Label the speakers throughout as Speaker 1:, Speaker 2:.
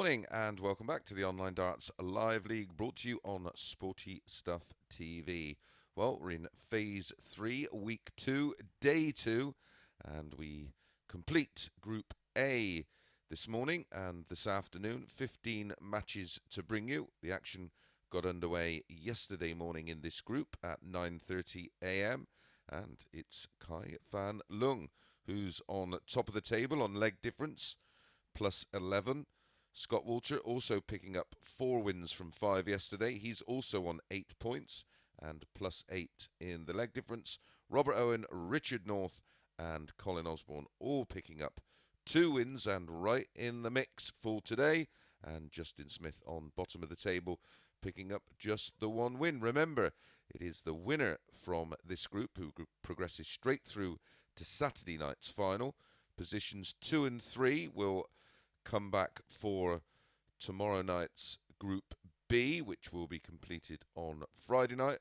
Speaker 1: morning and welcome back to the Online Darts Live League, brought to you on Sporty Stuff TV. Well, we're in Phase 3, Week 2, Day 2, and we complete Group A this morning and this afternoon. 15 matches to bring you. The action got underway yesterday morning in this group at 9:30 a.m. and it's Fan Leung who's on top of the table on leg difference, plus 11. Scott Walter also picking up 4 wins from 5 yesterday. He's also on 8 points and plus 8 in the leg difference. Robert Owen, Richard North and Colin Osborne all picking up 2 wins and right in the mix for today. And Justin Smith on bottom of the table picking up just the 1 win. Remember, it is the winner from this group who progresses straight through to Saturday night's final. Positions 2 and 3 will come back for tomorrow night's Group B, which will be completed on Friday night.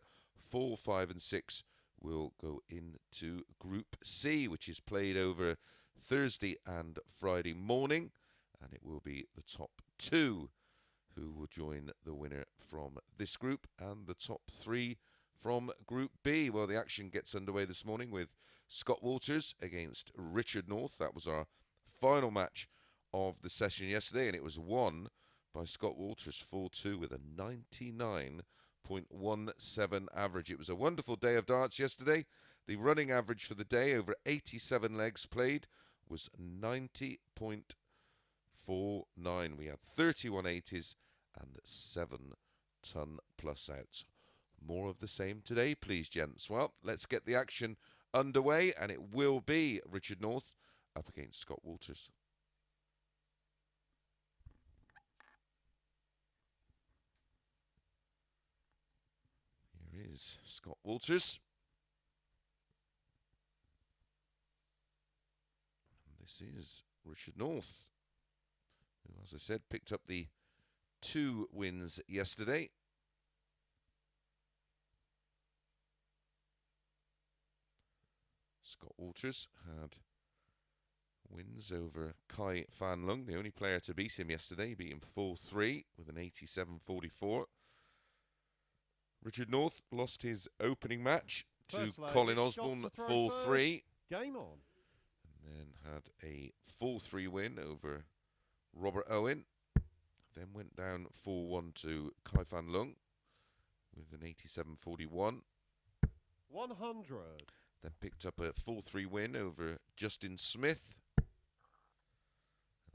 Speaker 1: 4, 5 and 6 will go into Group C, which is played over Thursday and Friday morning, and it will be the top 2 who will join the winner from this group and the top 3 from Group B. Well, the action gets underway this morning with Scott Walters against Richard North. That was our final match of the session yesterday, and it was won by Scott Walters 4-2 with a 99.17 average. It was a wonderful day of darts yesterday. The running average for the day over 87 legs played was 90.49. We had 31 80s and 7 ton plus outs. More of the same today, please, gents. Well, let's get the action underway, and it will be Richard North up against Scott Walters. Here is Scott Walters. And this is Richard North, who, as I said, picked up the 2 wins yesterday. Scott Walters had wins over Fan Leung, the only player to beat him yesterday. He beat him 4-3 with an 87.44. Richard North lost his opening match to Colin Osborne 4-3.
Speaker 2: Game on.
Speaker 1: And then had a 4-3 win over Robert Owen. Then went down 4-1 to Fan Leung with an 87.41.
Speaker 2: 100.
Speaker 1: Then picked up a 4-3 win over Justin Smith.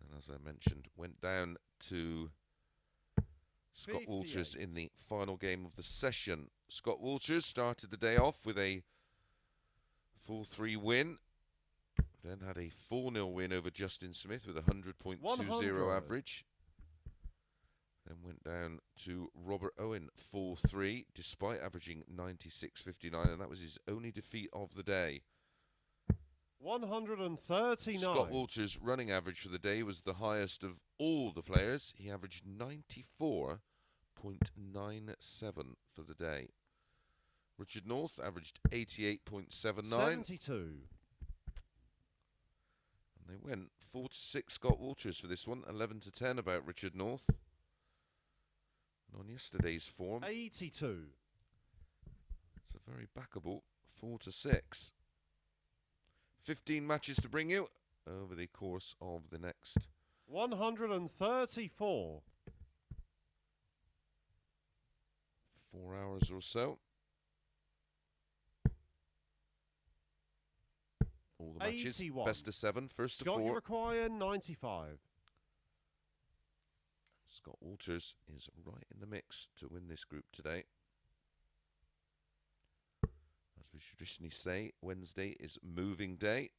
Speaker 1: And as I mentioned, went down to Scott
Speaker 2: 58.
Speaker 1: Walters in the final game of the session. Scott Walters started the day off with a 4-3 win. Then had a 4-0 win over Justin Smith with a 100.20 average. Then went down to Robert Owen 4-3, despite averaging 96.59, and that was his only defeat of the day.
Speaker 2: 139.
Speaker 1: Scott Walters' running average for the day was the highest of all the players. He averaged 94.97 for the day. Richard North averaged 88.79.
Speaker 2: 72.
Speaker 1: And they went 4-6 Scott Walters for this one, 11-10 about Richard North. And on yesterday's form,
Speaker 2: 82.
Speaker 1: it's a very backable 4-6. 15 matches to bring you over the course of the next
Speaker 2: 134.
Speaker 1: 4 hours or so. All the matches,
Speaker 2: 81.
Speaker 1: best of 7, first
Speaker 2: Scott,
Speaker 1: to 4.
Speaker 2: you require 95.
Speaker 1: Scott Walters is right in the mix to win this group today. As we traditionally say, Wednesday is moving day.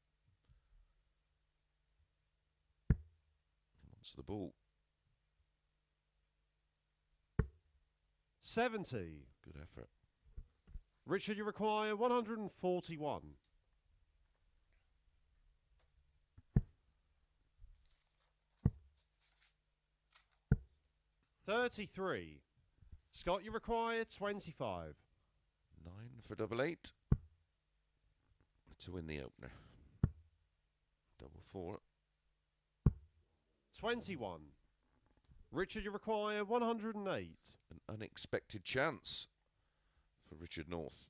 Speaker 1: Onto the ball.
Speaker 2: 70.
Speaker 1: Good effort.
Speaker 2: Richard, you require 141. 33. Scott, you require 25.
Speaker 1: 9 for double 8 to win the opener. Double 4.
Speaker 2: 21. Richard, you require 108.
Speaker 1: An unexpected chance for Richard North.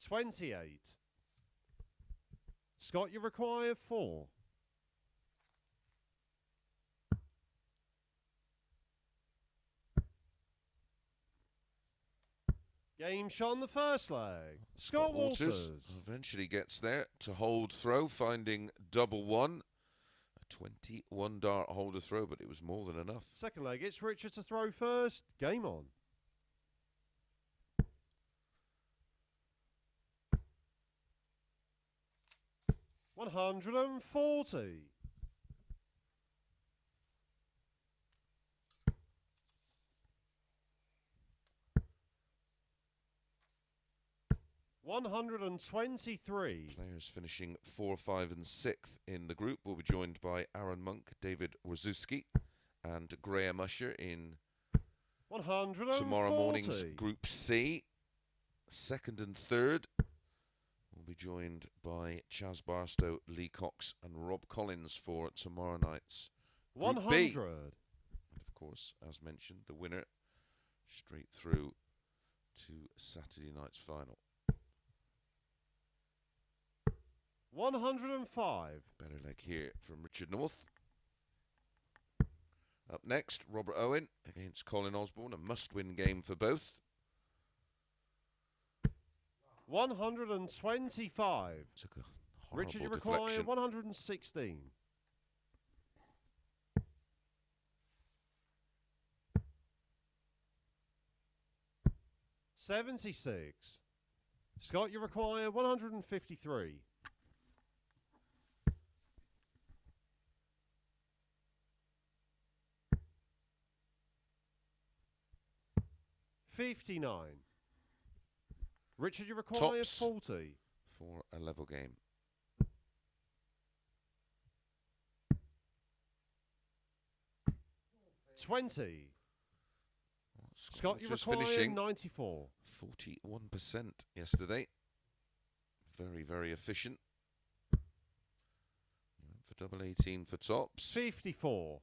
Speaker 2: 28. Scott, you require 4. Game shot on the first leg. Scott Walters.
Speaker 1: Eventually gets there to hold throw, finding double one. A 21 dart holder throw, but it was more than enough.
Speaker 2: Second leg, it's Richard to throw first. Game on. $140. 123.
Speaker 1: Players finishing 4, 5 and 6th in the group will be joined by Aaron Monk, David Rzuski and Graham Usher in
Speaker 2: 140.
Speaker 1: tomorrow morning's Group C. Second and third will be joined by Chaz Barstow, Lee Cox and Rob Collins for tomorrow night's Group
Speaker 2: 100.
Speaker 1: B. And of course, as mentioned, the winner straight through to Saturday night's final.
Speaker 2: 105.
Speaker 1: Better leg here from Richard North. Up next, Robert Owen against Colin Osborne, a must-win game for both.
Speaker 2: 125.
Speaker 1: Took a horrible
Speaker 2: Richard, you require
Speaker 1: deflection.
Speaker 2: 116. $76. Scott, you require 153. $59. Richard, you require
Speaker 1: Tops
Speaker 2: 40.
Speaker 1: for a level game.
Speaker 2: $20. Scott, you
Speaker 1: just
Speaker 2: require
Speaker 1: finishing
Speaker 2: 94.
Speaker 1: 41% yesterday. Very, very efficient. For double 18 for tops.
Speaker 2: 54.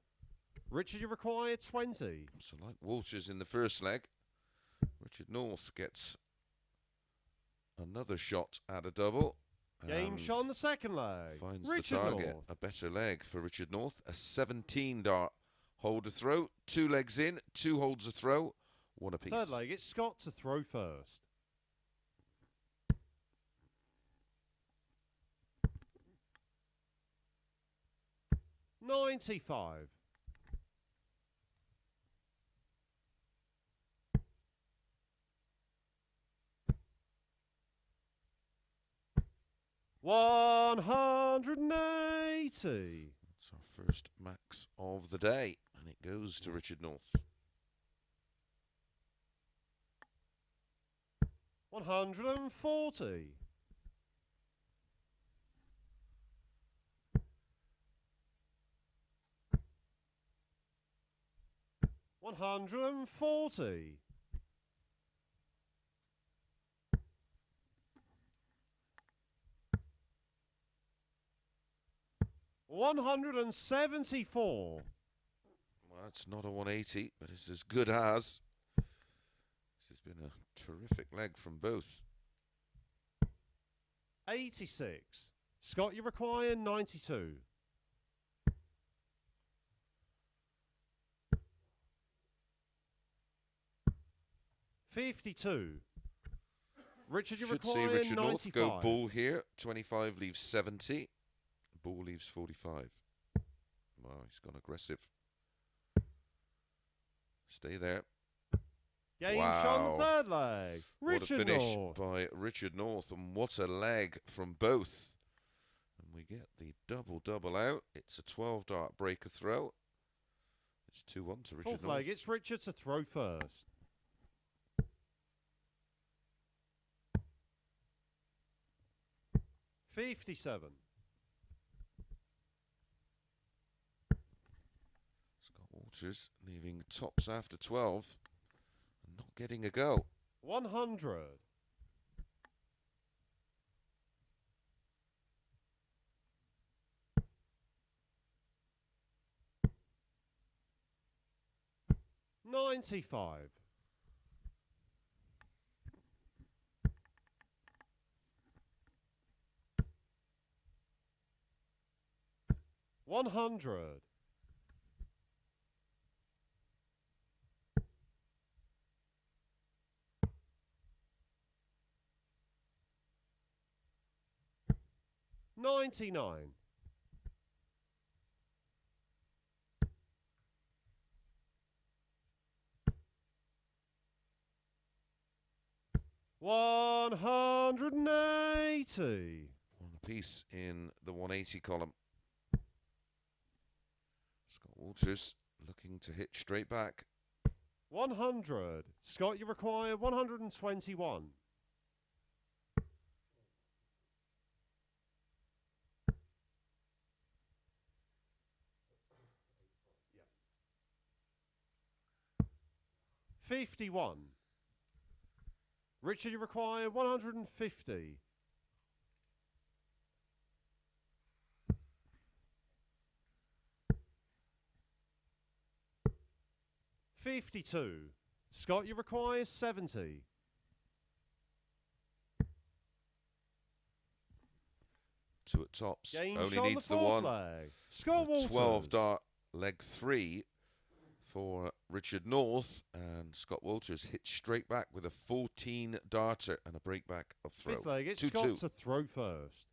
Speaker 2: Richard, you require 20.
Speaker 1: So like Walters in the first leg, Richard North gets another shot at a double.
Speaker 2: Game shot on the second leg.
Speaker 1: Finds
Speaker 2: Richard
Speaker 1: the target.
Speaker 2: North.
Speaker 1: A better leg for Richard North. A 17 dart hold a throw. 2 legs in, 2 holds a throw, 1 apiece.
Speaker 2: Third leg, it's Scott to throw first. $95. $180.
Speaker 1: That's our first max of the day, and it goes to Richard North.
Speaker 2: 140. $140. $174.
Speaker 1: Well, that's not a 180, but it's as good as. This has been a terrific leg from both.
Speaker 2: 86. Scott, you require 92. $52. Richard, you
Speaker 1: Should see
Speaker 2: require
Speaker 1: Richard
Speaker 2: 95.
Speaker 1: North go bull here. 25 leaves 70. Bull leaves 45. Wow, he's gone aggressive. Stay there.
Speaker 2: Game
Speaker 1: Wow.
Speaker 2: shot on the third leg. Richard
Speaker 1: What a finish
Speaker 2: North.
Speaker 1: by Richard North, and what a leg from both. And we get the double out. It's a 12 dart breaker throw. It's 2-1 to Richard
Speaker 2: Fourth
Speaker 1: North.
Speaker 2: leg, it's Richard to throw first. $57.
Speaker 1: Scott Walters leaving tops after 12 and not getting a go.
Speaker 2: 100. 95. 100. 99. 180.
Speaker 1: One apiece in the 180 column. Scott Walters looking to hit straight back.
Speaker 2: 100. Scott, you require 121. 51. Richard, you require 150. 52. Scott, you require 70.
Speaker 1: Two at tops.
Speaker 2: Game
Speaker 1: Only
Speaker 2: shot on
Speaker 1: needs
Speaker 2: the
Speaker 1: the one.
Speaker 2: leg. Scott
Speaker 1: The
Speaker 2: Walters.
Speaker 1: 12 dart leg 3 for Richard North, and Scott Walters hit straight back with a 14 darter and a breakback of throw.
Speaker 2: Fifth leg, it's
Speaker 1: 2-2.
Speaker 2: Scott to throw first.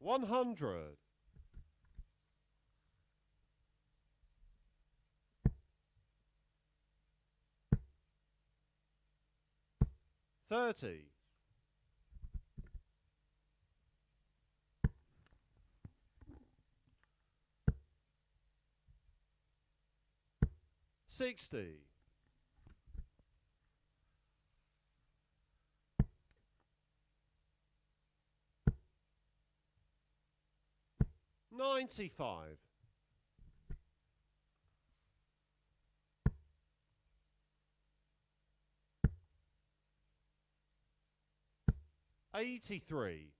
Speaker 2: $100. 30. 60. 95. 83.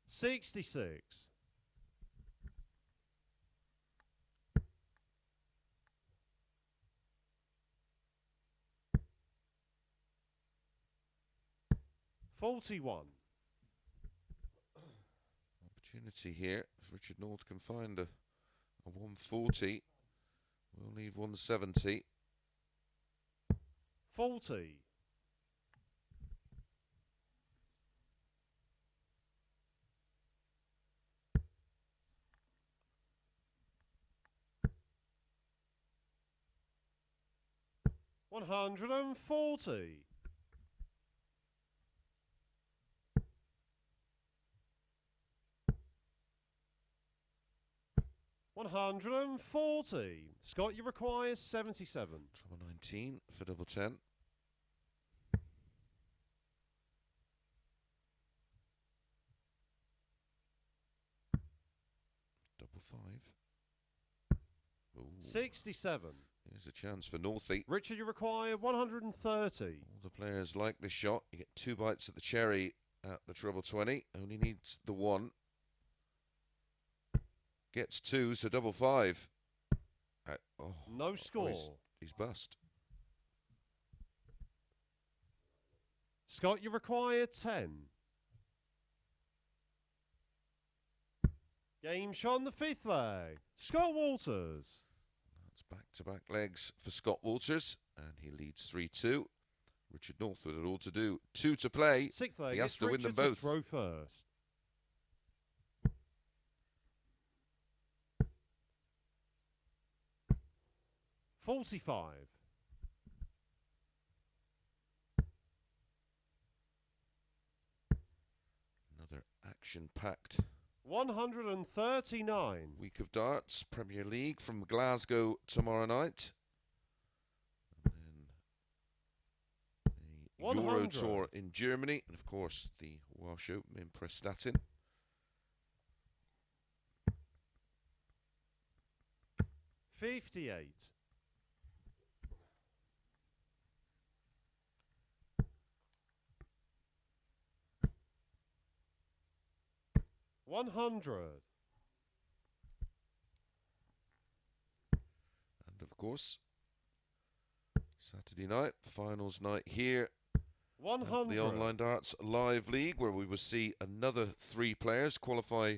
Speaker 2: 66. 41.
Speaker 1: Opportunity here. If Richard North can find a 140, we'll need 170.
Speaker 2: 40. 140. 140. Scott, you require 77.
Speaker 1: Trouble 19 for double 10. Double 5. Ooh.
Speaker 2: 67.
Speaker 1: Here's a chance for Northie.
Speaker 2: Richard, you require 130.
Speaker 1: All the players like this shot. You get 2 bites at the cherry at the treble 20. Only needs the 1. Gets 2, so double 5.
Speaker 2: No score.
Speaker 1: He's bust.
Speaker 2: Scott, you require 10. Game shot on the fifth leg. Scott Walters.
Speaker 1: That's back-to-back legs for Scott Walters, and he leads 3-2. Richard North with it all to do. 2 to play.
Speaker 2: Sixth leg.
Speaker 1: He has
Speaker 2: It's
Speaker 1: to win them
Speaker 2: Richard to
Speaker 1: both.
Speaker 2: throw first. $45.
Speaker 1: 'Action-packed
Speaker 2: 139.
Speaker 1: week of darts. Premier League from Glasgow tomorrow night. And then a Euro
Speaker 2: 100.
Speaker 1: Tour in Germany. And, of course, the Welsh Open in Prestatyn.
Speaker 2: $58. 100.
Speaker 1: And of course, Saturday night, finals night here at
Speaker 2: 100.
Speaker 1: the Online Darts Live League, where we will see another 3 players qualify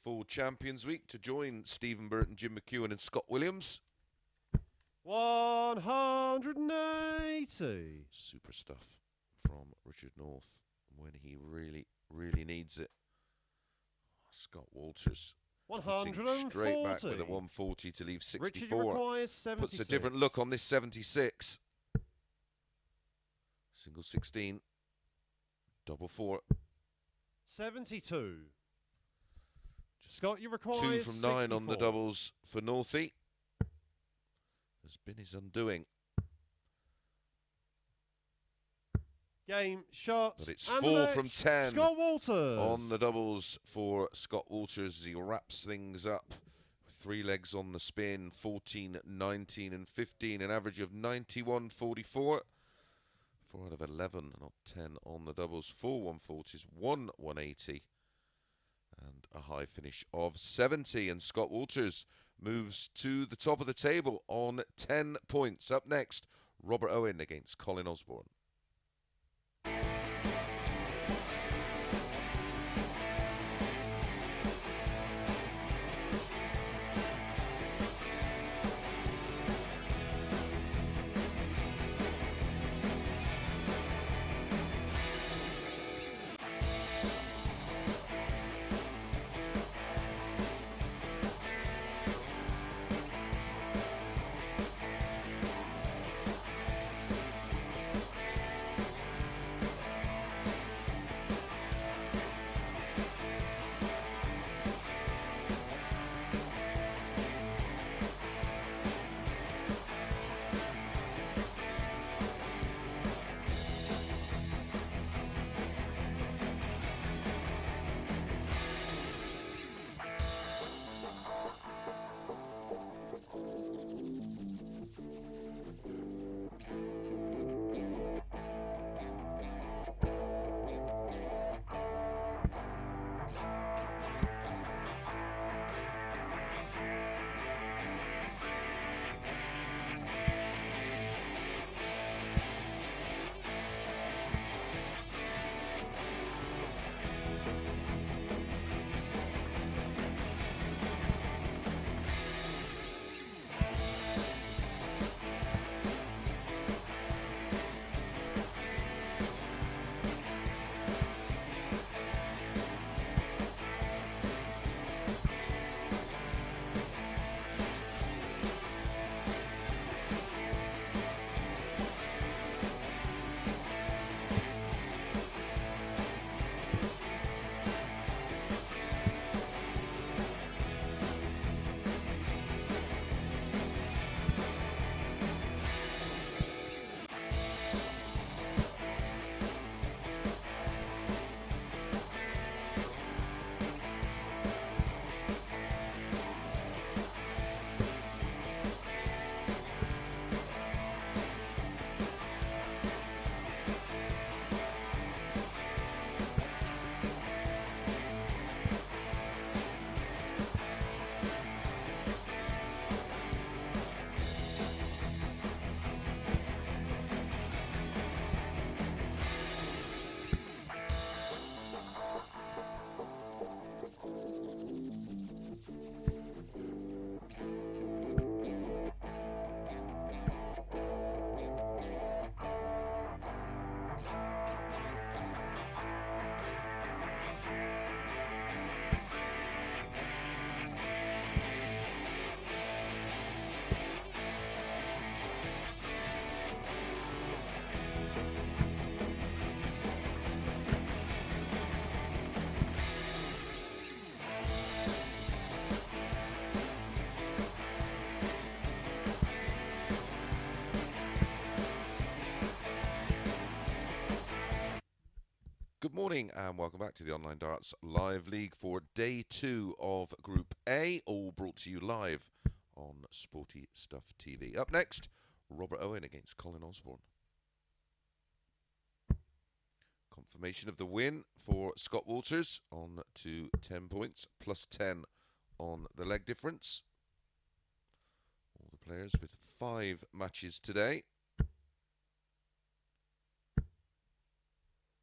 Speaker 1: for Champions Week to join Stephen Burton, Jim McEwen and Scott Williams.
Speaker 2: 180.
Speaker 1: Super stuff from Richard North when he really, really needs it. Scott Walters
Speaker 2: 140.
Speaker 1: straight back with a 140 to leave 64.
Speaker 2: Richard requires 76.
Speaker 1: Puts a different look on this 76. Single 16. Double 4.
Speaker 2: 72. Scott, you require
Speaker 1: 2 from 9
Speaker 2: 64.
Speaker 1: on the doubles for Northie. Has been his undoing.
Speaker 2: Game, shot,
Speaker 1: But it's
Speaker 2: and
Speaker 1: 4 from 10
Speaker 2: Scott Walters
Speaker 1: on the doubles for Scott Walters as he wraps things up. 3 legs on the spin, 14, 19 and 15, an average of 91.44. 4 out of 11, not 10 on the doubles. 4 140s, 1 180, and a high finish of 70. And Scott Walters moves to the top of the table on 10 points. Up next, Robert Owen against Colin Osborne. Good morning and welcome back to the Online Darts Live League for Day 2 of Group A, all brought to you live on Sporty Stuff TV. Up next, Robert Owen against Colin Osborne. Confirmation of the win for Scott Walters on to 10 points, plus 10 on the leg difference. All the players with 5 matches today.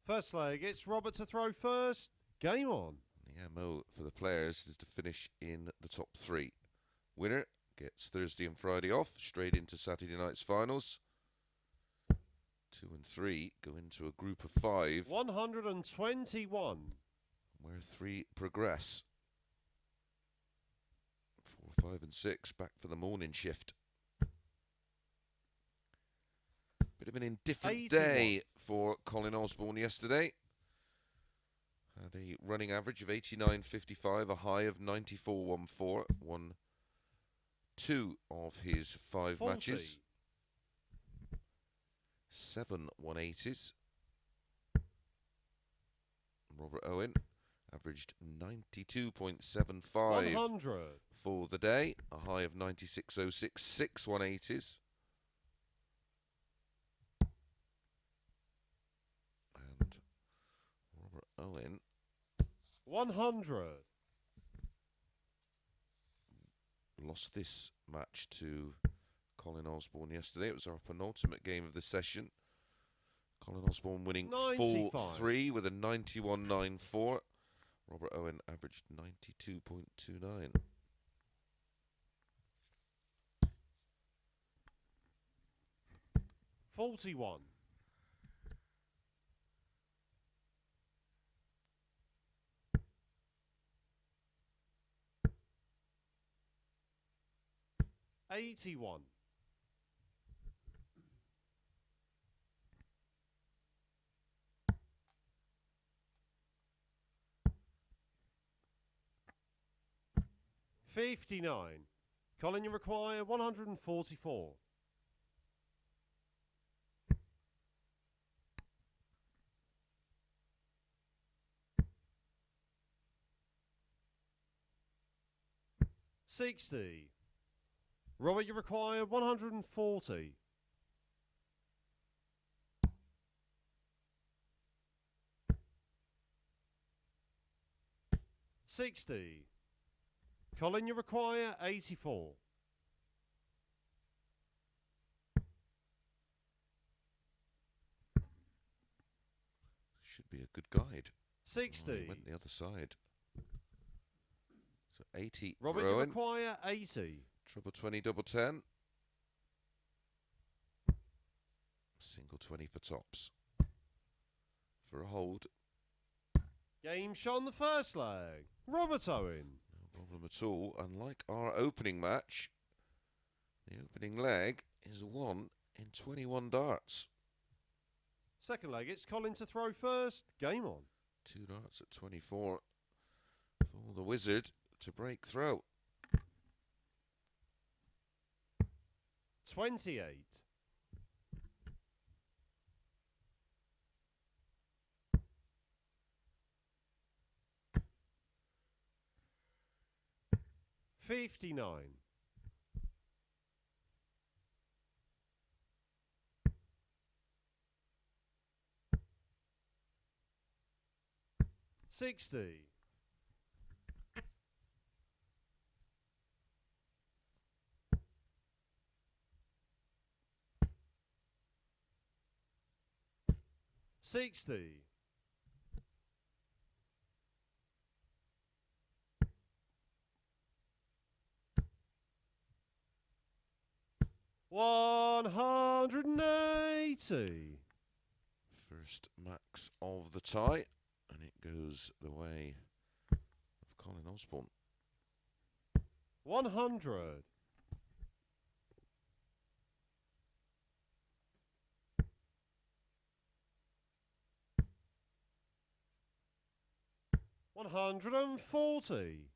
Speaker 2: First leg, it's Robert to throw first. Game on.
Speaker 1: The MO for the players is to finish in the top 3. Winner gets Thursday and Friday off, straight into Saturday night's finals. 2 and 3 go into a group of 5.
Speaker 2: 121.
Speaker 1: Where 3 progress. 4, 5 and 6 back for the morning shift. Bit of an indifferent
Speaker 2: 81.
Speaker 1: day for Colin Osborne yesterday. Had a running average of 89.55, a high of 94.14. Won 2 of his 5
Speaker 2: 40.
Speaker 1: matches. 7 180s. Robert Owen averaged 92.75
Speaker 2: 100.
Speaker 1: for the day, a high of 96.06, 6 180s. And Robert Owen
Speaker 2: 100.
Speaker 1: lost this match to Colin Osborne yesterday. It was our penultimate game of the session. Colin Osborne winning 4-3 with a 91.94. Robert Owen averaged 92.29.
Speaker 2: $41. 81. 59. Colin, you require 144. 60. Robert, you require 140. 60. Colin, you require 84.
Speaker 1: 'Should be a good guide.
Speaker 2: 60.
Speaker 1: Oh, he went the other side. So 80
Speaker 2: Robert,
Speaker 1: for
Speaker 2: you
Speaker 1: Owen.
Speaker 2: require 80.
Speaker 1: Treble 20, double 10. Single 20 for tops. For a hold.
Speaker 2: Game shot on the first leg. Robert Owen.
Speaker 1: No problem at all. Unlike our opening match, the opening leg is 1 in 21 darts.
Speaker 2: Second leg, it's Colin to throw first. Game on.
Speaker 1: 2 darts at 24 for the Wizard to break through.
Speaker 2: 28. 59. 60. 60. 180.
Speaker 1: First max of the tie, and it goes the way of Colin Osborne.
Speaker 2: 100. 140.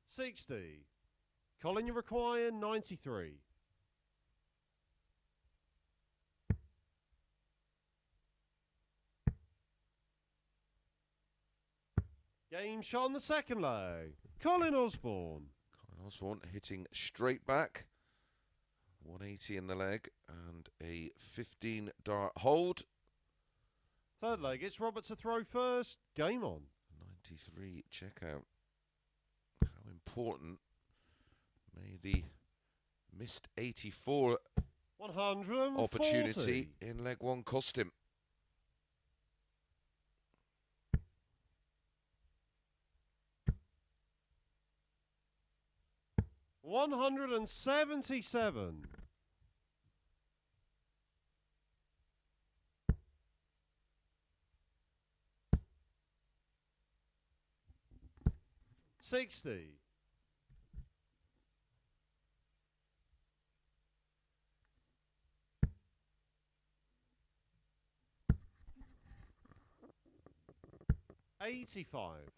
Speaker 2: 60. Colin, you require 93. 'Game shot on the second leg. Colin Osborne.
Speaker 1: Osborne hitting straight back. 180 in the leg and a 15 dart hold.
Speaker 2: Third leg, it's Robert to throw first. Game on.
Speaker 1: 93 checkout. How important may the missed 84
Speaker 2: 140.
Speaker 1: opportunity in leg one cost him.
Speaker 2: $177. 60. 85.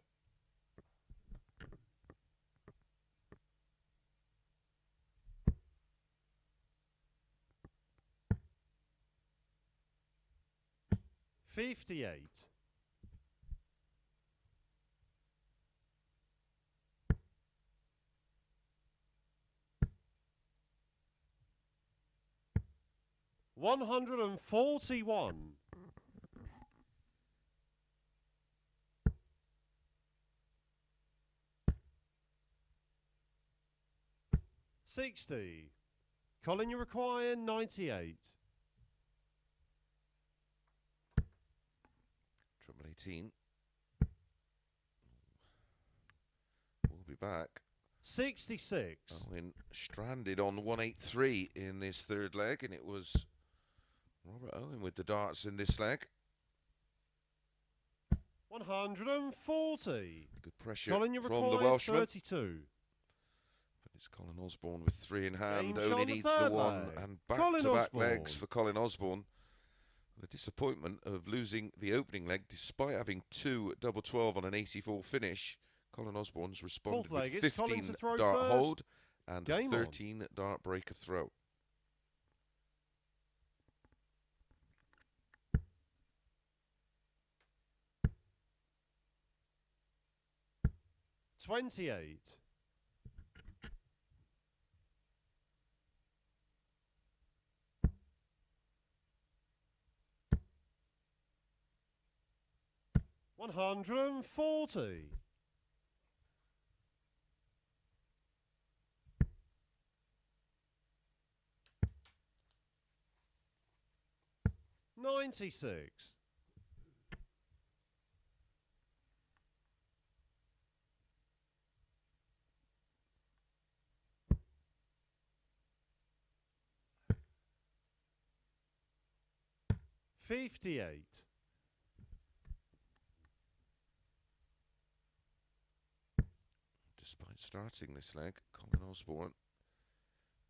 Speaker 2: 58. 141. 60. Colin, you require 98.
Speaker 1: Treble 18. We'll be back.
Speaker 2: 66.
Speaker 1: Owen stranded on 183 in this third leg, and it was Robert Owen with the darts in this leg.
Speaker 2: 140.
Speaker 1: Good pressure
Speaker 2: Colin, you
Speaker 1: from the
Speaker 2: require
Speaker 1: Welshman.
Speaker 2: 32.
Speaker 1: But it's Colin Osborne with 3 in hand.
Speaker 2: Game shot
Speaker 1: Only
Speaker 2: the
Speaker 1: needs
Speaker 2: third
Speaker 1: the one,
Speaker 2: leg.
Speaker 1: and
Speaker 2: Colin
Speaker 1: back-to-back
Speaker 2: Osborne.
Speaker 1: legs for Colin Osborne. The disappointment of losing the opening leg, despite having 2 double 12 on an 84 finish. Colin Osborne's responded
Speaker 2: Fourth leg,
Speaker 1: with
Speaker 2: it's Colin
Speaker 1: 15
Speaker 2: to throw
Speaker 1: dart
Speaker 2: first.
Speaker 1: hold and
Speaker 2: Game on.
Speaker 1: 13 dart break of throw.
Speaker 2: $28. 140. 96. 58.
Speaker 1: 'Despite starting this leg, Colin Osborne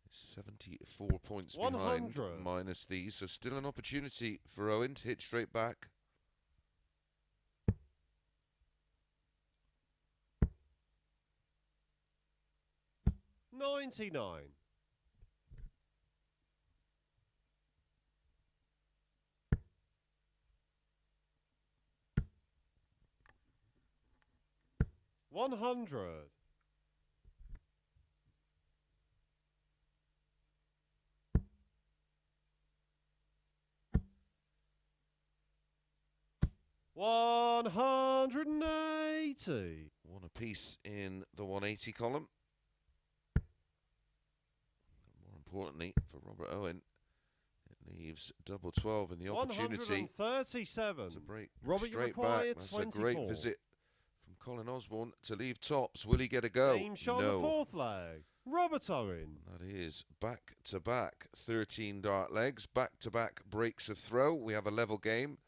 Speaker 1: is 74 points behind,
Speaker 2: 100.
Speaker 1: minus these, so still an opportunity for Owen to hit straight back.
Speaker 2: 99. 100. 180.
Speaker 1: One apiece in the 180 column. More importantly, for Robert Owen, it leaves double 12 in the opportunity
Speaker 2: 137.
Speaker 1: to break
Speaker 2: Robert, you
Speaker 1: straight back.
Speaker 2: require
Speaker 1: That's
Speaker 2: 24.
Speaker 1: a great visit from Colin Osborne to leave tops. Will he get a go?
Speaker 2: Game shot on the fourth leg. Robert Owen.
Speaker 1: That is back-to-back 13 dart legs, back-to-back breaks of throw. We have a level game.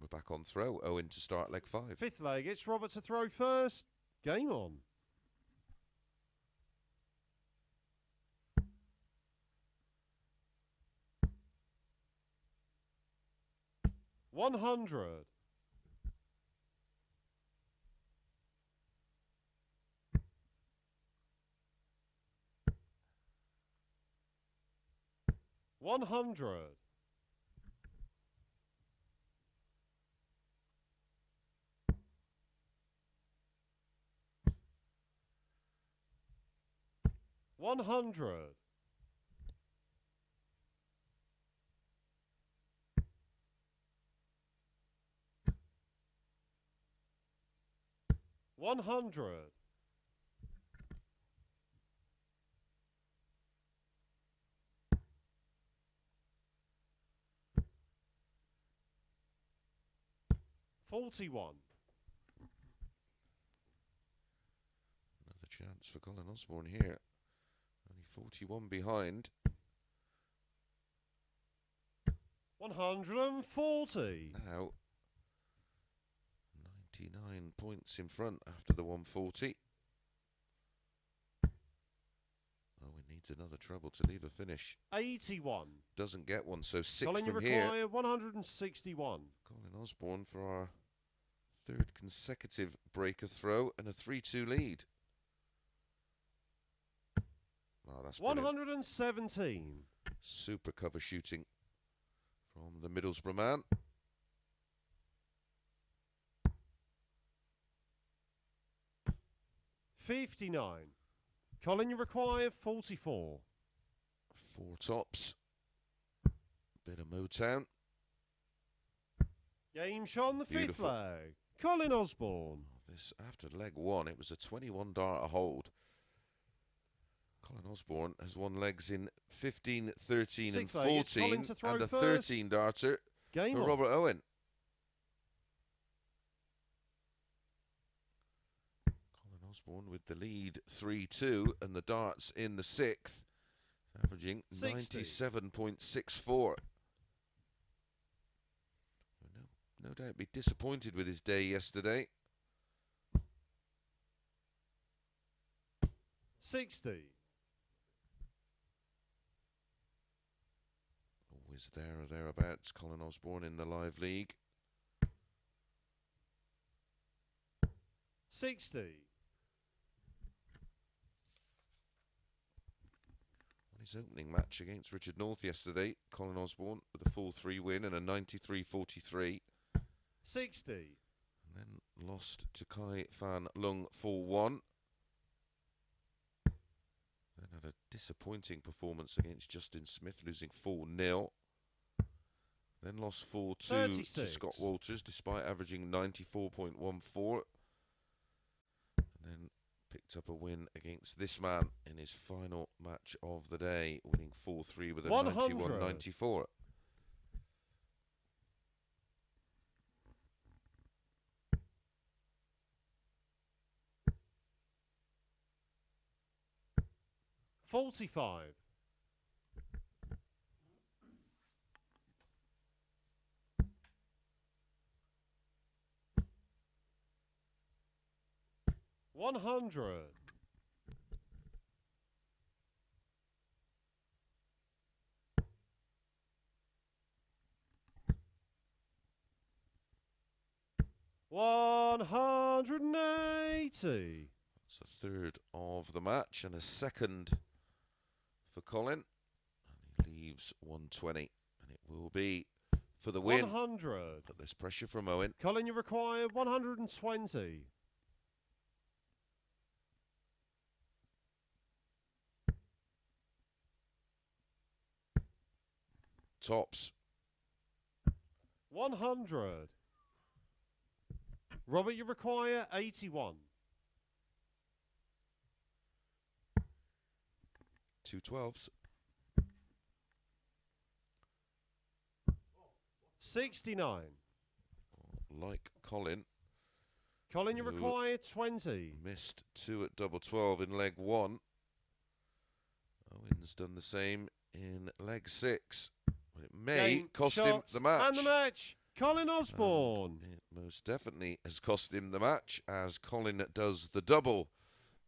Speaker 1: We're back on throw. Owen to start leg 5.
Speaker 2: Fifth leg, it's Robert to throw first. Game on. $100. 100. 100. 100. 100. 41.
Speaker 1: Another chance for Colin Osborne here. Only 41 behind.
Speaker 2: 140.
Speaker 1: Now 99 points in front after the 140. Owen needs another treble to leave a finish.
Speaker 2: 81.
Speaker 1: Doesn't get one, so 6
Speaker 2: Colin, you
Speaker 1: from here.
Speaker 2: require 161.
Speaker 1: Colin Osborne for our third consecutive breaker throw and a 3-2 lead. Oh, that's brilliant.
Speaker 2: 117.
Speaker 1: Super cover shooting from the Middlesbrough man.
Speaker 2: 59. Colin, you require 44.
Speaker 1: 4 tops. Bit of Motown.
Speaker 2: Game shot on the
Speaker 1: Beautiful.
Speaker 2: 5th leg. Colin Osborne.
Speaker 1: This after leg 1, it was a 21 dart a hold. Colin Osborne has won legs in 15, 13 and 14, and a 13 darter
Speaker 2: Game
Speaker 1: for
Speaker 2: on.
Speaker 1: Robert Owen. Colin Osborne with the lead 3-2 and the darts in the 6th, averaging 97.64. No doubt be disappointed with his day yesterday.
Speaker 2: 60.
Speaker 1: Always there or thereabouts, Colin Osborne in the live league.
Speaker 2: 60.
Speaker 1: On his opening match against Richard North yesterday, Colin Osborne with a 4-3 win and a 93-43.
Speaker 2: 60.
Speaker 1: And then lost to Fan Leung 4-1. Then had a disappointing performance against Justin Smith, losing 4-0. Then lost 4-2 to Scott Walters, despite averaging 94.14. And then picked up a win against this man in his final match of the day, winning 4-3 with a 91-94.
Speaker 2: $45. 100. 180.
Speaker 1: That's a third of the match and a second for Colin. And he leaves 120, and it will be for the win.
Speaker 2: 100.
Speaker 1: But there's pressure from Owen.
Speaker 2: Colin, you require 120.
Speaker 1: Tops.
Speaker 2: 100. Robert, you require 81.
Speaker 1: 2 12s.
Speaker 2: 69.
Speaker 1: Like Colin.
Speaker 2: Colin, you require 20.
Speaker 1: Missed 2 at double 12 in leg 1. Owen's done the same in leg 6. But it may cost him the match.
Speaker 2: And the match. Colin Osborne.
Speaker 1: And it most definitely has cost him the match, as Colin does the double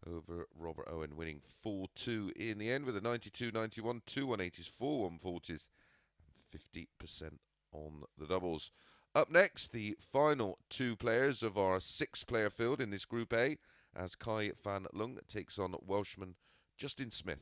Speaker 1: over Robert Owen, winning 4-2 in the end with a 92-91, 2 180s, 4 140s, and 50% on the doubles. Up next, the final 2 players of our 6-player field in this Group A, as Fan Leung takes on Welshman Justin Smith.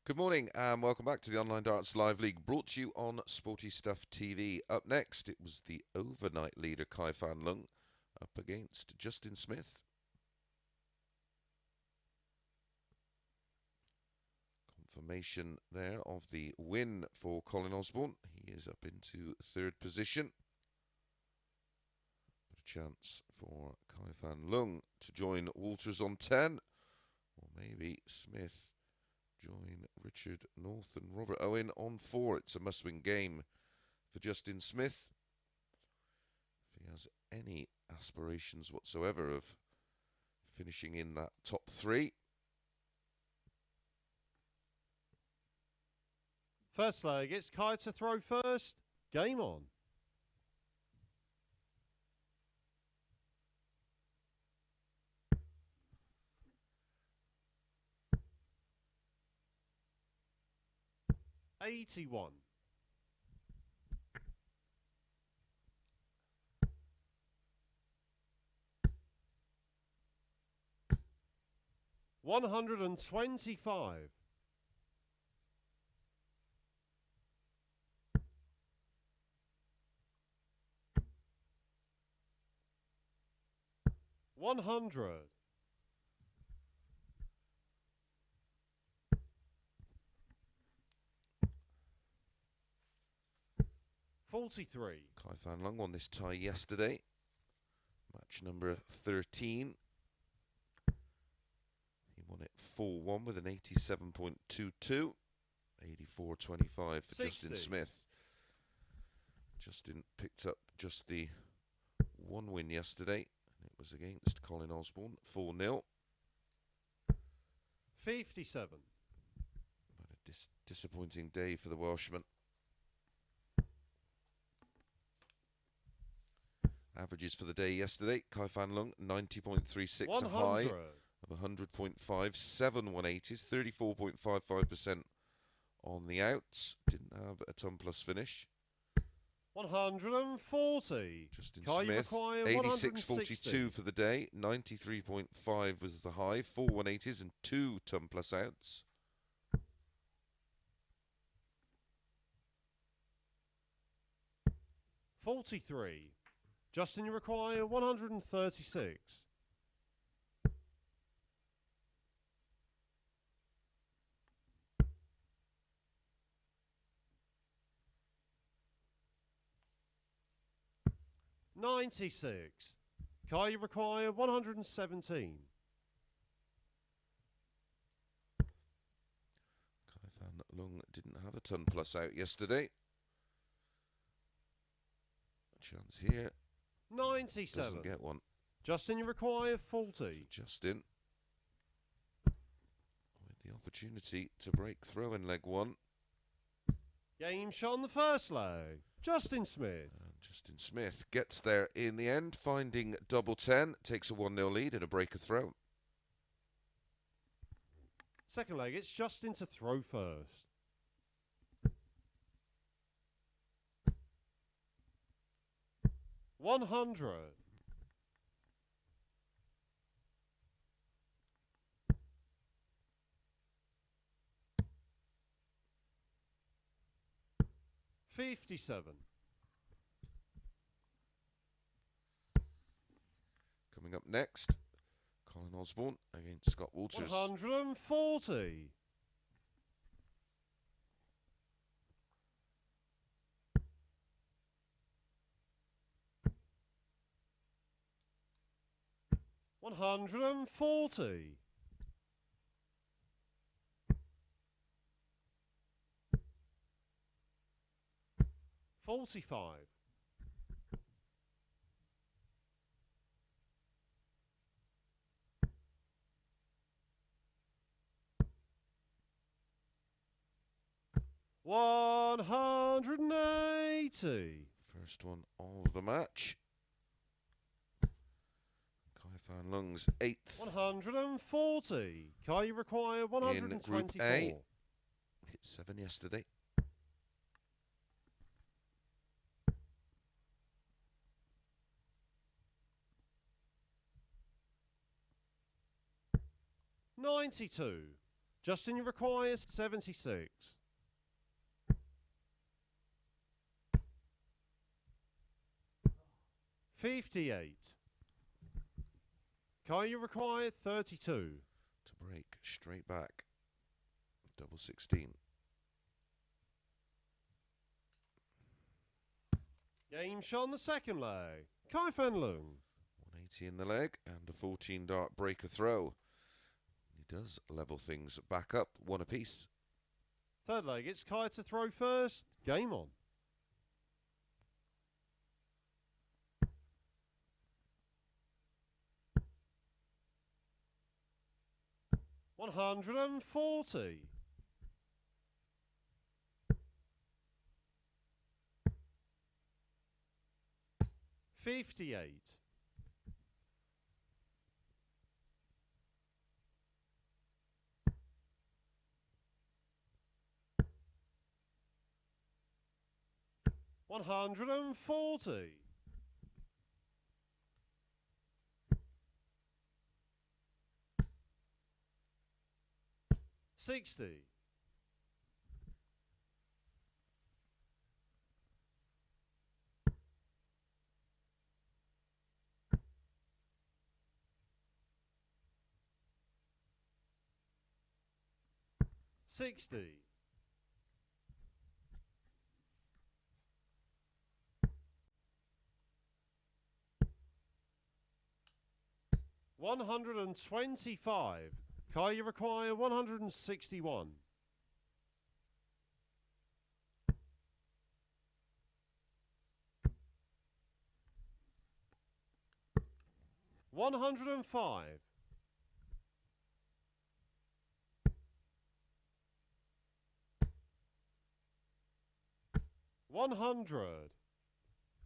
Speaker 1: Good morning and welcome back to the Online Darts Live League, brought to you on Sporty Stuff TV. Up next, it was the overnight leader Fan Leung up against Justin Smith. Confirmation there of the win for Colin Osborne. He is up into third position. But a chance for Fan Leung to join Walters on 10, or maybe Smith join Richard North and Robert Owen on 4. It's a must-win game for Justin Smith if he has any aspirations whatsoever of finishing in that top 3.
Speaker 2: First leg, it's Kai to throw first. Game on. $81. 125. 100. 43.
Speaker 1: Fan Leung won this tie yesterday. Match number 13. He won it 4-1 with an 87.22. 84.25 for
Speaker 2: 60.
Speaker 1: Justin Smith. Justin picked up just the one win yesterday. It was against Colin Osborne, 4-0.
Speaker 2: 57.
Speaker 1: But a disappointing day for the Welshman. Averages for the day yesterday, Fan Leung 90.36,
Speaker 2: 100.
Speaker 1: a high of 100.5, 7 180s, 34.55% on the outs. Didn't have a ton plus finish.
Speaker 2: 140.
Speaker 1: Justin
Speaker 2: Kai
Speaker 1: Smith,
Speaker 2: require
Speaker 1: 86.42 for the day, 93.5 was the high, 4 180s and 2 ton plus outs.
Speaker 2: $43. Justin, you require 136. $96. Kai, you require 117.
Speaker 1: Fan Leung didn't have a ton plus out yesterday. Chance here.
Speaker 2: 97.
Speaker 1: Doesn't get one.
Speaker 2: Justin, you require 40.
Speaker 1: Justin with the opportunity to break throw in leg 1.
Speaker 2: Game shot on the first leg. Justin Smith.
Speaker 1: And Justin Smith gets there in the end, finding double 10, takes a 1-0 lead in a breaker throw.
Speaker 2: Second leg, it's Justin to throw first. $100. 57.
Speaker 1: Coming up next, Colin Osborne against Scott Walters.
Speaker 2: 140. 140. 45. 180.
Speaker 1: First one of the match. Fan Leung's 8th
Speaker 2: 140. Kai, you require
Speaker 1: in
Speaker 2: 124.
Speaker 1: Group A. Hit 7 yesterday.
Speaker 2: $92. Justin, you require 76. $58. Kai, you require 32.
Speaker 1: To break, straight back. Double 16.
Speaker 2: Game shot on the second leg. Kai Fan Leung.
Speaker 1: 180 in the leg and a 14 dart breaker throw. He does level things back up, one apiece.
Speaker 2: Third leg, it's Kai to throw first. Game on. $140. $58. $140. $60. $60. $125. Kai, you require 161. $105. $100.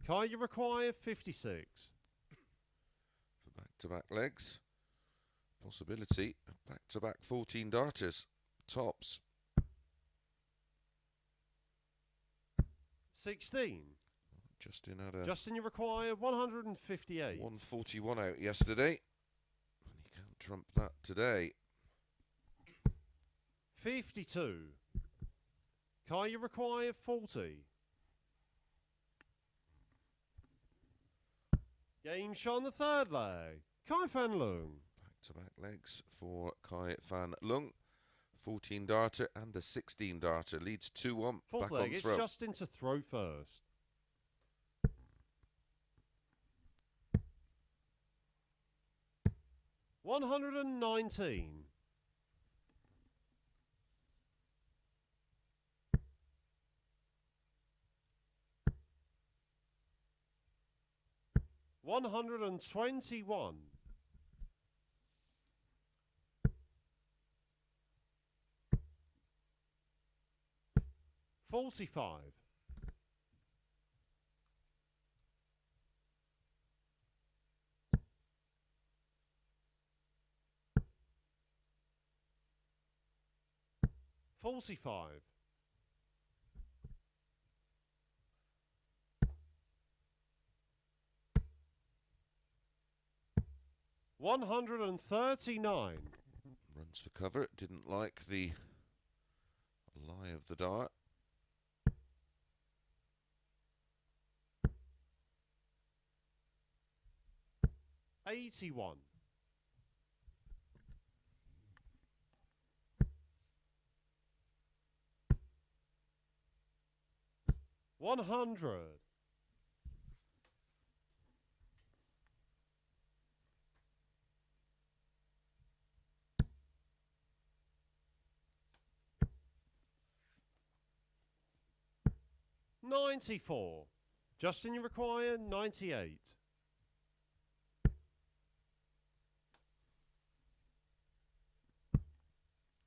Speaker 2: Kai, you require 56.
Speaker 1: For back-to-back legs. Possibility of back-to-back 14 darters. Tops.
Speaker 2: 16.
Speaker 1: Justin had a
Speaker 2: Justin, you require 158.
Speaker 1: 141 out yesterday. And he can't trump that today.
Speaker 2: 52. Kai, you require 40. Game shot on the third leg. Kai Fan Leung.
Speaker 1: Back-to-back legs for Kai Fan Leung. 14 darter and a 16 darter. Leads 2-1.
Speaker 2: Fourth
Speaker 1: Back
Speaker 2: leg,
Speaker 1: on
Speaker 2: it's
Speaker 1: throw.
Speaker 2: Justin to throw first. $119. $121. $45. $45. $139.
Speaker 1: Runs for cover. Didn't like the lie of the dart.
Speaker 2: $81. $100. $94. Justin, you require 98.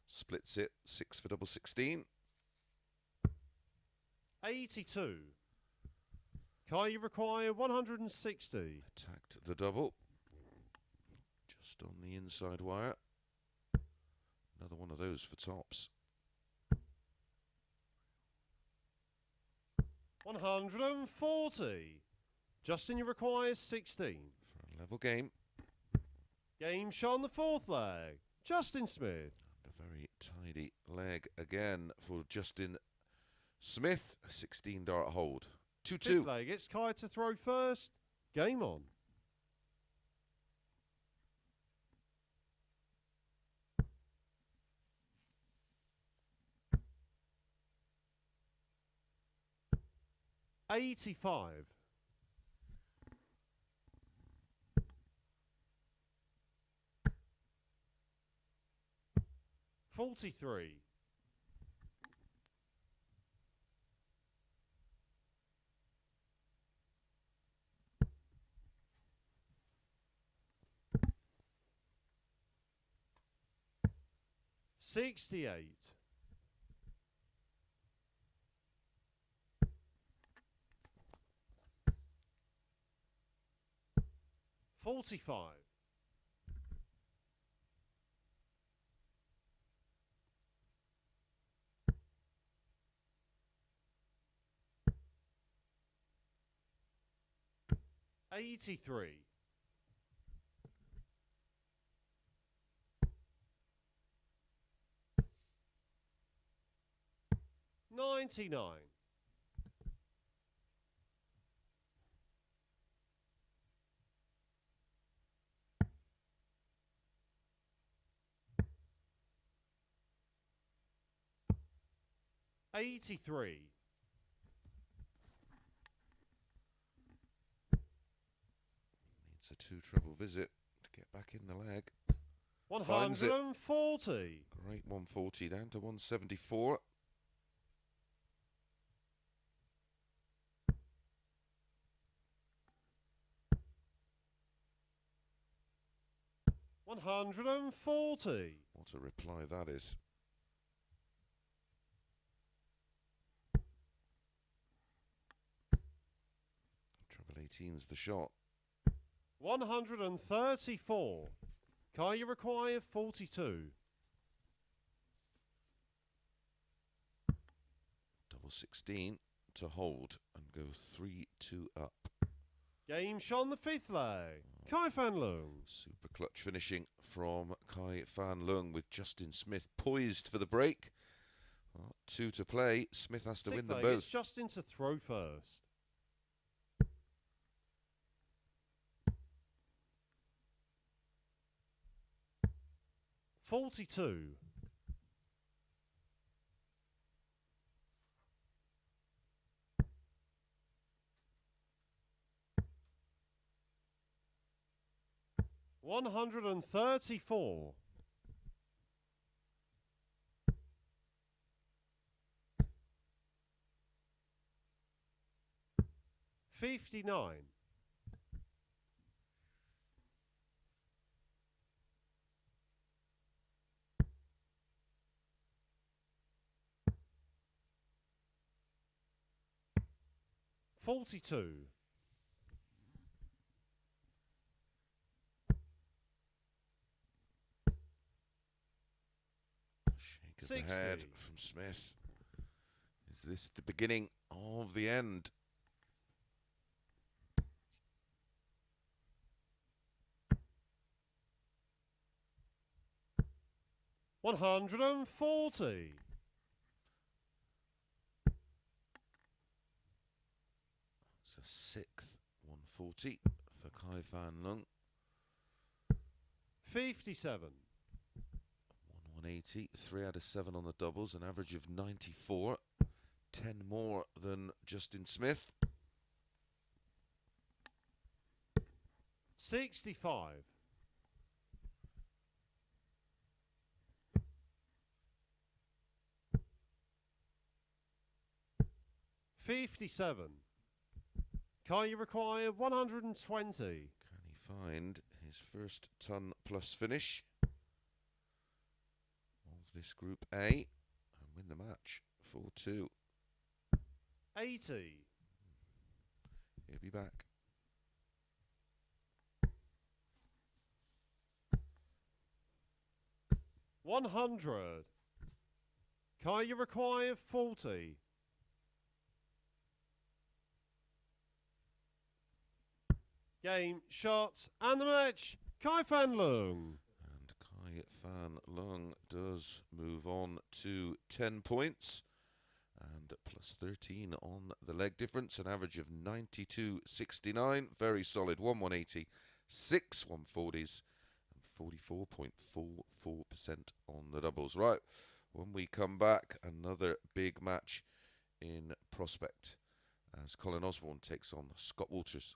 Speaker 1: Splits it. 6 for double 16.
Speaker 2: 82. Kai, you require 160.
Speaker 1: Attacked the double. Just on the inside wire. Another one of those for tops.
Speaker 2: 140. Justin, you require 16.
Speaker 1: For a level game.
Speaker 2: Game shot on the fourth leg. Justin Smith.
Speaker 1: And a Very tidy leg again for Justin Smith. A 16 dart hold. 2-2.
Speaker 2: Fifth leg, it's Kai to throw first. Game on. $85. 43. 68. 45. 83. 99. 83.
Speaker 1: Needs a two treble visit to get back in the leg.
Speaker 2: 140.
Speaker 1: Great 140 down to 174.
Speaker 2: 140.
Speaker 1: What a reply that is. Treble 18's the shot.
Speaker 2: 134. Kai, you require 42.
Speaker 1: Double 16 to hold and go 3-2 up.
Speaker 2: Game shot the fifth leg. Kai Fan Leung.
Speaker 1: Super clutch finishing from Kai Fan Leung with Justin Smith poised for the break. Well, 2 to play. Smith has to win them both.
Speaker 2: It's Justin to throw first. $42. 134. 59. 42.
Speaker 1: 60. The head from Smith. Is this the beginning of the end?
Speaker 2: $140.
Speaker 1: It's a sixth 140 for Kai Fan Leung.
Speaker 2: 57.
Speaker 1: 180, 3 out of 7 on the doubles, an average of 94. 10 more than Justin Smith.
Speaker 2: 65. 57. Kai, you require 120.
Speaker 1: Can he find his first ton plus finish of this Group A and win the match 4-2?
Speaker 2: 80.
Speaker 1: He'll be back.
Speaker 2: $100. Kai, you require 40. Game, shots, and the match. Kai Fan Leung.
Speaker 1: And Kai Fan Leung does move on to 10 points and plus 13 on the leg difference, an average of 92.69. Very solid. 1/180, 6 140s, and 44.44% on the doubles. Right, when we come back, another big match in prospect as Colin Osborne takes on Scott Walters.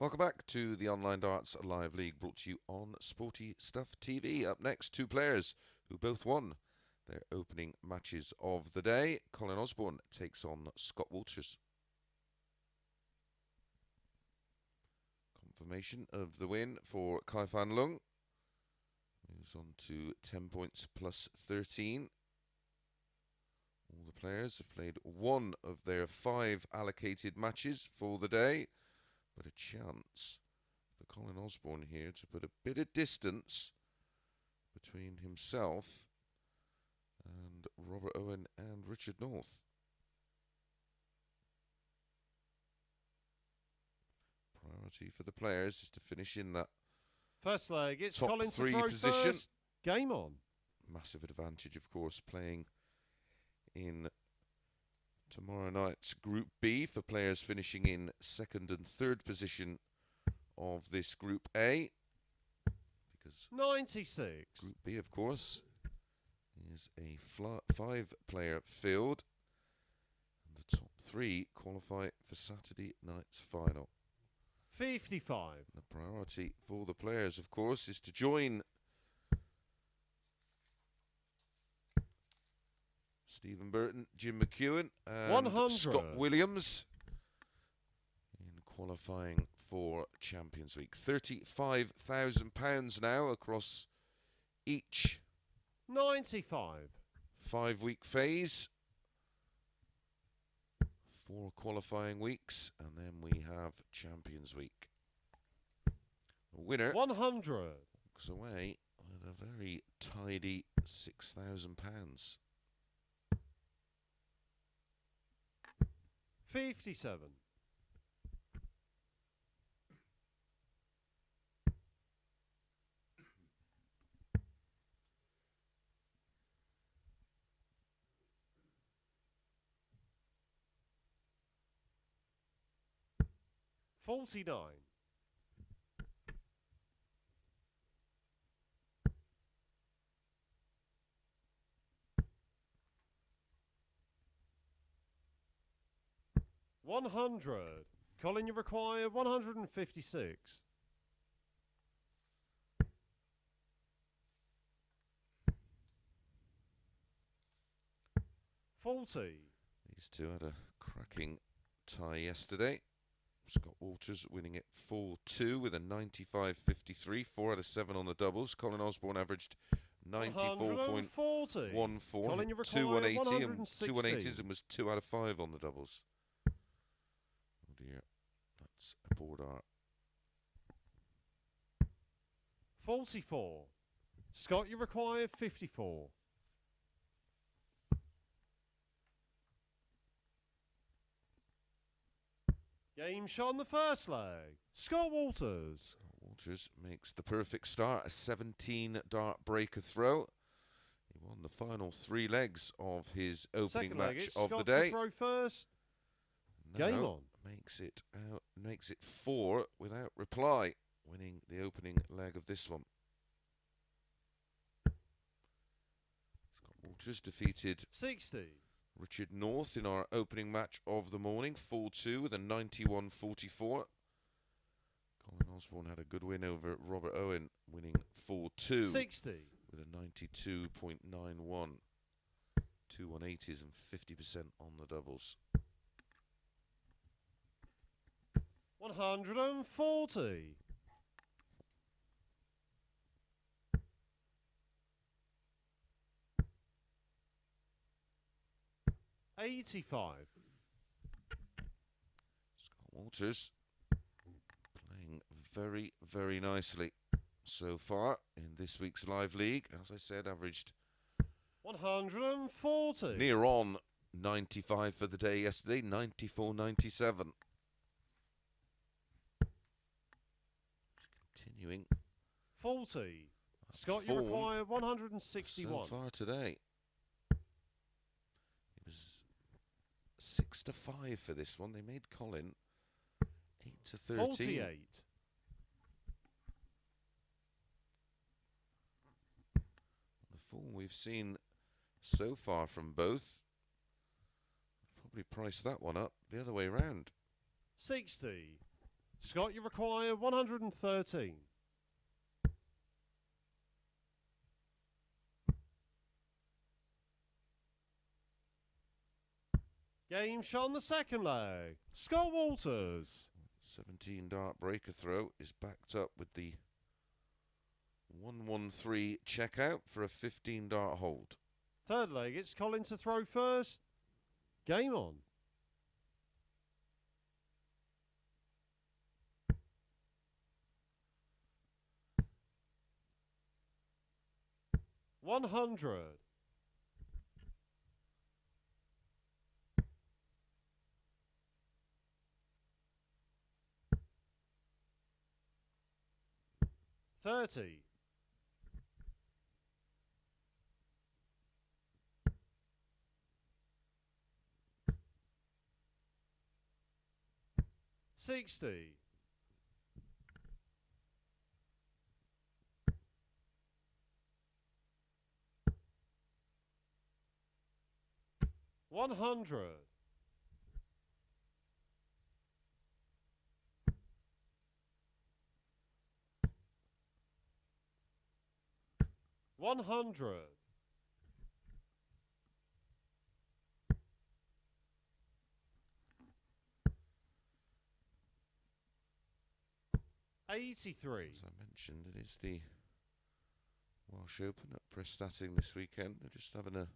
Speaker 1: Welcome back to the Online Darts Live League, brought to you on Sporty Stuff TV. Up next, two players who both won their opening matches of the day. Colin Osborne takes on Scott Walters. Confirmation of the win for Fan Leung. Moves on to 10 points plus 13. All the players have played one of their 5 allocated matches for the day. But a chance for Colin Osborne here to put a bit of distance between himself and Robert Owen and Richard North. Priority for the players is to finish in that
Speaker 2: first leg. It's
Speaker 1: top
Speaker 2: Colin
Speaker 1: 3
Speaker 2: to throw
Speaker 1: position.
Speaker 2: first. Game on.
Speaker 1: Massive advantage, of course, playing in tomorrow night's Group B for players finishing in 2nd and 3rd position of this Group A. Because
Speaker 2: 96.
Speaker 1: Group B, of course, is a 5-player field. And the top 3 qualify for Saturday night's final.
Speaker 2: 55.
Speaker 1: The priority for the players, of course, is to join Stephen Burton, Jim McEwen, and
Speaker 2: 100.
Speaker 1: Scott Williams in qualifying for Champions Week. £35,000 now across each
Speaker 2: 95.
Speaker 1: 5-week phase. 4 qualifying weeks, and then we have Champions Week. The winner
Speaker 2: 100.
Speaker 1: walks away with a very tidy £6,000.
Speaker 2: 57. 49. 100. Colin, you require 156. 40.
Speaker 1: These two had a cracking tie yesterday. Scott Walters winning it 4-2 with a 95.53, 4 out of 7 on the doubles. Colin Osborne averaged 94.14,
Speaker 2: Colin, you
Speaker 1: 2
Speaker 2: require
Speaker 1: 180 and
Speaker 2: 160.
Speaker 1: 2 180s, and was 2 out of 5 on the doubles. Oh dear, that's a board art.
Speaker 2: 44. Scott, you require 54. Game shot on the first leg. Scott Walters.
Speaker 1: Scott Walters makes the perfect start, a 17 dart breaker throw. He won the final 3 legs of his opening
Speaker 2: Second
Speaker 1: match
Speaker 2: leg, it's
Speaker 1: of
Speaker 2: Scott
Speaker 1: the day.
Speaker 2: to throw first.
Speaker 1: Now
Speaker 2: Game on.
Speaker 1: makes it 4 without reply, winning the opening leg of this one. Scott Walters defeated
Speaker 2: 60.
Speaker 1: Richard North in our opening match of the morning, 4-2 with a 91.44. Colin Osborne had a good win over Robert Owen, winning 4-2
Speaker 2: 60.
Speaker 1: with a 92.91. 2 180s and 50% on the doubles.
Speaker 2: 140. 85.
Speaker 1: Scott Walters playing very, very nicely so far in this week's live league. As I said, averaged
Speaker 2: 140.
Speaker 1: near on 95 for the day yesterday, 94.97. Continuing
Speaker 2: 40. Scott, you
Speaker 1: form
Speaker 2: require 161.
Speaker 1: so far today. It was 6-5 for this one. They made Colin 8-13.
Speaker 2: 48.
Speaker 1: The form we've seen so far from both, probably price that one up the other way round.
Speaker 2: 60. Scott, you require 113. Game shot on the second leg. Scott Walters.
Speaker 1: 17 dart breaker throw is backed up with the 113 checkout for a 15 dart hold.
Speaker 2: Third leg, it's Colin to throw first. Game on. 100. 30. 60. 100. 100. 83.
Speaker 1: As I mentioned, it is the Welsh Open at Prestatting this weekend. They're just having a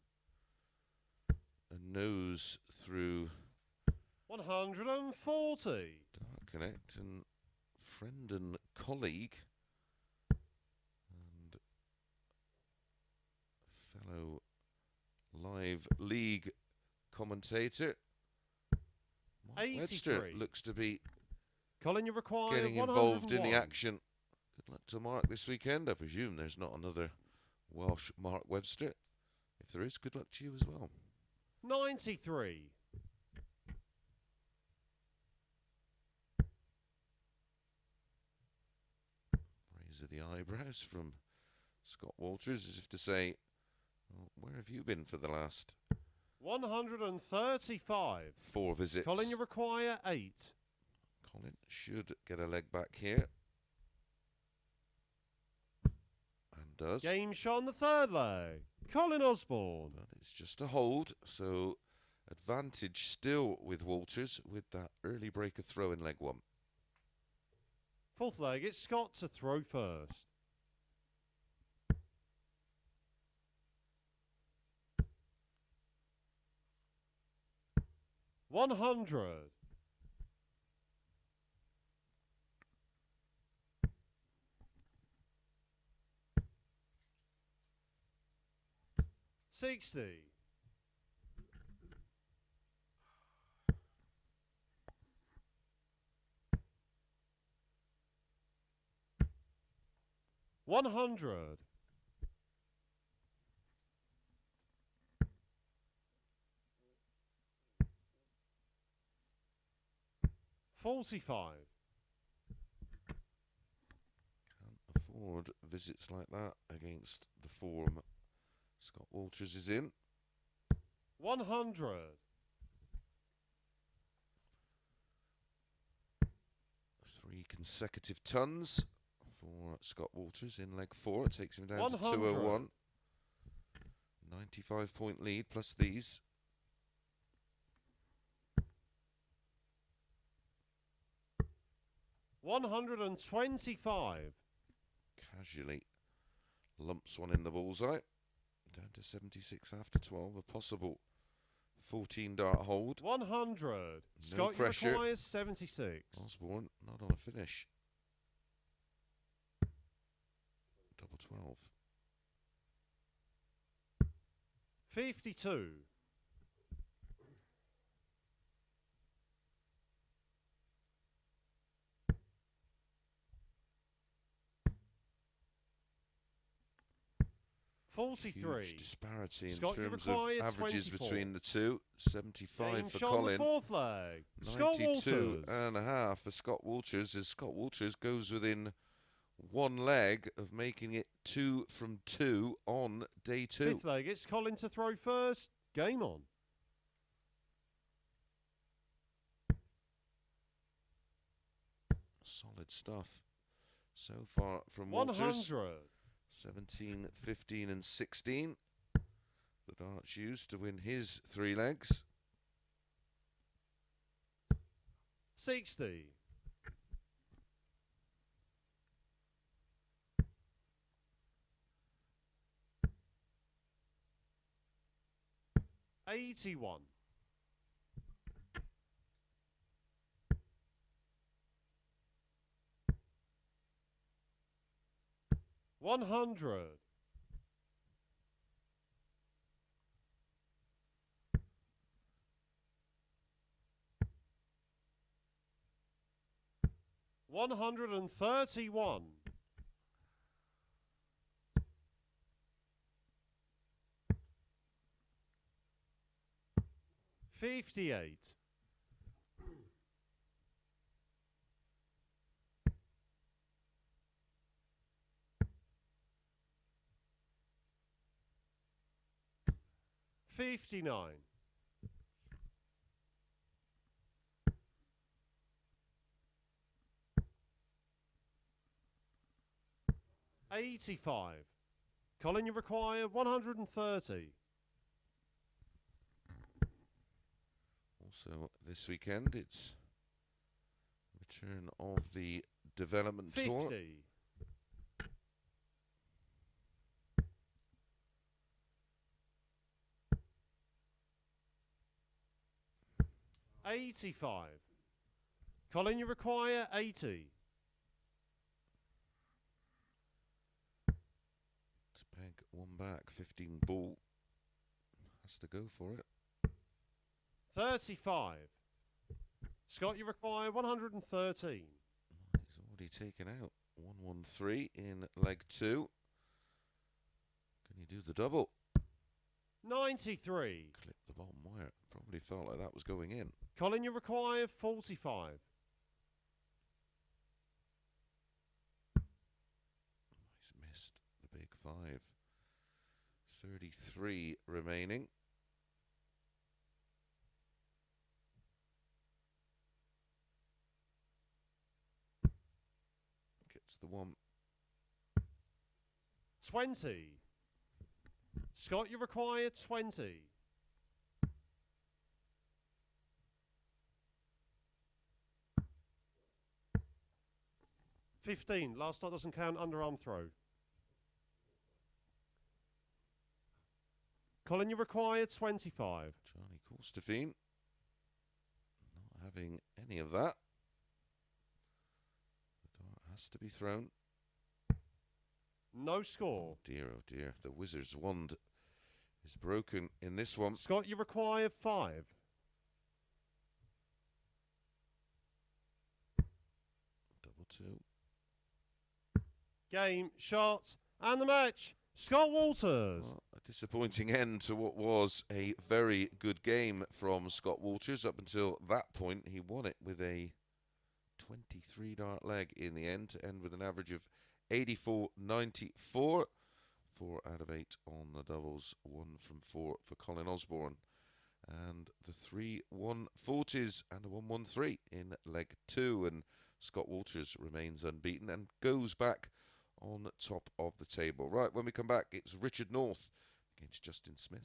Speaker 1: nose through
Speaker 2: 140.
Speaker 1: Dart Connect, and friend and colleague and fellow live league commentator Mark
Speaker 2: 83.
Speaker 1: Webster looks to be
Speaker 2: Colin, you require
Speaker 1: getting involved in the
Speaker 2: 101.
Speaker 1: action. Good luck to Mark this weekend. I presume there's not another Welsh Mark Webster. If there is, good luck to you as well.
Speaker 2: 93.
Speaker 1: Raise of the eyebrows from Scott Walters, as if to say, well, where have you been for the last
Speaker 2: 135.
Speaker 1: 4 visits?
Speaker 2: Colin, you require 8.
Speaker 1: Colin should get a leg back here. And does.
Speaker 2: Game shot on the third leg. Colin Osborne.
Speaker 1: But it's just a hold, so advantage still with Walters with that early breaker throw in leg 1.
Speaker 2: Fourth leg, it's Scott to throw first. $100. 60. 100. 45.
Speaker 1: Can't afford visits like that against the form Scott Walters is in.
Speaker 2: 100.
Speaker 1: 3 consecutive tons for Scott Walters in leg 4. It takes him down
Speaker 2: 100.
Speaker 1: to 201. 95-point lead plus these.
Speaker 2: 125.
Speaker 1: Casually lumps one in the bullseye. Down to 76 after 12. A possible 14 dart hold.
Speaker 2: 100.
Speaker 1: No
Speaker 2: Scott,
Speaker 1: pressure.
Speaker 2: you require 76.
Speaker 1: Osborne not on a finish. Double 12.
Speaker 2: 52. 43.
Speaker 1: Huge disparity in
Speaker 2: Scott, you
Speaker 1: terms of
Speaker 2: require
Speaker 1: averages
Speaker 2: 24.
Speaker 1: between the two. 75
Speaker 2: Game
Speaker 1: for
Speaker 2: shot on the
Speaker 1: Colin.
Speaker 2: fourth leg. Scott
Speaker 1: 92
Speaker 2: Walters.
Speaker 1: and a half for Scott Walters, as Scott Walters goes within 1 leg of making it 2 from 2 on day 2.
Speaker 2: Fifth leg, it's Colin to throw first. Game on.
Speaker 1: Solid stuff so far from
Speaker 2: 100.
Speaker 1: Walters. 17, 15 and 16. The darts used to win his 3 legs.
Speaker 2: 60. 81. 100. 131. 58. 59. 85. Colin, you require 130.
Speaker 1: Also, this weekend, it's return of the development
Speaker 2: 50.
Speaker 1: tour.
Speaker 2: 85. Colin, you require 80.
Speaker 1: To peg one back, 15 ball. Has to go for it.
Speaker 2: 35. Scott, you require 113.
Speaker 1: He's already taken out 113 in leg 2. Can you do the double?
Speaker 2: 93.
Speaker 1: Clip the bottom wire. Probably felt like that was going in.
Speaker 2: Colin, you require 45.
Speaker 1: He's missed the big 5. 33 remaining. Gets the 1.
Speaker 2: 20. Scott, you require 20. $15. Last start doesn't count, underarm throw. Colin, you require 25.
Speaker 1: Charlie Corstefine not having any of that. The dart has to be thrown.
Speaker 2: No score.
Speaker 1: Oh dear. The Wizard's wand is broken in this one.
Speaker 2: Scott, you require 5.
Speaker 1: Double 2.
Speaker 2: Game, shot, and the match. Scott Walters.
Speaker 1: Well, a disappointing end to what was a very good game from Scott Walters. Up until that point, he won it with a 23 dart leg in the end to end with an average of 84.94. 4 out of 8 on the doubles, 1 from 4 for Colin Osborne. And the 3 140s and a 113 in leg 2. And Scott Walters remains unbeaten and goes back on top of the table. Right, when we come back, it's Richard North against Justin Smith.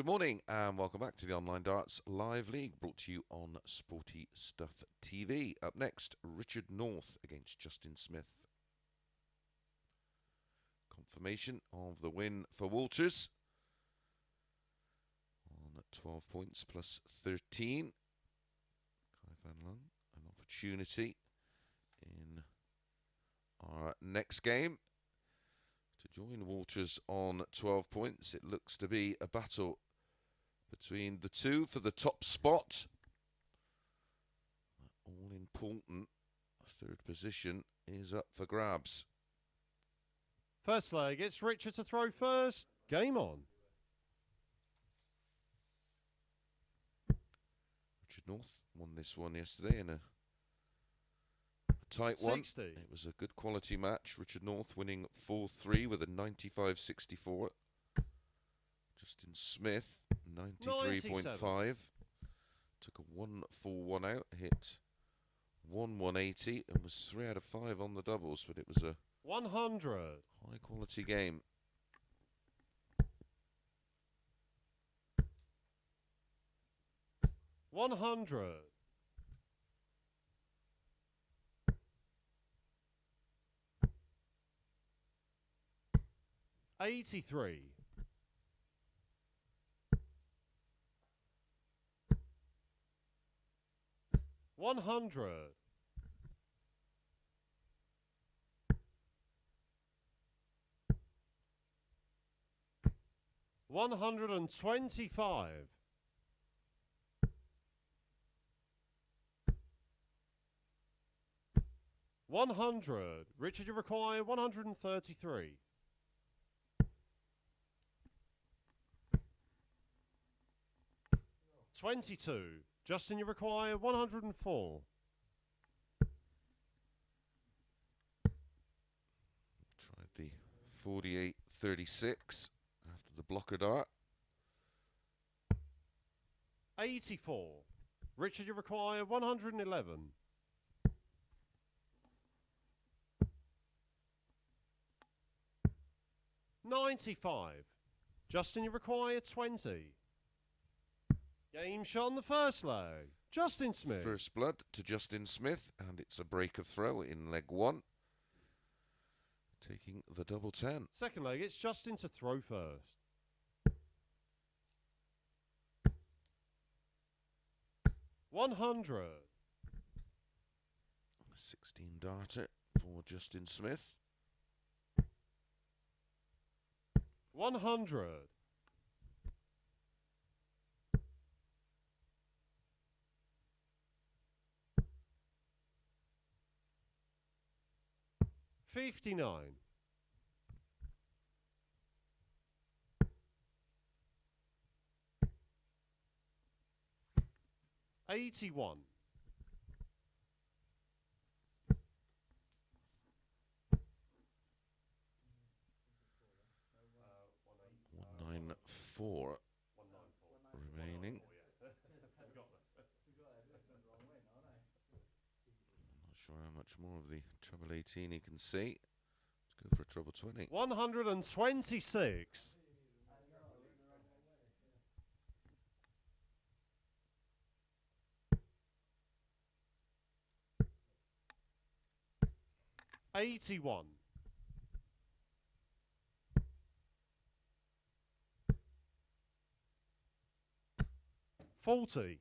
Speaker 1: Good morning and welcome back to the Online Darts Live League, brought to you on Sporty Stuff TV. Up next, Richard North against Justin Smith. Confirmation of the win for Walters on 12 points plus 13. Fan Leung, an opportunity in our next game to join Walters on 12 points. It looks to be a battle between the two for the top spot. All important third position is up for grabs.
Speaker 2: First leg, it's Richard to throw first. Game on.
Speaker 1: Richard North won this one yesterday in a tight
Speaker 2: 60.
Speaker 1: one. It was a good quality match. Richard North winning 4-3 with a 95.64. Justin Smith 93.5. Took a 1-4-1 out, hit 1-180 and was 3 out of 5 on the doubles, but it was a
Speaker 2: 100.
Speaker 1: high quality game.
Speaker 2: $100. 83. 100. 125. 100. Richard, you require 133. 22. Justin, you require 104.
Speaker 1: Tried the 48.36 after the blocker dart.
Speaker 2: 84. Richard, you require 111. 95. Justin, you require 20. Game shot on the first leg. Justin Smith.
Speaker 1: First blood to Justin Smith, and it's a break of throw in leg one. Taking the double 10.
Speaker 2: Second leg, it's Justin to throw first. 100.
Speaker 1: 16 darter for Justin Smith.
Speaker 2: 100. 59. 81.
Speaker 1: 194 remaining. Not sure how much more of the treble 18 he can see. Let's go for a treble 20.
Speaker 2: 126. 81. 40.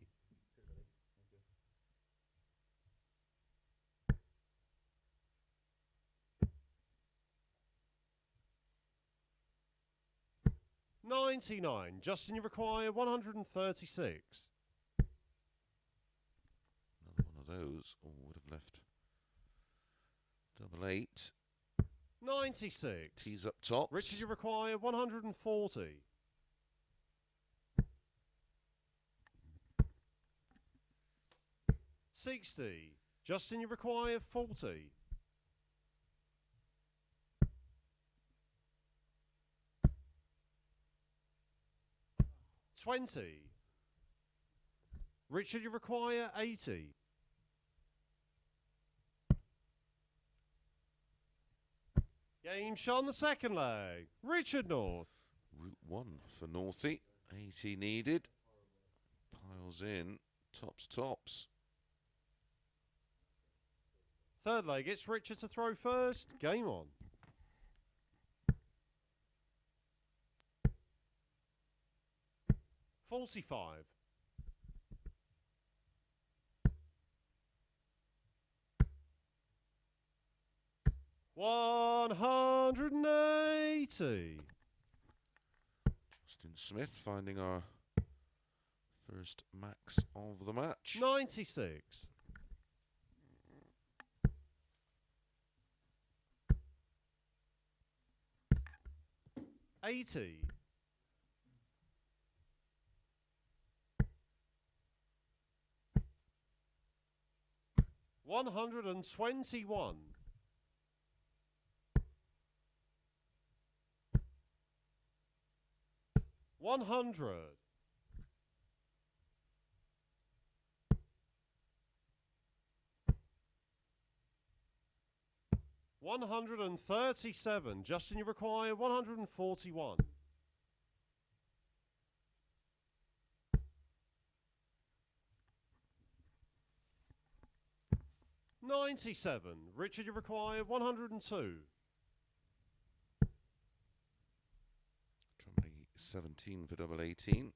Speaker 2: 99. Justin, you require 136.
Speaker 1: Another one of those, or would have left double 8.
Speaker 2: 96.
Speaker 1: Tees up top.
Speaker 2: Richard, you require 140. 60. Justin, you require 40. 20. Richard, you require 80. Game shot on the second leg. Richard North.
Speaker 1: Route 1 for Northie. 80 needed. Piles in. Tops.
Speaker 2: Third leg, it's Richard to throw first. Game on. $45. $180.
Speaker 1: Justin Smith finding our first max of the match.
Speaker 2: 96. $80. $121. $100. $137. Justin, you require 141. $97. Richard, you require 102.
Speaker 1: 17 for double 18.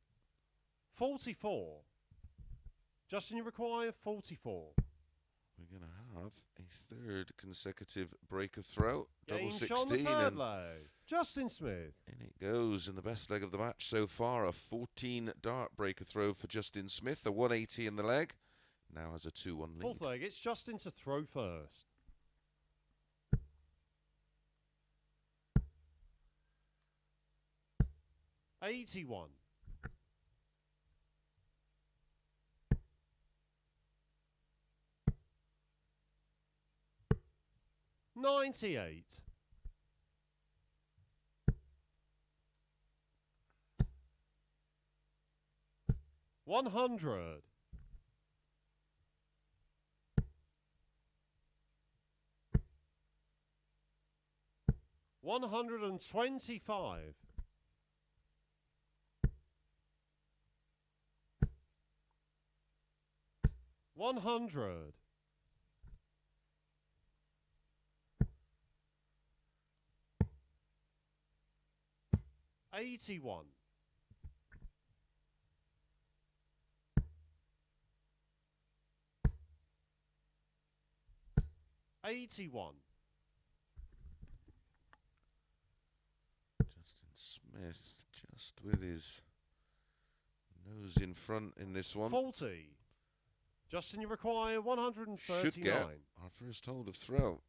Speaker 2: 44. Justin, you require 44.
Speaker 1: We're going to have a third consecutive break of throw. Double
Speaker 2: Game
Speaker 1: 16.
Speaker 2: shot on the third leg. Justin Smith.
Speaker 1: In it goes in the best leg of the match so far. A 14 dart break of throw for Justin Smith. A 180 in the leg. Now has a 2-1 lead.
Speaker 2: Fourth leg, it's Justin to throw first. $81. $98. $100. $125. $100. $81. $81.
Speaker 1: Justin Smith just with his nose in front in this one.
Speaker 2: 40. Justin, you require 139.
Speaker 1: Should get our first hold of throw.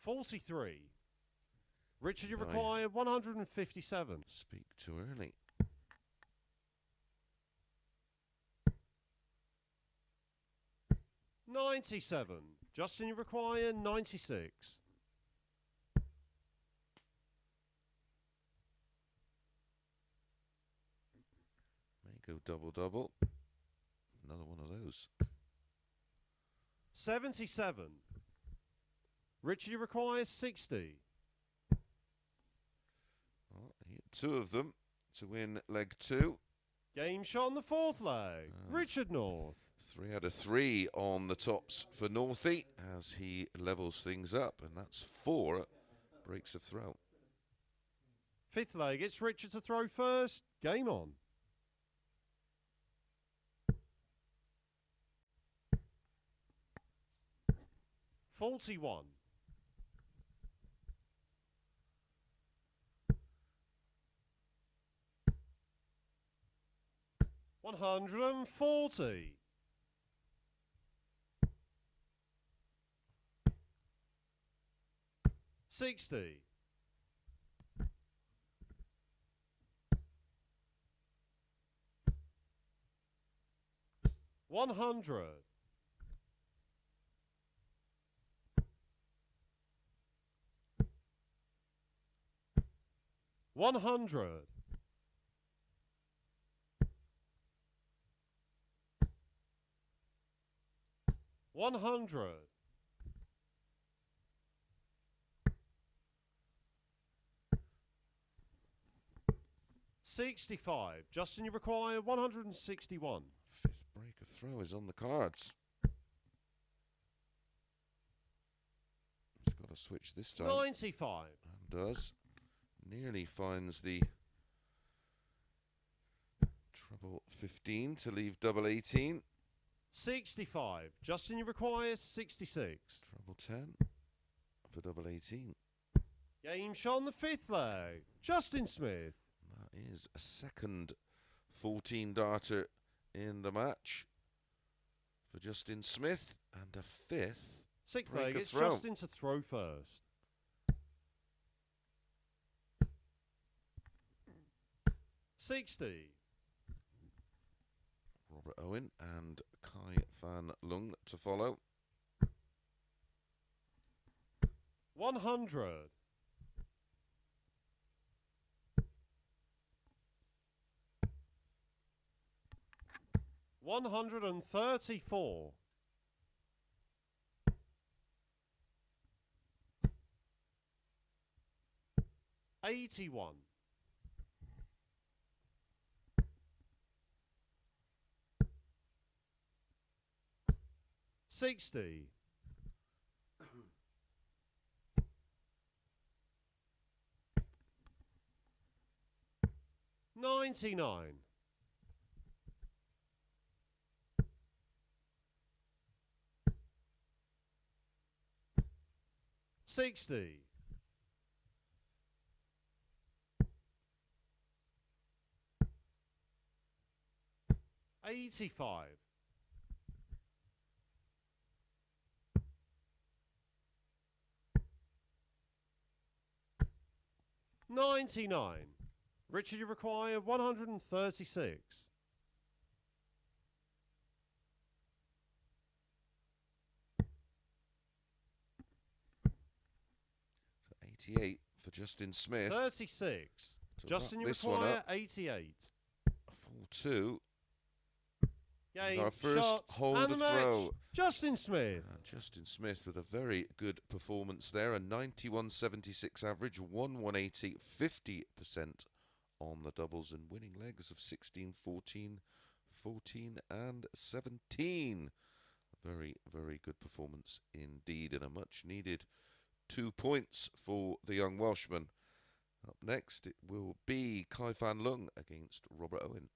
Speaker 2: $43. Richard, you require 157.
Speaker 1: Speak too early.
Speaker 2: $97. Justin, you require 96.
Speaker 1: May go double. Another one of those.
Speaker 2: 77. Richard, you require 60.
Speaker 1: Well, he hit two of them to win leg 2.
Speaker 2: Game shot on the fourth leg. Richard North.
Speaker 1: 3 out of 3 on the tops for Northie as he levels things up, and that's 4 breaks of throw.
Speaker 2: Fifth leg, it's Richard to throw first. Game on. $41. $140. $60. $100. $100. $100. 65. Justin, you require 161.
Speaker 1: Fifth break of throw is on the cards. He's got to switch this time.
Speaker 2: 95.
Speaker 1: And does. Nearly finds the treble 15 to leave double 18.
Speaker 2: 65. Justin, you require 66.
Speaker 1: Treble 10 for double 18.
Speaker 2: Game shot on the fifth leg. Justin Smith.
Speaker 1: That is a second 14 darter in the match for Justin Smith, and a fifth.
Speaker 2: Sixth
Speaker 1: break
Speaker 2: leg,
Speaker 1: of
Speaker 2: it's
Speaker 1: throw.
Speaker 2: Justin to throw first. 60.
Speaker 1: Robert Owen and Fan Leung to follow.
Speaker 2: 100. 134. 81. 60. 99. 60. 85. 99. Richard, you require 136.
Speaker 1: So 88 for Justin Smith.
Speaker 2: 36.
Speaker 1: To
Speaker 2: Justin,
Speaker 1: wrap
Speaker 2: you
Speaker 1: this one
Speaker 2: require
Speaker 1: up.
Speaker 2: 88.
Speaker 1: A full 2.
Speaker 2: Game,
Speaker 1: Our first
Speaker 2: shot,
Speaker 1: hold
Speaker 2: and the
Speaker 1: of
Speaker 2: match.
Speaker 1: throw.
Speaker 2: Justin Smith.
Speaker 1: Justin Smith with a very good performance there. A 91.76 average, 180, 50% on the doubles, and winning legs of 16, 14, 14 and 17. Very, very good performance indeed, and a much needed 2 points for the young Welshman. Up next, it will be Fan Leung against Robert Owen.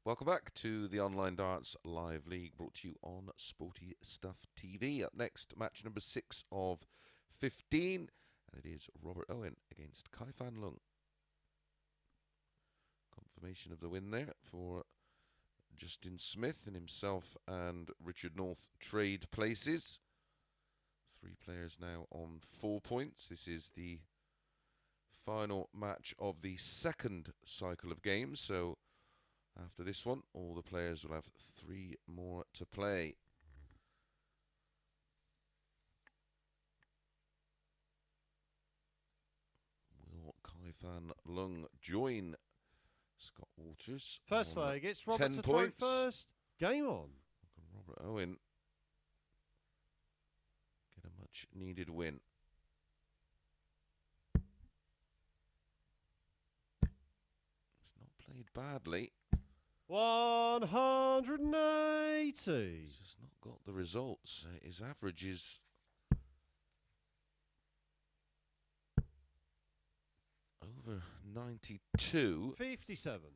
Speaker 1: Welcome back to the Online Darts Live League, brought to you on Sporty Stuff TV. Up next, match number 6 of 15, and it is Robert Owen against Fan Leung. Confirmation of the win there for Justin Smith, and himself and Richard North trade places. 3 players now on 4 points. This is the final match of the second cycle of games, so after this one, all the players will have 3 more to play. Will Fan Leung join Scott Waters?
Speaker 2: First leg, it's Robert to throw first. Game on.
Speaker 1: Can Robert Owen get a much needed win? It's not played badly.
Speaker 2: 180.
Speaker 1: He's just not got the results. His average is over 92.
Speaker 2: 57.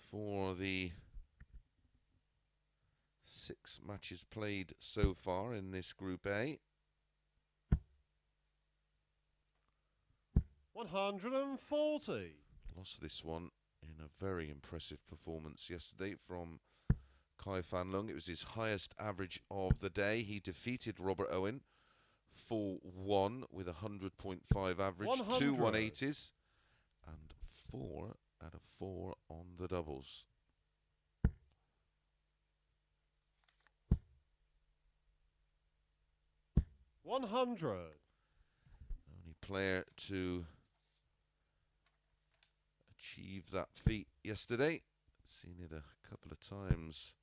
Speaker 1: For the 6 matches played so far in this Group A.
Speaker 2: 140.
Speaker 1: Lost this one in a very impressive performance yesterday from Fan Leung. It was his highest average of the day. He defeated Robert Owen 4-1 with a 100.5 average,
Speaker 2: 100.
Speaker 1: 2 180s, and 4 out of 4 on the doubles.
Speaker 2: $100.
Speaker 1: Only player to achieve that feat yesterday. Seen it a couple of times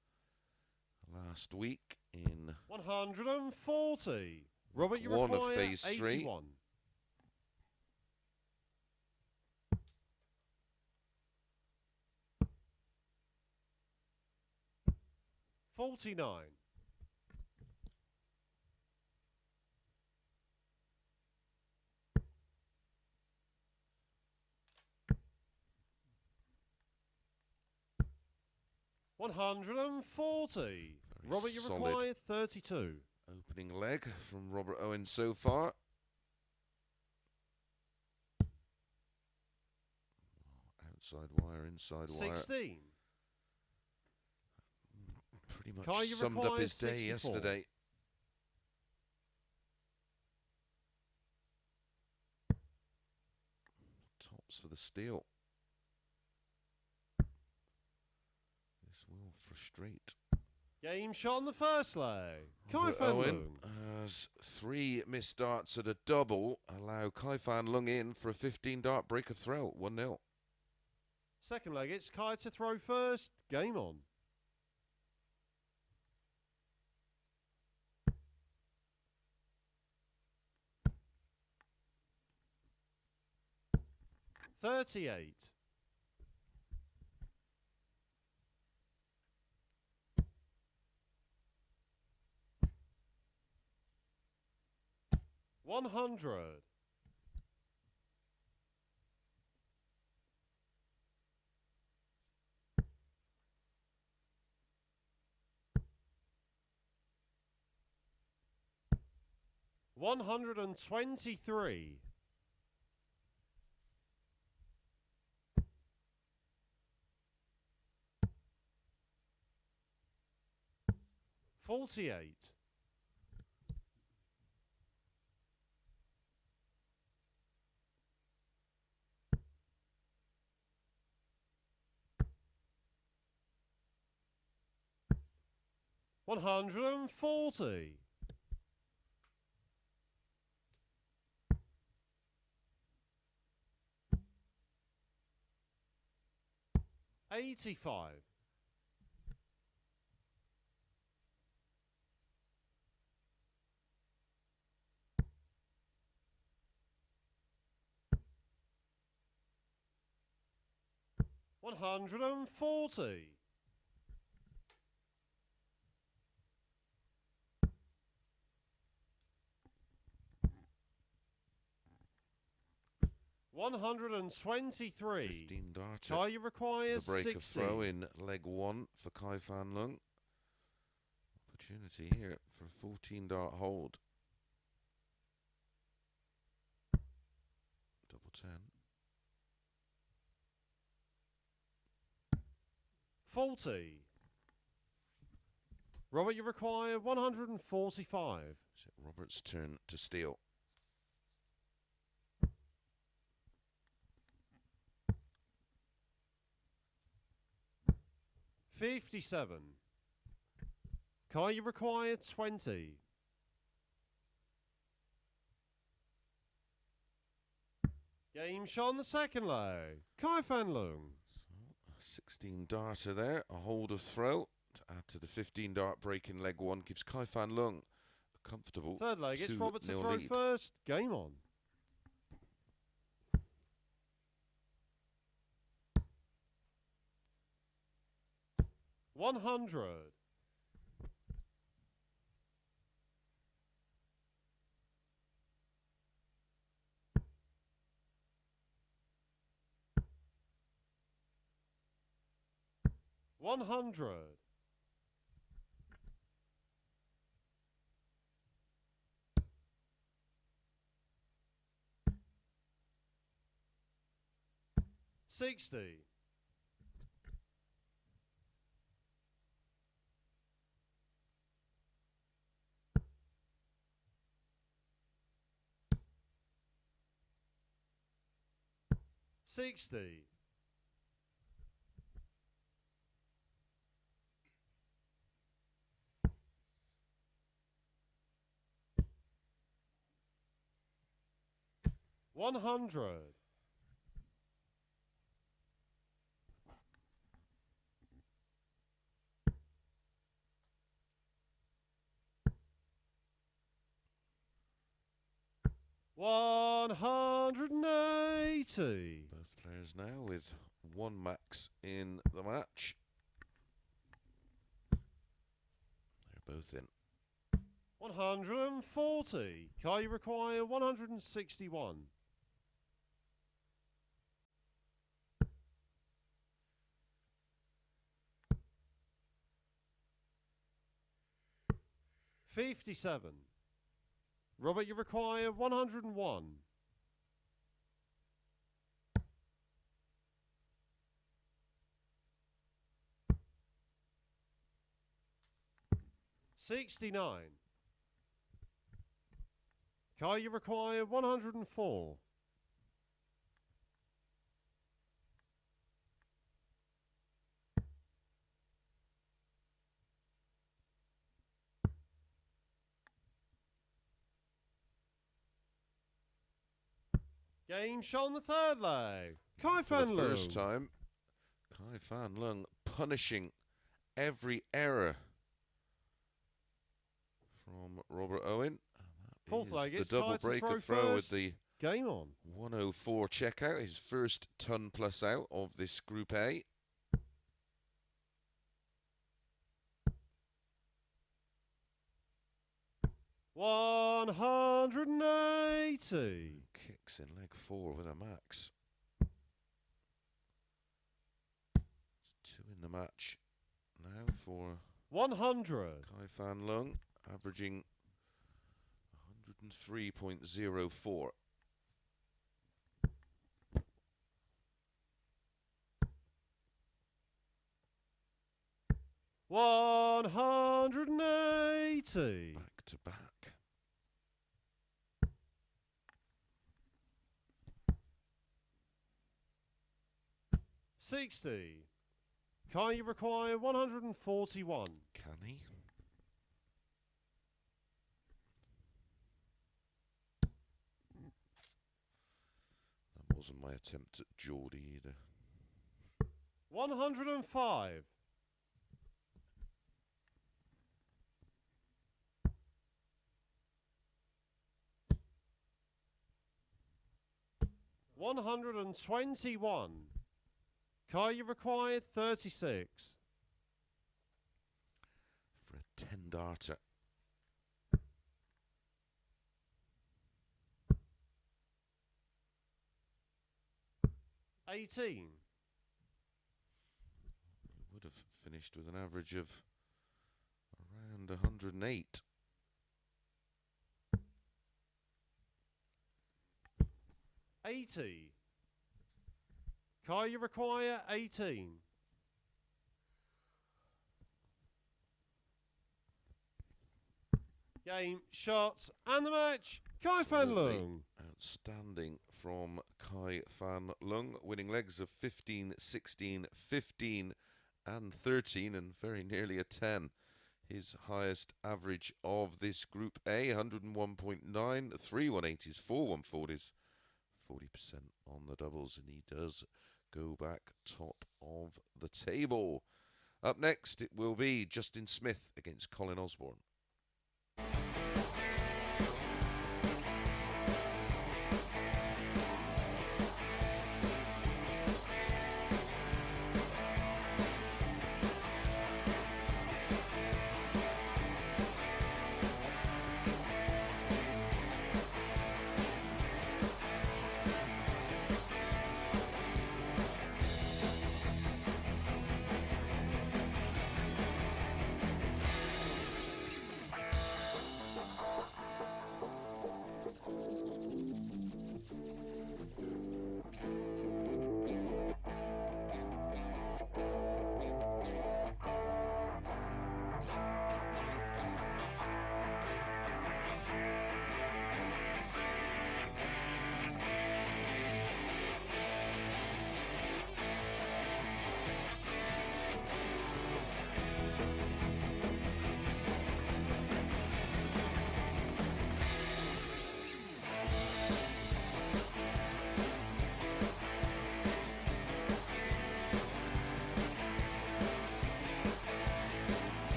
Speaker 1: last week in
Speaker 2: 140. Robert, you
Speaker 1: one
Speaker 2: require
Speaker 1: of phase 3.
Speaker 2: 81. $49. $140. Robert, you require 32.
Speaker 1: Opening leg from Robert Owen so far. Outside wire, inside wire.
Speaker 2: 16.
Speaker 1: Pretty much summed up his day
Speaker 2: 64.
Speaker 1: yesterday. Tops for the steal. This will frustrate.
Speaker 2: Game shot on the first leg.
Speaker 1: Robert
Speaker 2: Fan
Speaker 1: Owen
Speaker 2: Leung.
Speaker 1: has 3 missed darts at a double. Allow Fan Leung in for a 15-dart break of throw. 1-0.
Speaker 2: Second leg, it's Kai to throw first. Game on. $38. $100. $123. $48. $140. $85. $140. 123.
Speaker 1: 15 darter.
Speaker 2: Kai, you require
Speaker 1: The break
Speaker 2: 60.
Speaker 1: of throw in leg 1 for Kai Fan Leung. Opportunity here for a 14 dart hold. Double 10.
Speaker 2: 40. Robert, you require 145.
Speaker 1: Is it Robert's turn to steal?
Speaker 2: $57. Kai, you require 20. Game shot on the second low. Kai Fan Leung.
Speaker 1: So, 16 darter there, a hold of throw to add to the 15 dart break in leg 1 gives Kai Fan Leung a comfortable
Speaker 2: Third leg, it's
Speaker 1: 2-0
Speaker 2: Robert to throw
Speaker 1: lead.
Speaker 2: first. Game on. $100. $100. $60. $60. $100. $180.
Speaker 1: Both players now with one max in the match. They're both in.
Speaker 2: 140. Kai, you require 161. $57. Robert, you require 101. $69. Kai, you require 104. Game shot on the third leg. Kai
Speaker 1: For
Speaker 2: Fan
Speaker 1: the
Speaker 2: Leung.
Speaker 1: first time, Kai Fan Leung punishing every error from Robert Owen.
Speaker 2: Fourth leg,
Speaker 1: The
Speaker 2: it's
Speaker 1: double
Speaker 2: Kai to
Speaker 1: break
Speaker 2: throw
Speaker 1: of throw with
Speaker 2: first.
Speaker 1: the
Speaker 2: Game on.
Speaker 1: 104 checkout, his first ton plus out of this Group A.
Speaker 2: $180.
Speaker 1: Kicks in leg 4 with a max. It's 2 in the match now for
Speaker 2: 100.
Speaker 1: Kai Fan Leung, averaging 103.04.
Speaker 2: $180.
Speaker 1: Back to back.
Speaker 2: $60. Kai, you require 141.
Speaker 1: Can he? That wasn't my attempt at Geordie either.
Speaker 2: 105. $121. Kai, you require 36.
Speaker 1: For a 10 darter.
Speaker 2: 18.
Speaker 1: Would have finished with an average of around 108.
Speaker 2: 80. Car you require 18. Game, shots, and the match. Kai Fan Leung.
Speaker 1: Outstanding from Kai Fan Leung, winning legs of 15, 16, 15, and 13, and very nearly a 10. His highest average of this Group A, 101.9, 3 180s, 4 140s, 40% on the doubles, and he does go back top of the table. Up next, it will be Justin Smith against Colin Osborne.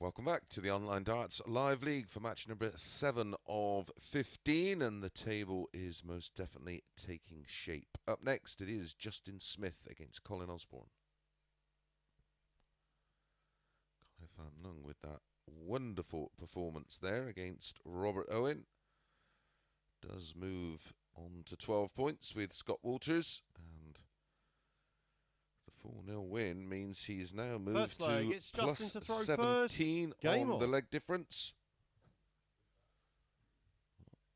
Speaker 1: Welcome back to the Online Darts Live League for match number 7 of 15, and the table is most definitely taking shape. Up next, it is Justin Smith against Colin Osborne. Colin Fan Leung with that wonderful performance there against Robert Owen. Does move on to 12 points with Scott Walters, and the 4-0 win means he's now moved to
Speaker 2: it's Justin
Speaker 1: plus
Speaker 2: to throw
Speaker 1: 17
Speaker 2: Game
Speaker 1: on the leg difference.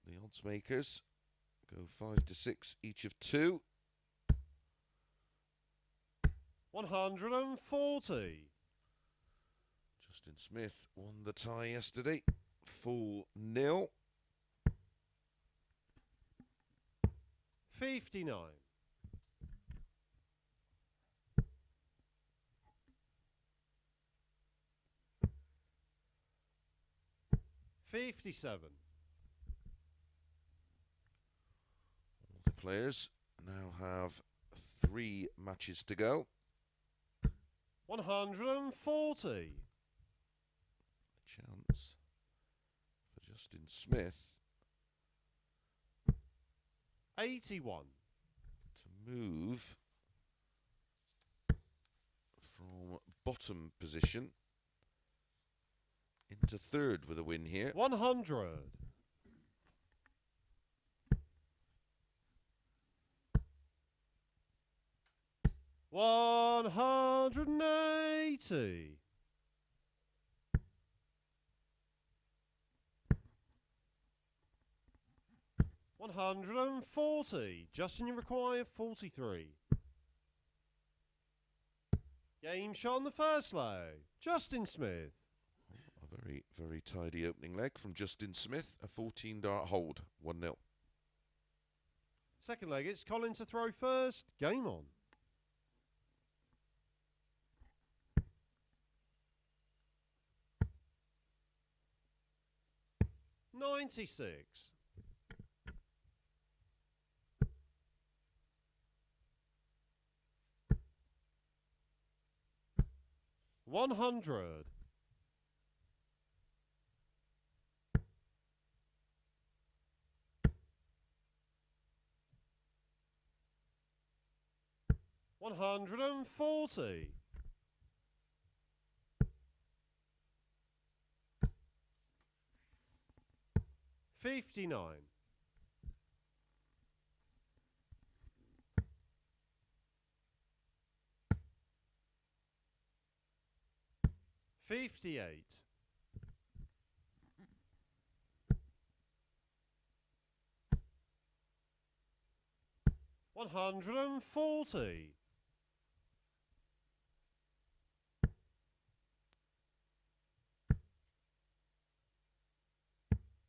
Speaker 1: The odds makers go 5 to 6, each of 2.
Speaker 2: 140.
Speaker 1: Justin Smith won the tie yesterday. Full nil.
Speaker 2: 59. 57.
Speaker 1: All the players now have 3 matches to go.
Speaker 2: 140.
Speaker 1: Chance for Justin Smith
Speaker 2: 81.
Speaker 1: to move from bottom position into third with a win here.
Speaker 2: 100. 180. 140. Justin, you require 43. Game shot on the first leg. Justin Smith.
Speaker 1: A very, very tidy opening leg from Justin Smith. A 14-dart hold. 1-0.
Speaker 2: Second leg, it's Colin to throw first. Game on. $96. 100. 140. 59. 58. 140.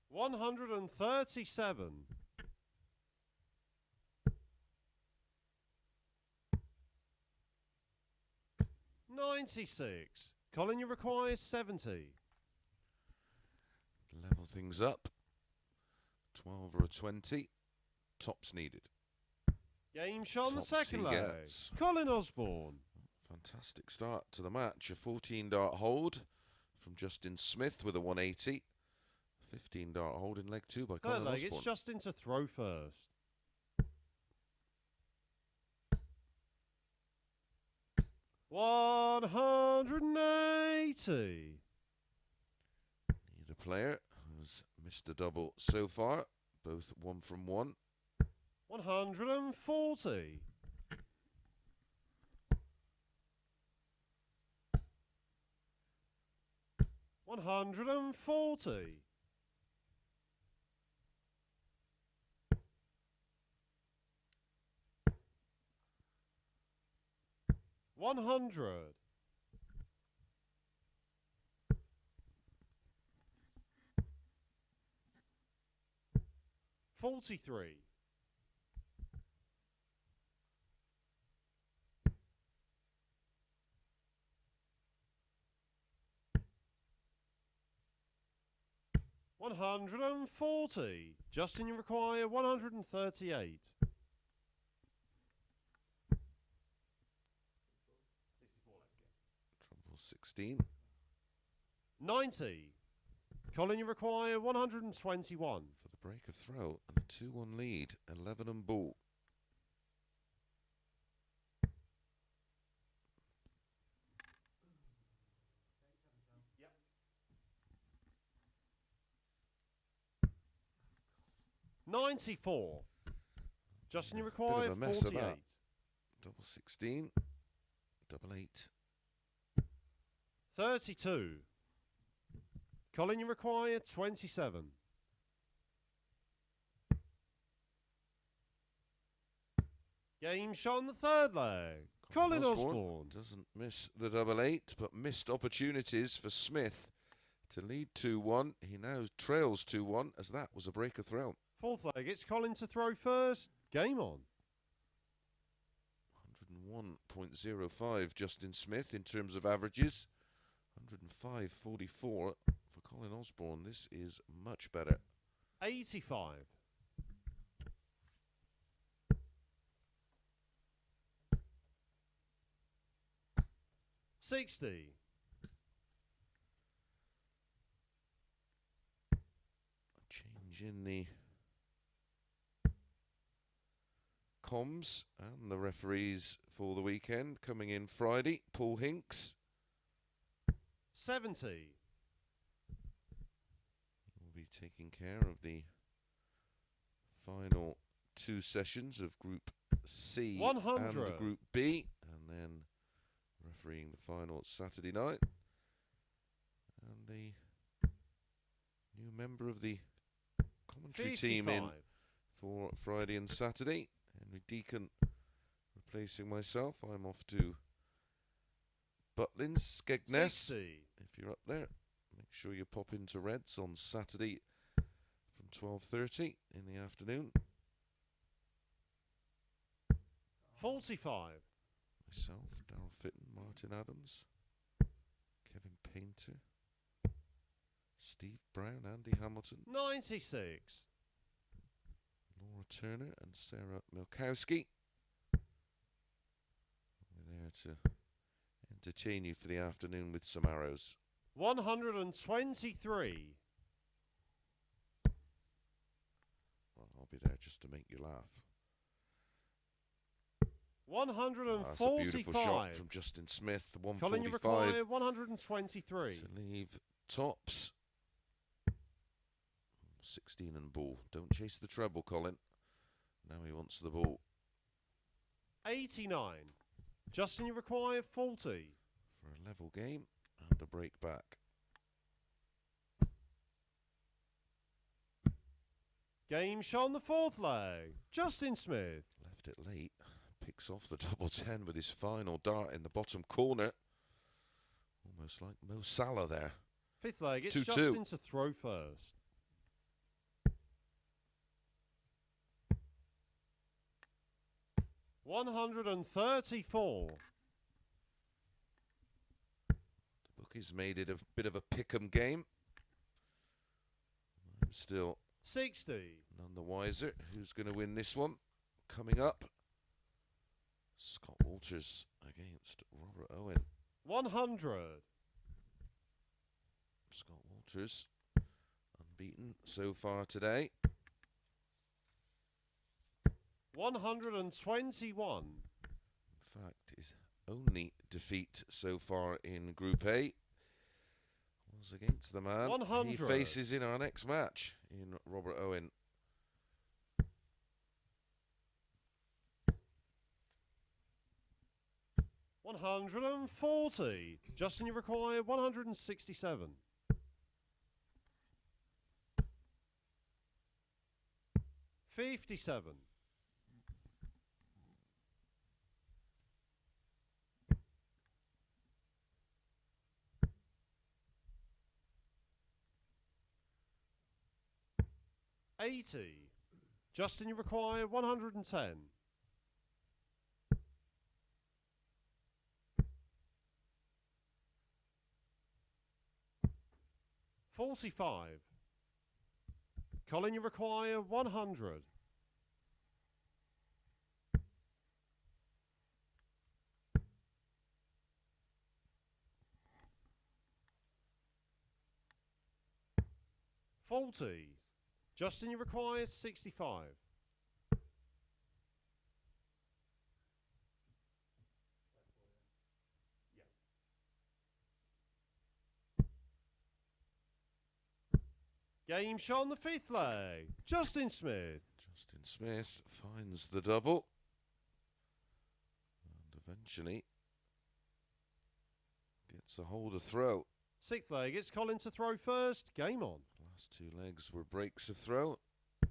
Speaker 2: 137. 96. Colin, you require 70.
Speaker 1: Level things up. 12 or a 20. Tops needed.
Speaker 2: Game shot on the
Speaker 1: Tops
Speaker 2: second
Speaker 1: he
Speaker 2: leg.
Speaker 1: gets.
Speaker 2: Colin Osborne.
Speaker 1: Fantastic start to the match. A 14-dart hold from Justin Smith with a 180. 15-dart hold in leg 2 by Colin
Speaker 2: Third leg,
Speaker 1: Osborne.
Speaker 2: it's Justin to throw first. $180.
Speaker 1: Need a player who's missed a double so far. Both 1 from 1.
Speaker 2: 140. 140. 100. 43. 140. Justin, you require 138.
Speaker 1: 16.
Speaker 2: 90. Colin, you require 121.
Speaker 1: For the break of throw and a 2-1 lead. 11 and ball.
Speaker 2: Yep. $94. Justin, you require
Speaker 1: Bit of a mess of
Speaker 2: 48.
Speaker 1: that. Double 16. Double 8.
Speaker 2: 32. Colin, you require 27. Game shot on the third leg. Colin Osborne.
Speaker 1: Doesn't miss the double eight, but missed opportunities for Smith to lead 2-1. He now trails 2-1 as that was a breaker throw.
Speaker 2: Fourth leg, it's Colin to throw first. Game on.
Speaker 1: 101.05 Justin Smith in terms of averages. 105.44 for Colin Osborne. This is much better.
Speaker 2: 85. 60.
Speaker 1: Change in the comms and the referees for the weekend. Coming in Friday, Paul Hinks.
Speaker 2: 70.
Speaker 1: Will be taking care of the final two sessions of Group C
Speaker 2: 100.
Speaker 1: and Group B, and then refereeing the final Saturday night. And the new member of the commentary
Speaker 2: 55.
Speaker 1: team in for Friday and Saturday, Henry Deacon replacing myself. I'm off to Butlins, Skegness.
Speaker 2: 60.
Speaker 1: If you're up there, make sure you pop into Reds on Saturday from 12:30 in the afternoon.
Speaker 2: 45.
Speaker 1: Myself, Darryl Fitton, Martin Adams, Kevin Painter, Steve Brown, Andy Hamilton,
Speaker 2: 96.
Speaker 1: Laura Turner and Sarah Milkowski. We're there to entertain you for the afternoon with some arrows.
Speaker 2: 123.
Speaker 1: Well, I'll be there just to make you laugh.
Speaker 2: 145.
Speaker 1: That's a beautiful shot from Justin Smith.
Speaker 2: Colin, you
Speaker 1: 145
Speaker 2: require 123.
Speaker 1: to leave tops. 16 and ball. Don't chase the treble, Colin. Now he wants the ball.
Speaker 2: 89. Justin, you require 40.
Speaker 1: For a level game and a break back.
Speaker 2: Game shot on the fourth leg. Justin Smith.
Speaker 1: Left it late. Picks off the double 10 with his final dart in the bottom corner. Almost like Mo Salah there.
Speaker 2: Fifth leg, it's
Speaker 1: 2-2.
Speaker 2: Justin to throw first. $134.
Speaker 1: The bookies made it a bit of a pick'em game. I'm still
Speaker 2: 60.
Speaker 1: none the wiser who's going to win this one. Coming up, Scott Walters against Robert Owen.
Speaker 2: 100.
Speaker 1: Scott Walters unbeaten so far today.
Speaker 2: 121.
Speaker 1: In fact, his only defeat so far in Group A was against the man
Speaker 2: 100.
Speaker 1: he faces in our next match in Robert Owen.
Speaker 2: $140. Justin, you require 167. 57. 80. Justin, you require 110. 45. Colin, you require 100. 40. Justin, you require 65. 'Game Game shot on the fifth leg. Justin Smith.
Speaker 1: Justin Smith finds the double. And eventually gets a hold of throw.
Speaker 2: Sixth leg, it's Colin to throw first. Game on.
Speaker 1: Last two legs were breaks of throw. That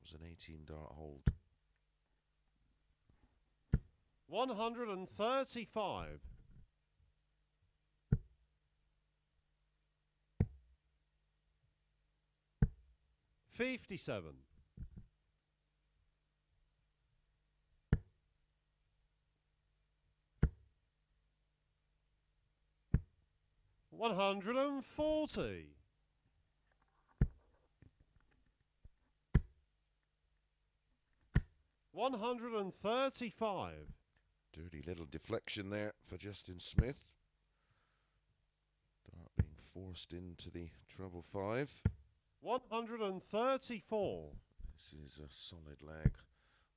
Speaker 1: was an 18 dart hold.
Speaker 2: 135. 57. 140. 135.
Speaker 1: Dirty little deflection there for Justin Smith. Dart being forced into the treble 5.
Speaker 2: 134.
Speaker 1: This is a solid leg.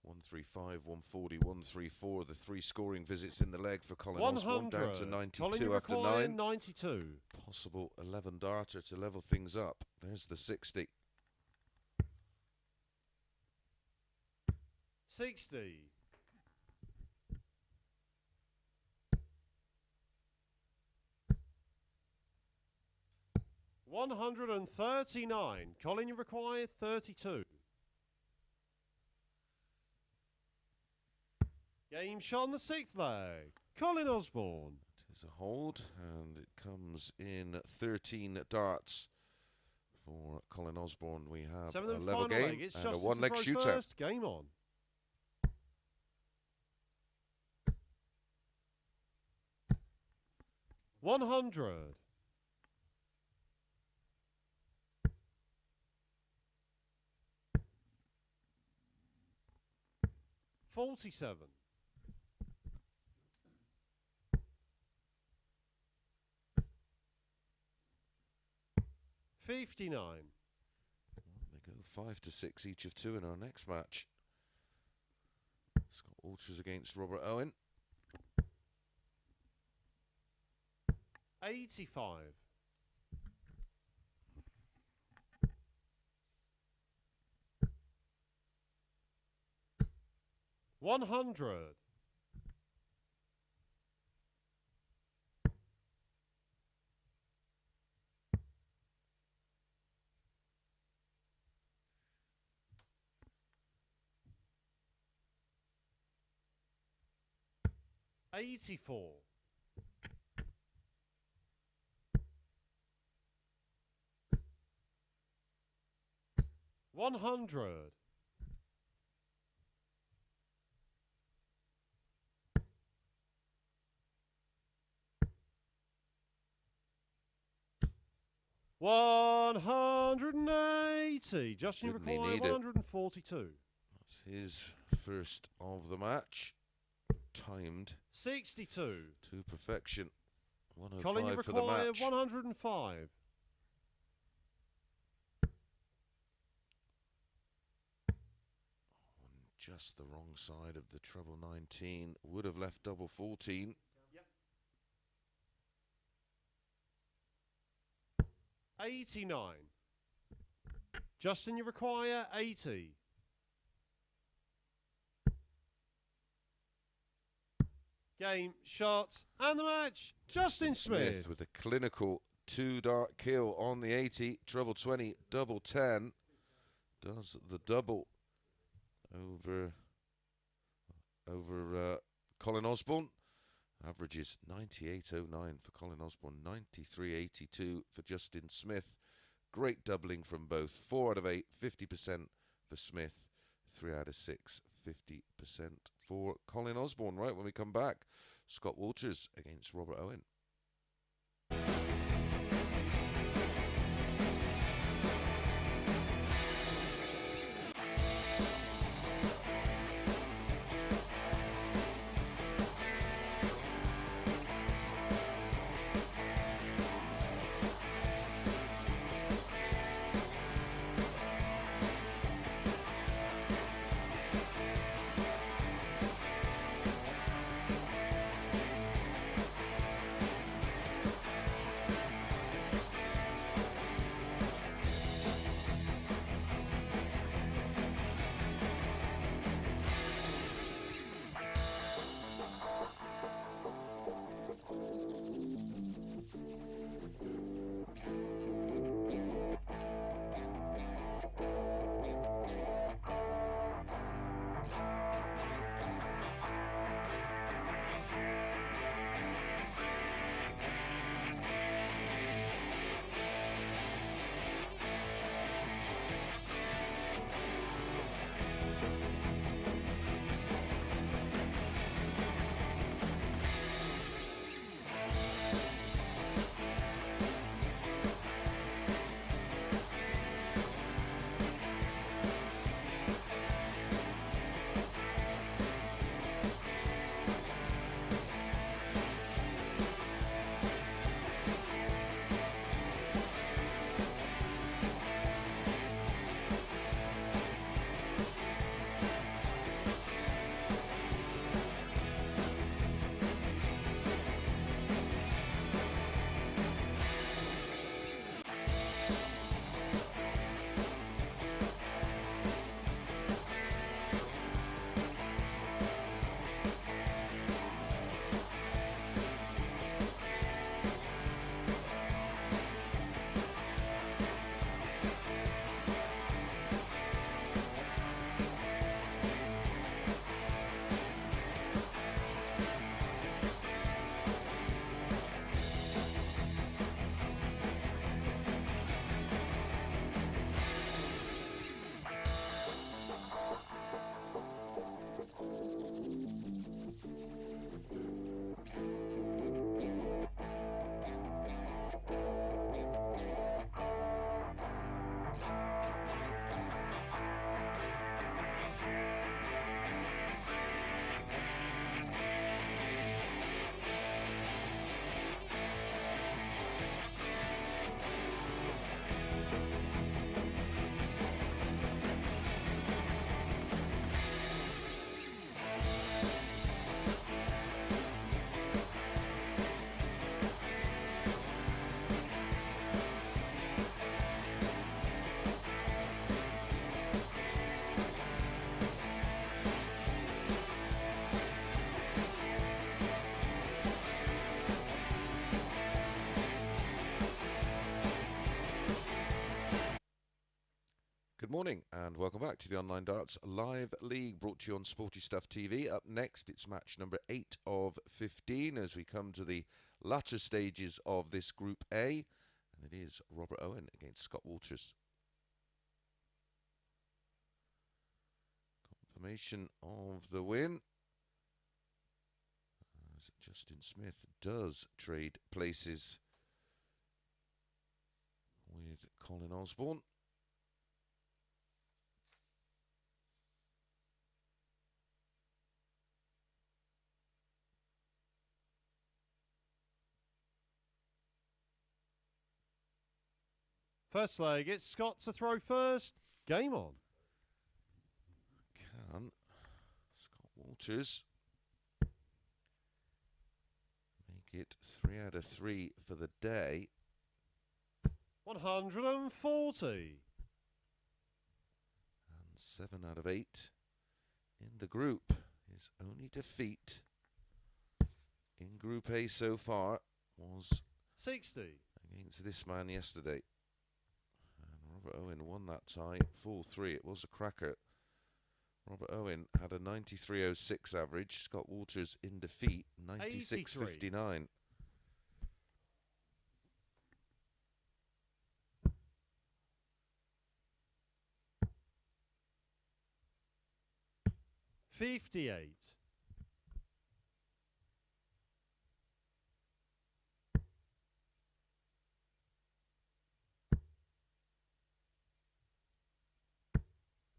Speaker 1: 135, 140, 134. The 3 scoring visits in the leg for Colin Osborne, down to 92 after 9.
Speaker 2: 92.
Speaker 1: Possible 11 darter to level things up. There's the 60.
Speaker 2: 60. 139. Colin, you require 32. Game shot on the 6th leg. Colin Osborne.
Speaker 1: It is a hold, and it comes in 13 darts for Colin Osborne. We have
Speaker 2: 7th
Speaker 1: a
Speaker 2: and
Speaker 1: level
Speaker 2: final
Speaker 1: game
Speaker 2: leg. It's
Speaker 1: and a
Speaker 2: Justin
Speaker 1: one-leg
Speaker 2: to throw
Speaker 1: shootout.
Speaker 2: first. Game on. $100. 47. 59.
Speaker 1: They go 5 to 6 each of 2 in our next match. Scott Walters against Robert Owen.
Speaker 2: 85. 100. 84. 100. 180. Justin, you
Speaker 1: Didn't he
Speaker 2: require
Speaker 1: need it?
Speaker 2: 142.
Speaker 1: That's his first of the match. Timed
Speaker 2: 62.
Speaker 1: to perfection.
Speaker 2: Colin, you
Speaker 1: 105 for the
Speaker 2: require
Speaker 1: match.
Speaker 2: 105.
Speaker 1: Just the wrong side of the treble 19. Would have left double 14.
Speaker 2: Yep. 89. Justin, you require 80. Game, shots, and the match. Justin Smith.
Speaker 1: With a clinical 2-dart kill on the 80. Treble 20, double 10. Does the double over Colin Osborne. Averages 98.09 for Colin Osborne, 93.82 for Justin Smith. Great doubling from both. 4 out of 8, 50% for Smith. 3 out of 6, 50% for Colin Osborne. Right, when we come back, Scott Walters against Robert Owen. Good morning and welcome back to the Online Darts Live League, brought to you on Sporty Stuff TV. Up next, it's match number 8 of 15 as we come to the latter stages of this Group A, and it is Robert Owen against Scott Walters. Confirmation of the win as Justin Smith does trade places with Colin Osborne.
Speaker 2: First leg, it's Scott to throw first. Game on.
Speaker 1: Can Scott Walters make it 3 out of 3 for the day?
Speaker 2: 140.
Speaker 1: And 7 out of 8 in the group. His only defeat in Group A so far was
Speaker 2: 60.
Speaker 1: against this man yesterday. And Robert Owen won that tie 4-3. It was a cracker. Robert Owen had a 93.06 average. Scott Walters in defeat 96.59.
Speaker 2: 58.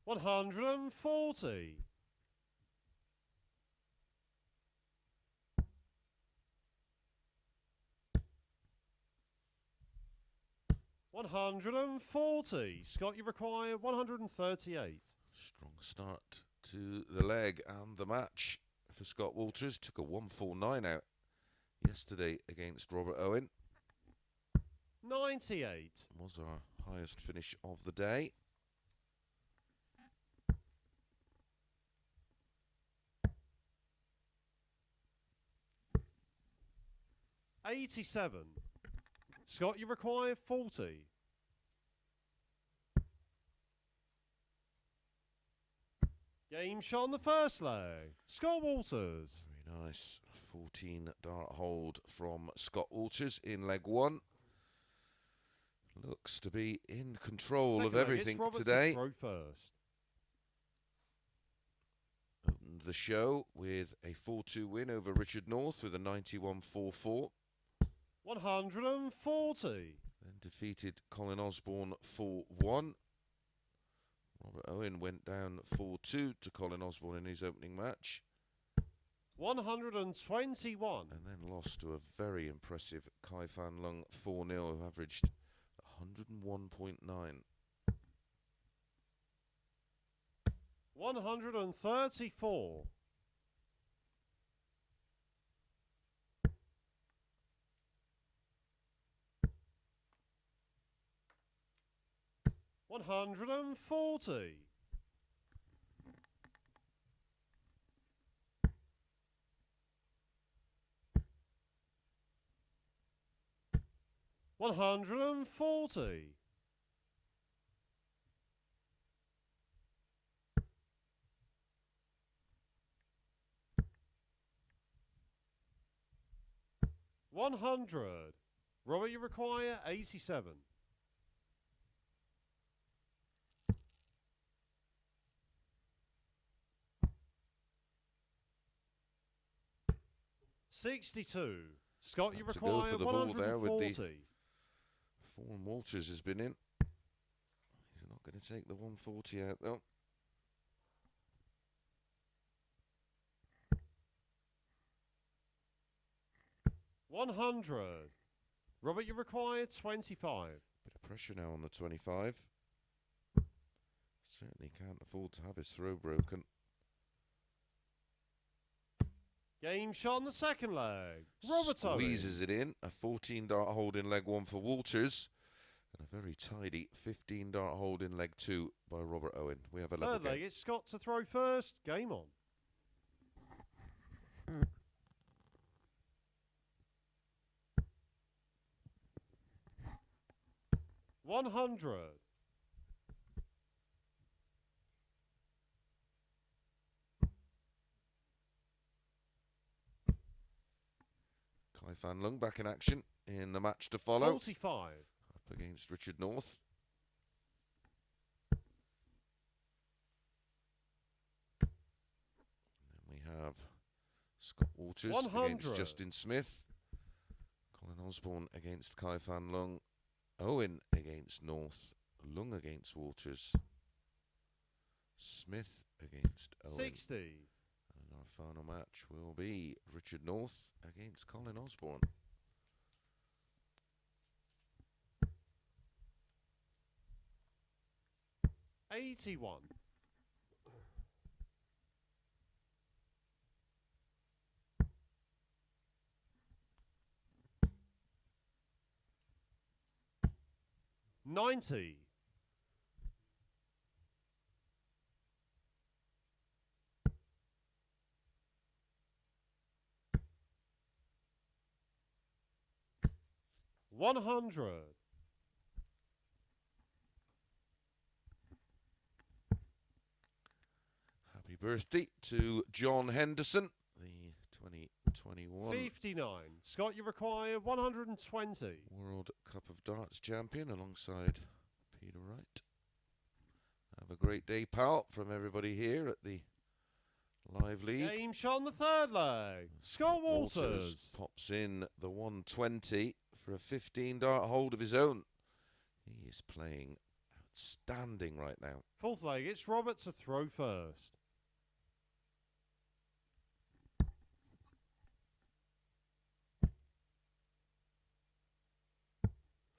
Speaker 2: 140. 140. Scott, you require 138.
Speaker 1: Strong start to the leg and the match for Scott Walters. Took a 149 out yesterday against Robert Owen.
Speaker 2: 98.
Speaker 1: Was our highest finish of the day.
Speaker 2: $87. Scott, you require 40. Game shot on the first leg. Scott Walters.
Speaker 1: Very nice. 14 dart hold from Scott Walters in leg 1. Looks to be in control
Speaker 2: Second
Speaker 1: of
Speaker 2: leg,
Speaker 1: everything
Speaker 2: it's
Speaker 1: today.
Speaker 2: To throw first.
Speaker 1: Opened the show with a 4-2 win over Richard North with a 91.44.
Speaker 2: 140.
Speaker 1: Then defeated Colin Osborne 4-1. Robert Owen went down 4-2 to Colin Osborne in his opening match.
Speaker 2: 121.
Speaker 1: And then lost to a very impressive Fan Leung 4-0 who averaged 101.9.
Speaker 2: 134. 140. 140. 100. Robert, you require 87. $62. Scott, you
Speaker 1: Had to go
Speaker 2: require
Speaker 1: for the ball there with
Speaker 2: 140.
Speaker 1: the form Walters has been in. He's not going to take the 140 out though.
Speaker 2: $100. Robert, you require 25.
Speaker 1: Bit of pressure now on the 25. Certainly can't afford to have his throw broken.
Speaker 2: Game shot on the second leg. Robert Owen.
Speaker 1: Squeezes it in. A 14 dart hold in leg 1 for Walters. And a very tidy 15 dart hold in leg 2 by Robert Owen. We have a level
Speaker 2: Third leg, it's Scott to throw first. Game on. $100.
Speaker 1: Fan Leung back in action in the match to follow.
Speaker 2: 45.
Speaker 1: Up against Richard North. Then we have Scott Walters
Speaker 2: 100.
Speaker 1: against Justin Smith. Colin Osborne against Kai Fan Leung. Owen against North. Leung against Walters. Smith against Owen.
Speaker 2: 60.
Speaker 1: And our final match will be Richard North against Colin Osborne.
Speaker 2: $81. 90. 100.
Speaker 1: Happy birthday to John Henderson, the 2021
Speaker 2: 59. Scott, you require 120.
Speaker 1: World Cup of Darts champion alongside Peter Wright. Have a great day, pal, from everybody here at the live league.
Speaker 2: Game shot on the third leg. Scott Walters.
Speaker 1: Pops in the 120 for a 15 dart hold of his own. He is playing outstanding right now.
Speaker 2: Fourth leg, it's Robert to throw first.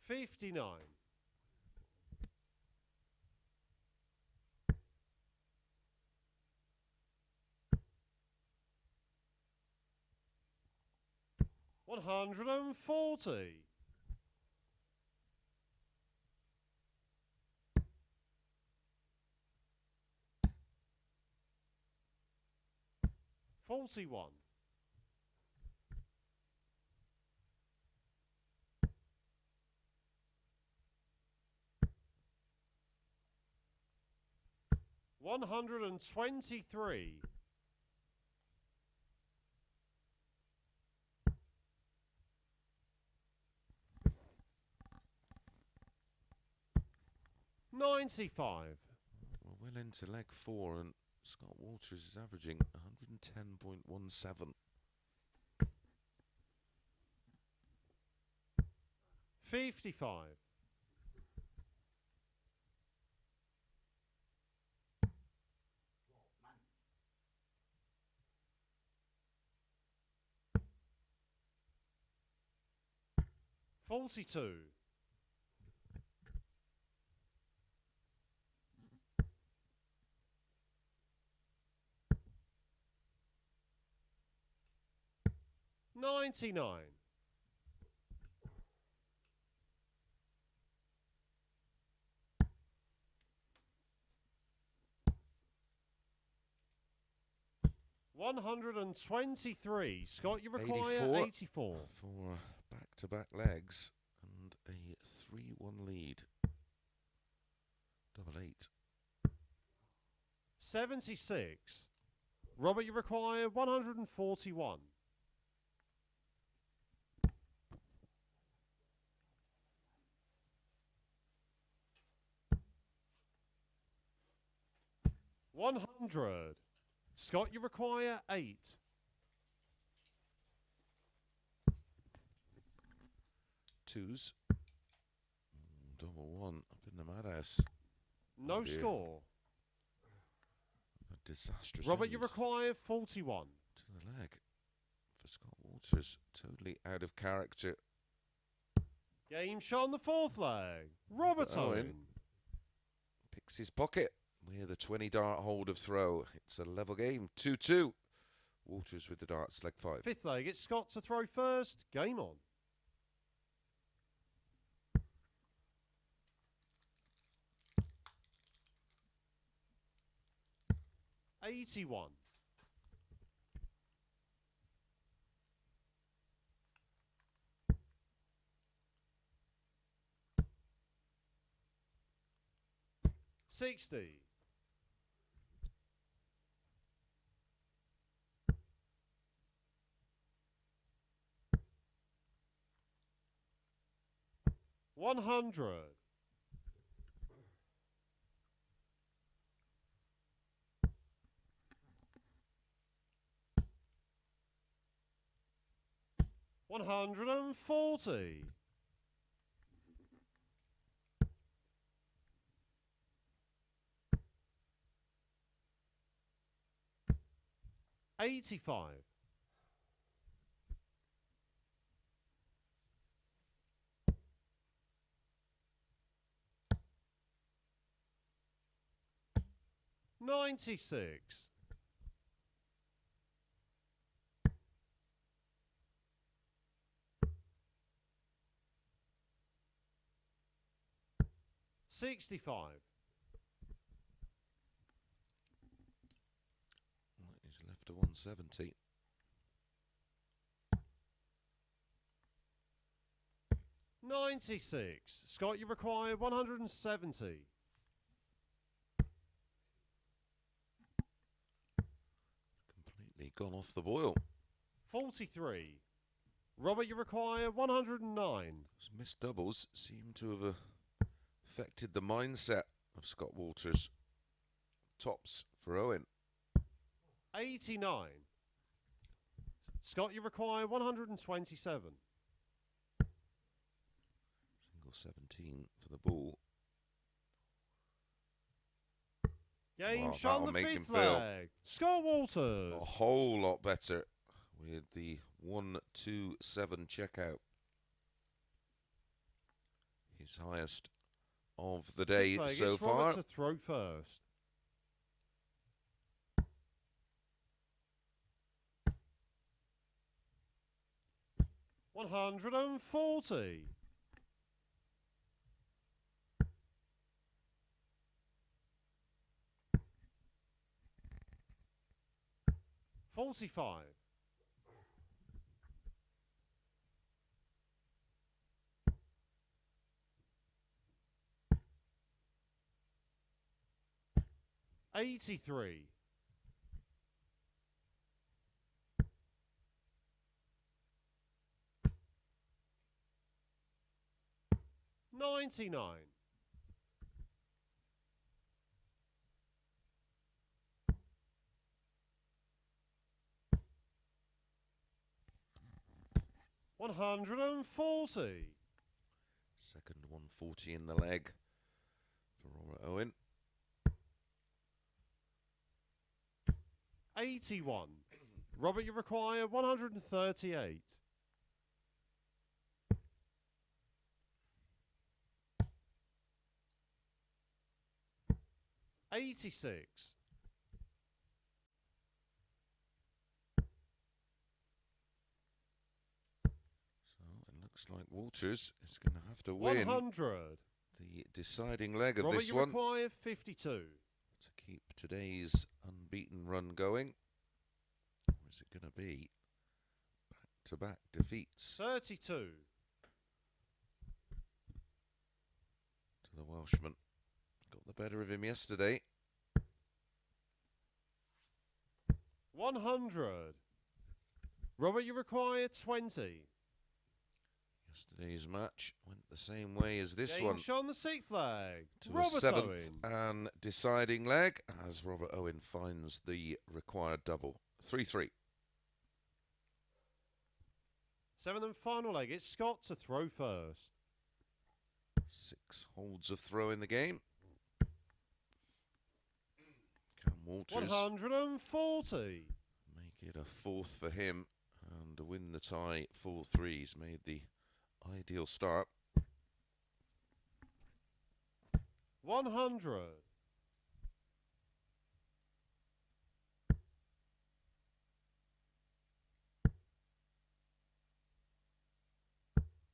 Speaker 2: $59. 140. 41. 123. 95.
Speaker 1: We're well into leg 4 and Scott Walters is averaging 110.17.
Speaker 2: 55. 42. 99. 123. Scott, you require 84.
Speaker 1: For back-to-back legs and a 3-1 lead. Double 8.
Speaker 2: 76. Robert, you require 141. $100. Scott, you require 8.
Speaker 1: Twos. Double 1 up in the madhouse.
Speaker 2: No score.
Speaker 1: A disastrous
Speaker 2: Robert,
Speaker 1: end
Speaker 2: you require 41.
Speaker 1: to the leg for Scott Walters. Totally out of character.
Speaker 2: Game shot on the fourth leg. Robert Owen.
Speaker 1: Picks his pocket with a 20 dart hold of throw. It's a level game. 2-2. Walters with the darts, leg 5.
Speaker 2: Fifth leg, it's Scott to throw first. Game on. $81. 60. 100. 140. 85. 96. 65.
Speaker 1: He's left to 170.
Speaker 2: 96. Scott, you require 170.
Speaker 1: Completely gone off the boil.
Speaker 2: 43. Robert, you require 109.
Speaker 1: Those missed doubles seem to have affected the mindset of Scott Walters. Tops for Owen.
Speaker 2: 89. Scott, you require 127.
Speaker 1: Single 17 for the ball.
Speaker 2: Game
Speaker 1: Well,
Speaker 2: shot on
Speaker 1: that'll
Speaker 2: the
Speaker 1: make him
Speaker 2: fifth
Speaker 1: feel
Speaker 2: leg. Scott Walters.
Speaker 1: A whole lot better with the 127 checkout. His highest of the day
Speaker 2: Sixth leg,
Speaker 1: so
Speaker 2: it's
Speaker 1: far.
Speaker 2: Robert to throw first. $140. 45. 83. 99. 140.
Speaker 1: Second 140 in the leg for Robert Owen.
Speaker 2: 81. Robert, you require 138. 86.
Speaker 1: Looks like Walters is going to have to win
Speaker 2: 100.
Speaker 1: the deciding leg of
Speaker 2: Robert,
Speaker 1: this
Speaker 2: you
Speaker 1: one
Speaker 2: require 52.
Speaker 1: to keep today's unbeaten run going. Or is it going to be back-to-back defeats
Speaker 2: 32.
Speaker 1: to the Welshman? Got the better of him yesterday.
Speaker 2: 100. Robert, you require 20.
Speaker 1: Yesterday's match went the same way as this
Speaker 2: Game
Speaker 1: one.
Speaker 2: shot on the sixth leg.
Speaker 1: To
Speaker 2: Robert
Speaker 1: a seventh
Speaker 2: Owen.
Speaker 1: and deciding leg as Robert Owen finds the required double. 3-3.
Speaker 2: Seventh and final leg. It's Scott to throw first.
Speaker 1: 6 holds of throw in the game. Can Walters
Speaker 2: 140.
Speaker 1: make it a fourth for him and win the tie 4-3? He's made the ideal start.
Speaker 2: 100.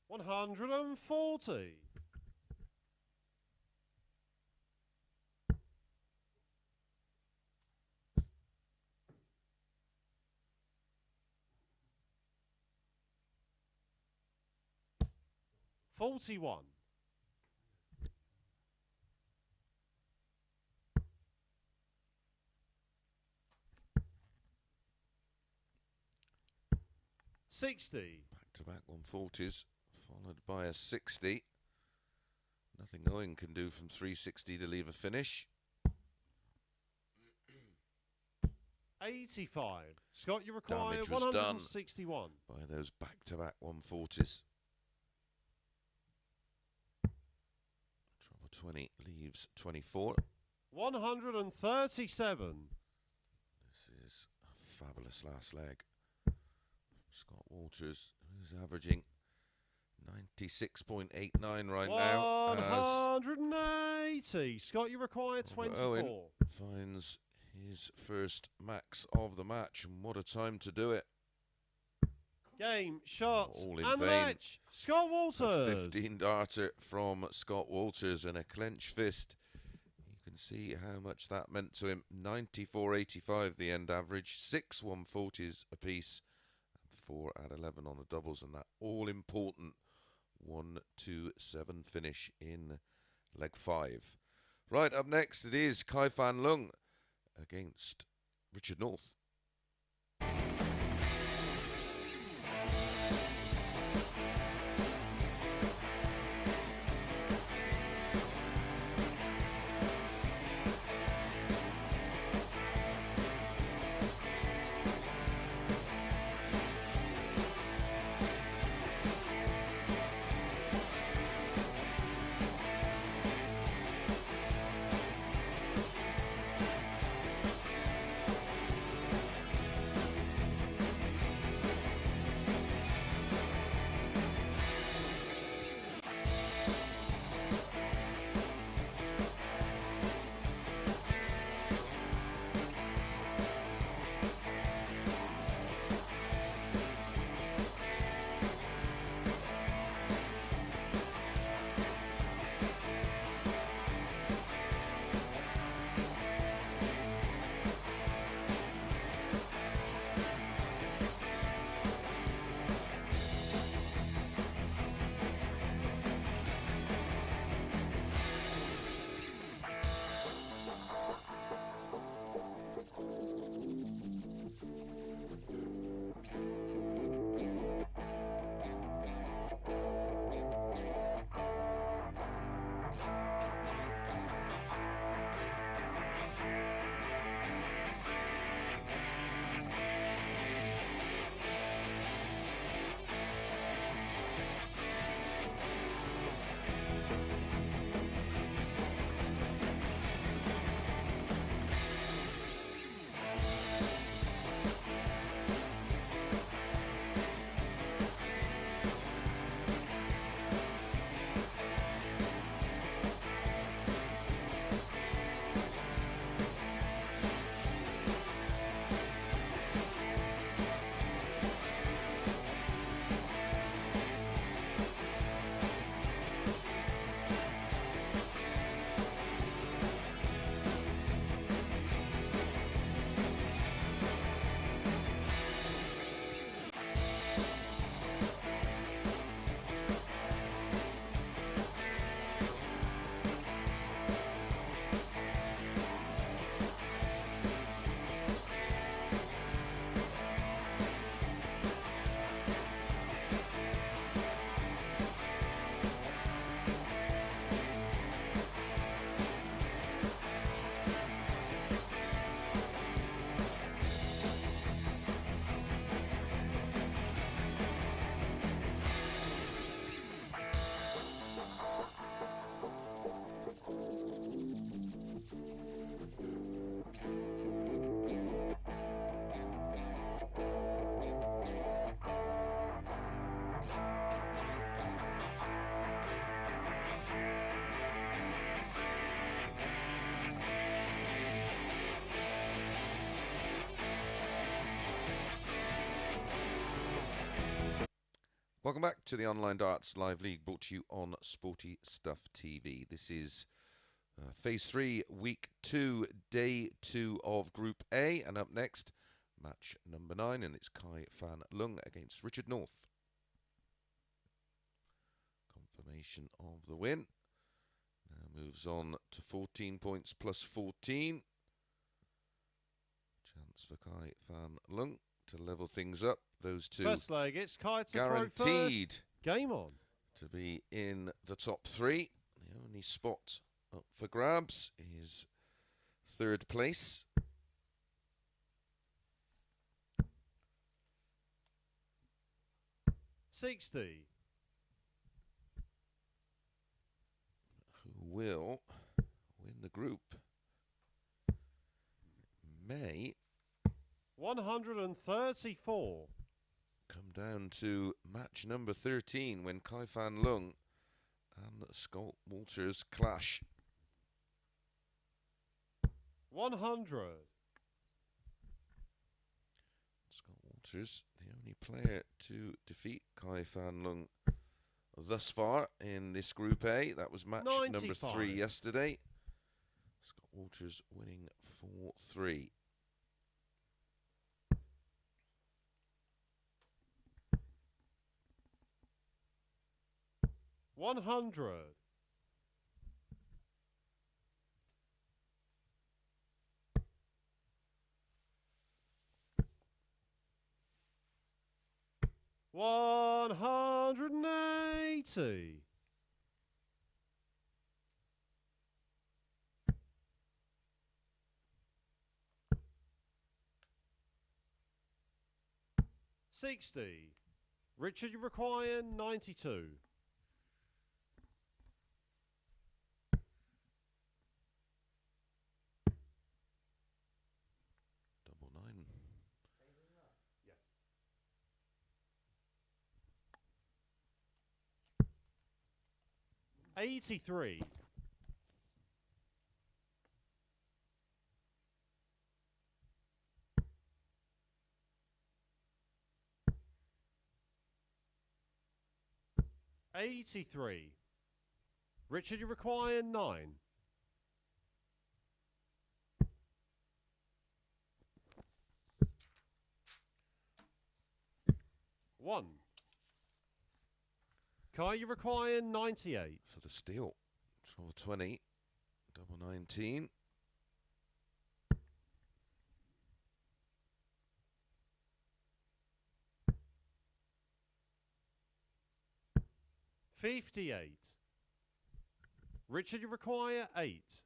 Speaker 2: 140. 41. 60.
Speaker 1: Back-to-back 140s, followed by a 60. Nothing Owen can do from 360 to leave a finish.
Speaker 2: 85. Scott, you require
Speaker 1: Damage was done
Speaker 2: 161.
Speaker 1: By those back-to-back 140s. Trouble 20 leaves 24.
Speaker 2: 137.
Speaker 1: This is a fabulous last leg. Scott Walters, who's averaging 96.89 right now.
Speaker 2: 180. Scott, you require 24.
Speaker 1: Owen finds his first max of the match, and what a time to do it.
Speaker 2: Game, shots,
Speaker 1: All in
Speaker 2: and the
Speaker 1: vain.
Speaker 2: match. Scott Walters.
Speaker 1: 15 darter from Scott Walters and a clenched fist. You can see how much that meant to him. 94.85 the end average, 6 140s apiece, and 4 out of 11 on the doubles, and that all important 1-2-7 finish in leg 5. Right, up next it is Fan Leung against Richard North. Welcome back to the Online Darts Live League, brought to you on Sporty Stuff TV. This is Phase 3, Week 2, Day 2 of Group A. And up next, match number 9, and it's Fan Leung against Richard North. Confirmation of the win. Now moves on to 14 points plus 14. Chance for Fan Leung to level things up. Those two
Speaker 2: First leg, it's Kai to
Speaker 1: guaranteed
Speaker 2: throw first. Game on.
Speaker 1: to be in the top 3. The only spot up for grabs is 3rd place.
Speaker 2: $60.
Speaker 1: Who will win the group? May
Speaker 2: $134.
Speaker 1: come down to match number 13 when Fan Leung and Scott Walters clash.
Speaker 2: 100.
Speaker 1: Scott Walters, the only player to defeat Fan Leung thus far in this Group A. That was match
Speaker 2: 95.
Speaker 1: number 3 yesterday. Scott Walters winning 4-3.
Speaker 2: $100. $180. $60. Richard, you require 92.
Speaker 1: Double 9.
Speaker 2: Yes. $83. $83. Richard, you require 9. $1. Kai, you require 98.
Speaker 1: For the steal. 12-20. Double 19.
Speaker 2: $58. Richard, you require 8.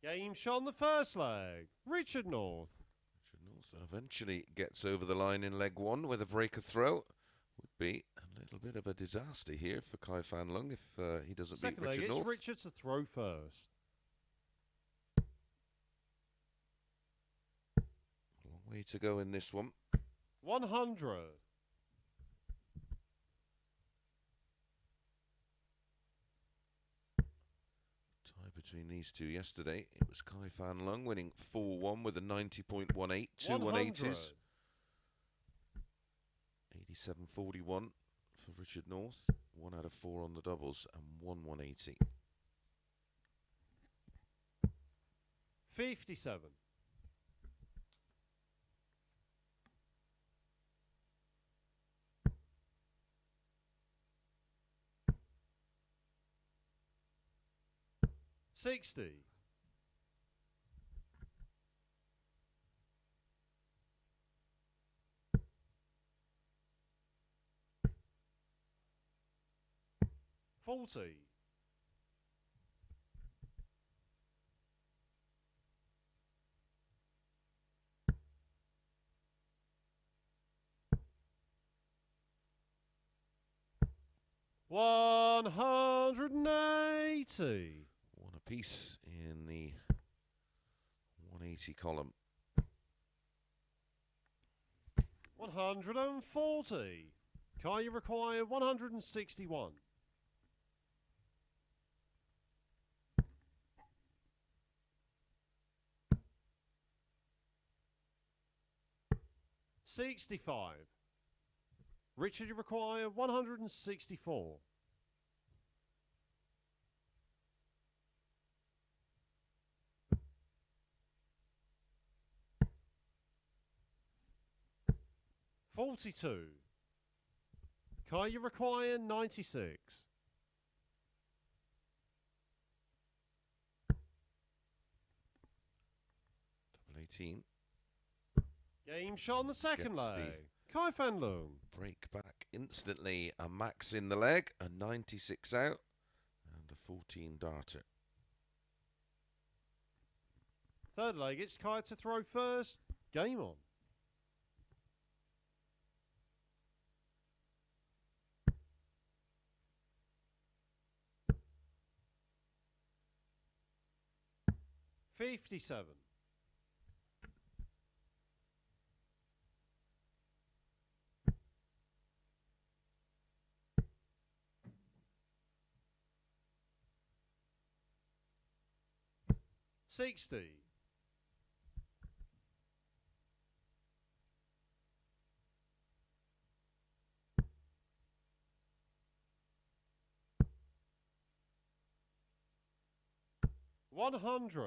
Speaker 2: Game shot on the first leg. Richard North.
Speaker 1: Richard North eventually gets over the line in leg 1 with a breaker throw. Would be a little bit of a disaster here for Fan Leung if he doesn't
Speaker 2: Second
Speaker 1: beat
Speaker 2: leg,
Speaker 1: Richard
Speaker 2: it's
Speaker 1: North.
Speaker 2: Richard to throw first.
Speaker 1: Long way to go in this one.
Speaker 2: 100.
Speaker 1: Between these two yesterday, it was Fan Leung winning 4-1 with a 90.18, 2 180s. 87.41 for Richard North, 1 out of 4 on the doubles and 1 180.
Speaker 2: 57. $60. $40. $180.
Speaker 1: 1 apiece in the 180 column.
Speaker 2: 140. Kai, you require 161. $65. Richard, you require 164. $42. Kai, you require 96.
Speaker 1: Double 18.
Speaker 2: Game shot on the second
Speaker 1: Gets
Speaker 2: leg. Fan Leung.
Speaker 1: break back instantly. A max in the leg, a 96 out, and a 14 darter.
Speaker 2: Third leg, it's Kai to throw first. Game on. $57. 60. 100.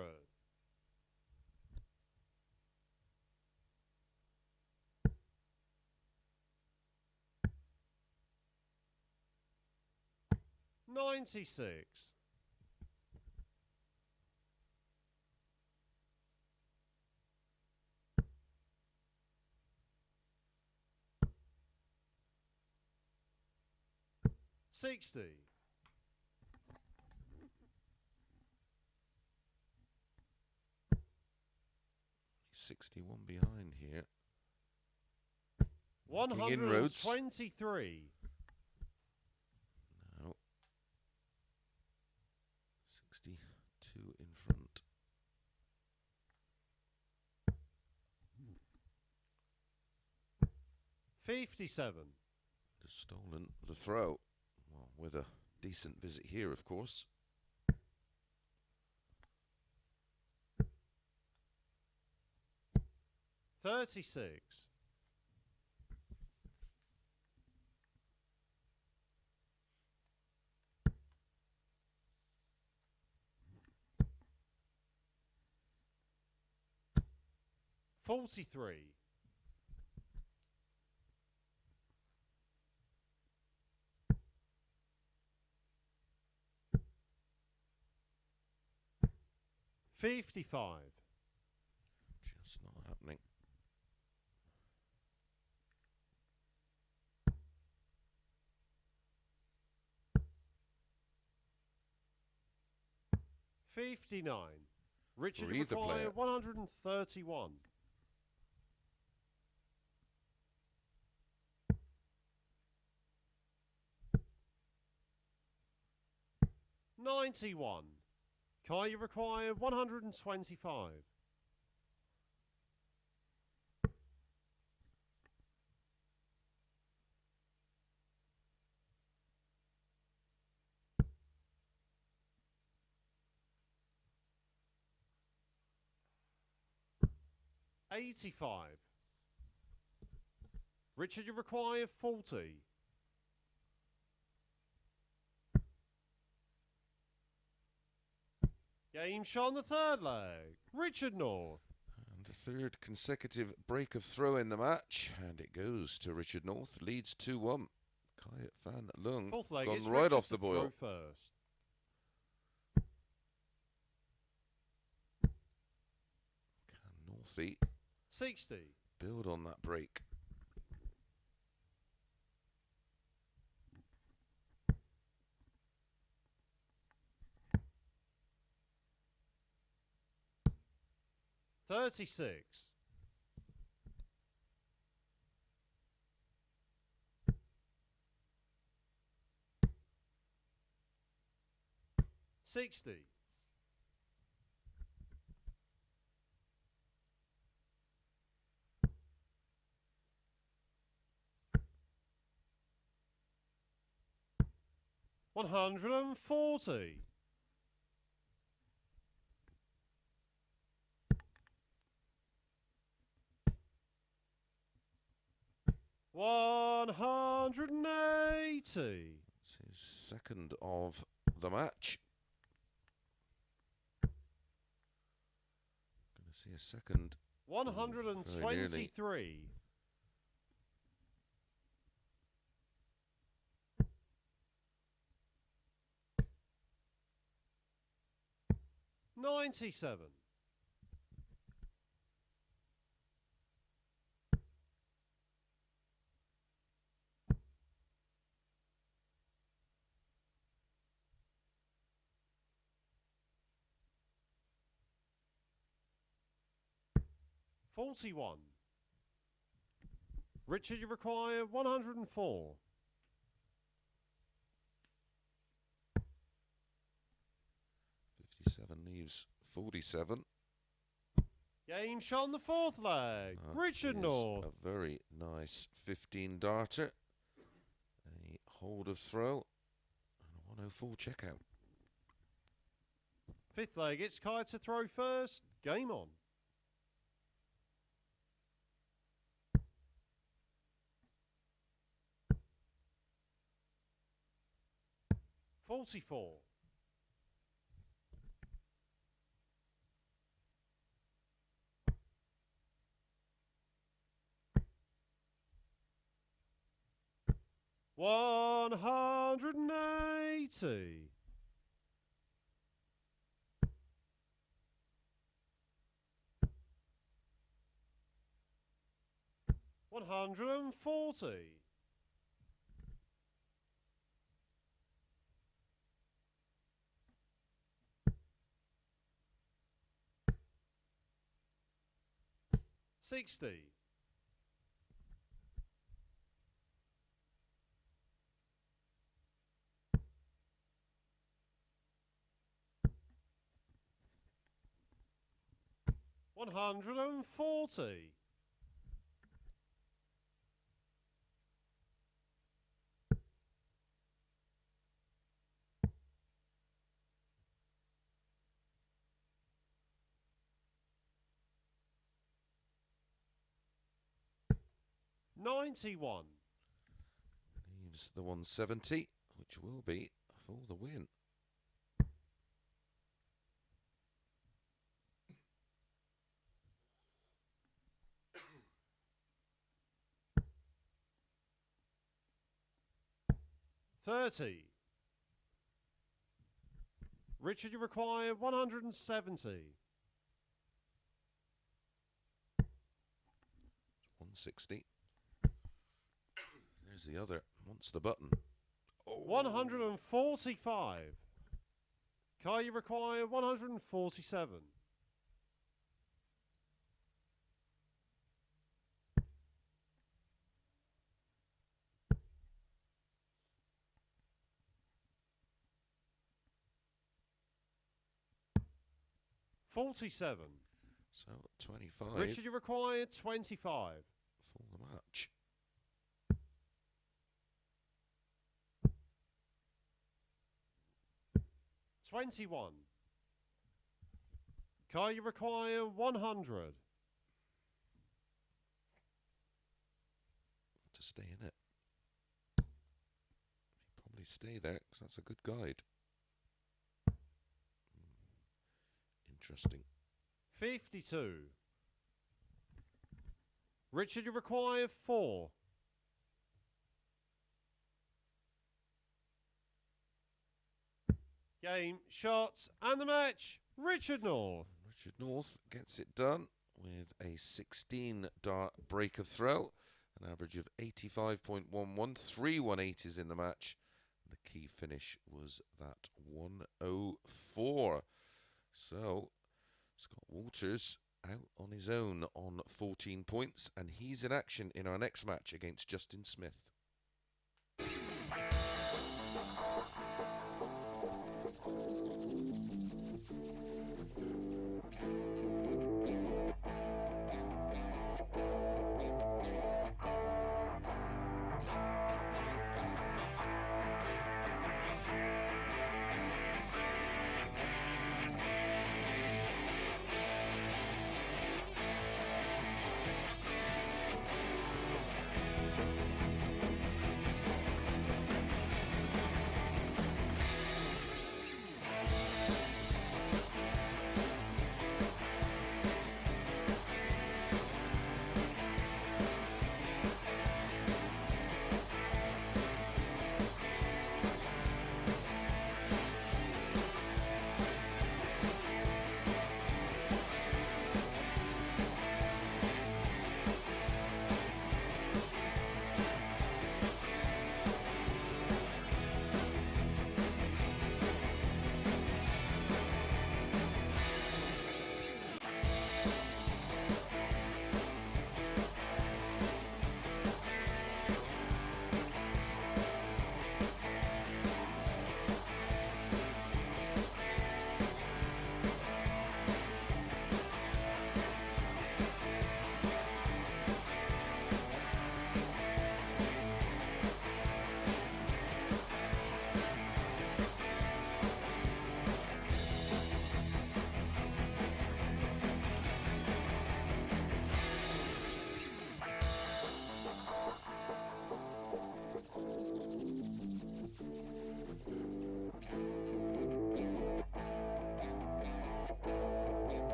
Speaker 2: 96. 60.
Speaker 1: 61 behind here.
Speaker 2: 123.
Speaker 1: Now 62 in front.
Speaker 2: $57.
Speaker 1: Just stolen the throw. Well, with a decent visit here, of course.
Speaker 2: $36. 43. 55.
Speaker 1: Just not happening.
Speaker 2: $59. Richard
Speaker 1: Breathe the player.
Speaker 2: required 131. 91. Kai, you require 125. $85. Richard, you require 40. Game shot on the third leg. Richard North.
Speaker 1: And a third consecutive break of throw in the match. And it goes to Richard North. Leads 2-1. Fan Leung
Speaker 2: Fourth leg
Speaker 1: gone
Speaker 2: is
Speaker 1: right
Speaker 2: Richard
Speaker 1: off the
Speaker 2: to
Speaker 1: boil.
Speaker 2: throw first.
Speaker 1: Can Northie
Speaker 2: 60.
Speaker 1: build on that break?
Speaker 2: $36. 60. 140. 180.
Speaker 1: It's his second of the match. Going to see a second.
Speaker 2: 123. 97. 41. Richard, you require 104.
Speaker 1: 57 leaves 47.
Speaker 2: Game shot on the fourth leg.
Speaker 1: That
Speaker 2: Richard
Speaker 1: is
Speaker 2: North.
Speaker 1: a very nice 15 darter. A hold of throw and a 104 checkout.
Speaker 2: Fifth leg, it's Kai to throw first. Game on. $44. 180. 140. 60. 140. 91.
Speaker 1: Leaves the 170, which will be for the win.
Speaker 2: $30. Richard, you require 170.
Speaker 1: 160. There's the other. Wants the button. Oh.
Speaker 2: 145. Kai, you require 147. $47.
Speaker 1: So 25
Speaker 2: Richard, you require 25.
Speaker 1: for the match.
Speaker 2: $21. Kai, you require 100.
Speaker 1: To stay in it. Probably stay there because that's a good guide. Interesting.
Speaker 2: 52. Richard, you require 4. Game, shots, and the match. Richard North.
Speaker 1: Richard North gets it done with a 16 dart break of throw, an average of 85.11, 3 180s in the match. The key finish was that 104. So Scott Walters out on his own on 14 points, and he's in action in our next match against Justin Smith.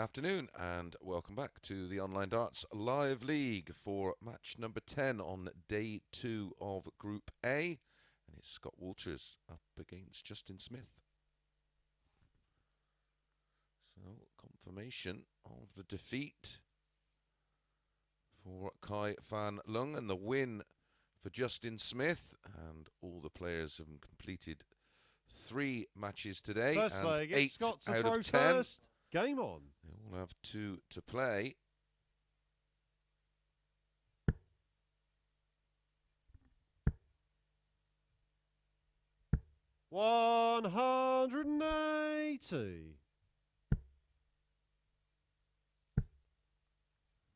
Speaker 1: afternoon and welcome back to the Online Darts Live League for match number 10 on day 2 of Group A. And it's Scott Walters up against Justin Smith. So, confirmation of the defeat for Fan Leung and the win for Justin Smith. And all the players have completed 3 matches today.
Speaker 2: First
Speaker 1: and
Speaker 2: leg,
Speaker 1: 8
Speaker 2: Scott to
Speaker 1: out
Speaker 2: throw
Speaker 1: of 10.
Speaker 2: first. Game on.
Speaker 1: They all have 2 to play.
Speaker 2: $180.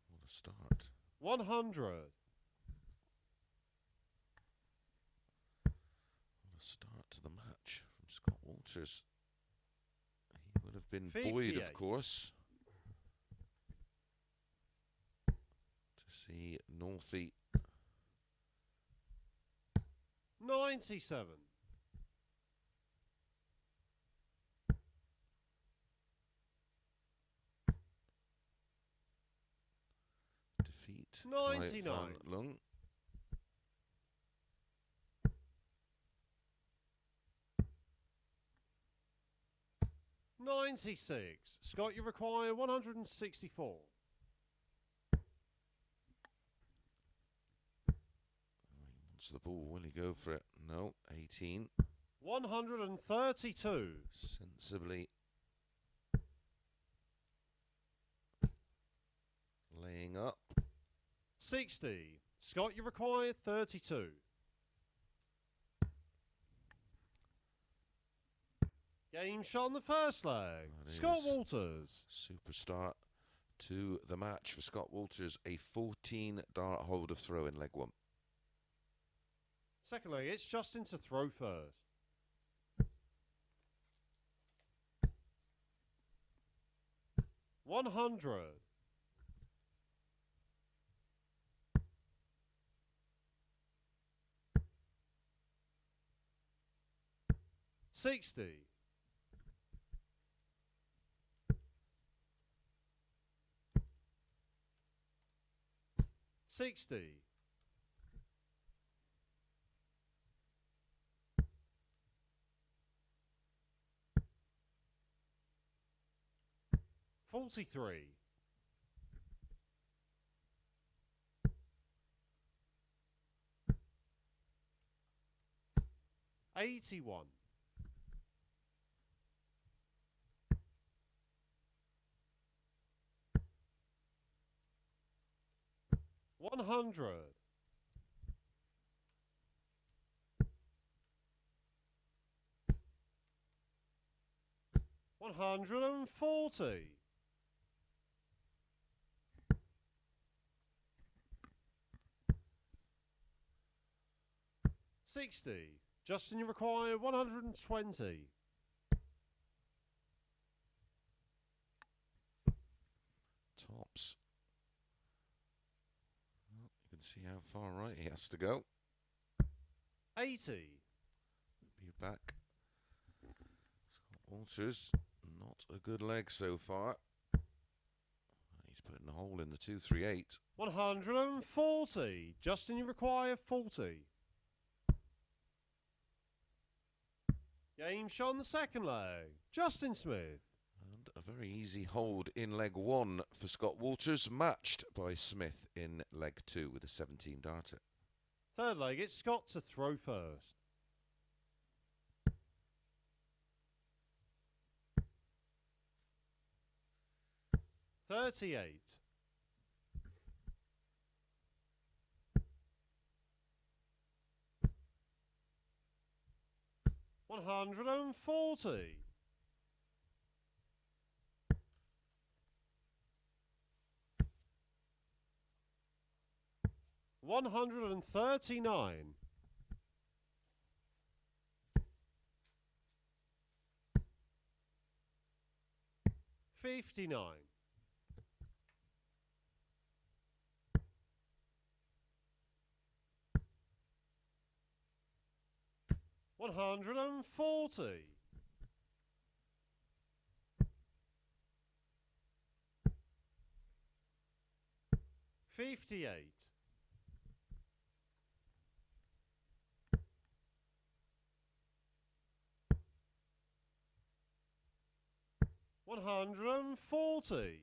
Speaker 1: What a start.
Speaker 2: 100.
Speaker 1: What a start to the match from Scott Walters. He would have been buoyed,
Speaker 2: 58.
Speaker 1: of course, to see Northie
Speaker 2: 97.
Speaker 1: defeat
Speaker 2: 99.
Speaker 1: Fan Leung.
Speaker 2: $96. Scott, you require 164.
Speaker 1: Wants the ball. Will he go for it? No. 18.
Speaker 2: 132.
Speaker 1: Sensibly laying up.
Speaker 2: 60. Scott, you require 32. Game shot on the first leg.
Speaker 1: That
Speaker 2: Scott
Speaker 1: is
Speaker 2: Walters.
Speaker 1: Super start to the match for Scott Walters. A 14 dart hold of throw in leg 1.
Speaker 2: Second leg, it's Justin to throw first. $100. $60. $60. $43. $81. $100. $140. $60. Justin, you require 120.
Speaker 1: Tops. Well, you can see how far right he has to go.
Speaker 2: 80.
Speaker 1: Be back. Scott Walters, not a good leg so far. He's putting a hole in the 238.
Speaker 2: 140. Justin, you require 40. Game shot on the second leg. Justin Smith.
Speaker 1: And a very easy hold in leg 1 for Scott Walters, matched by Smith in leg 2 with a 17 darter.
Speaker 2: Third leg, it's Scott to throw first. $38. $140. $139. $59. $140. 58. 140.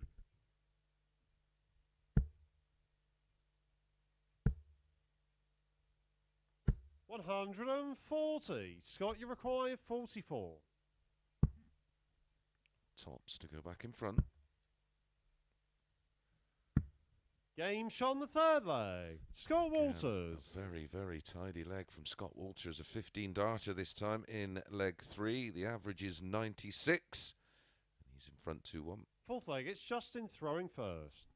Speaker 2: 140. Scott, you require 44.
Speaker 1: Tops to go back in front.
Speaker 2: Game shot on the third leg. Scott Walters.
Speaker 1: A very, very tidy leg from Scott Walters. A 15 darter this time in leg 3. The average is 96. And he's in front 2-1.
Speaker 2: Fourth leg, it's Justin throwing first.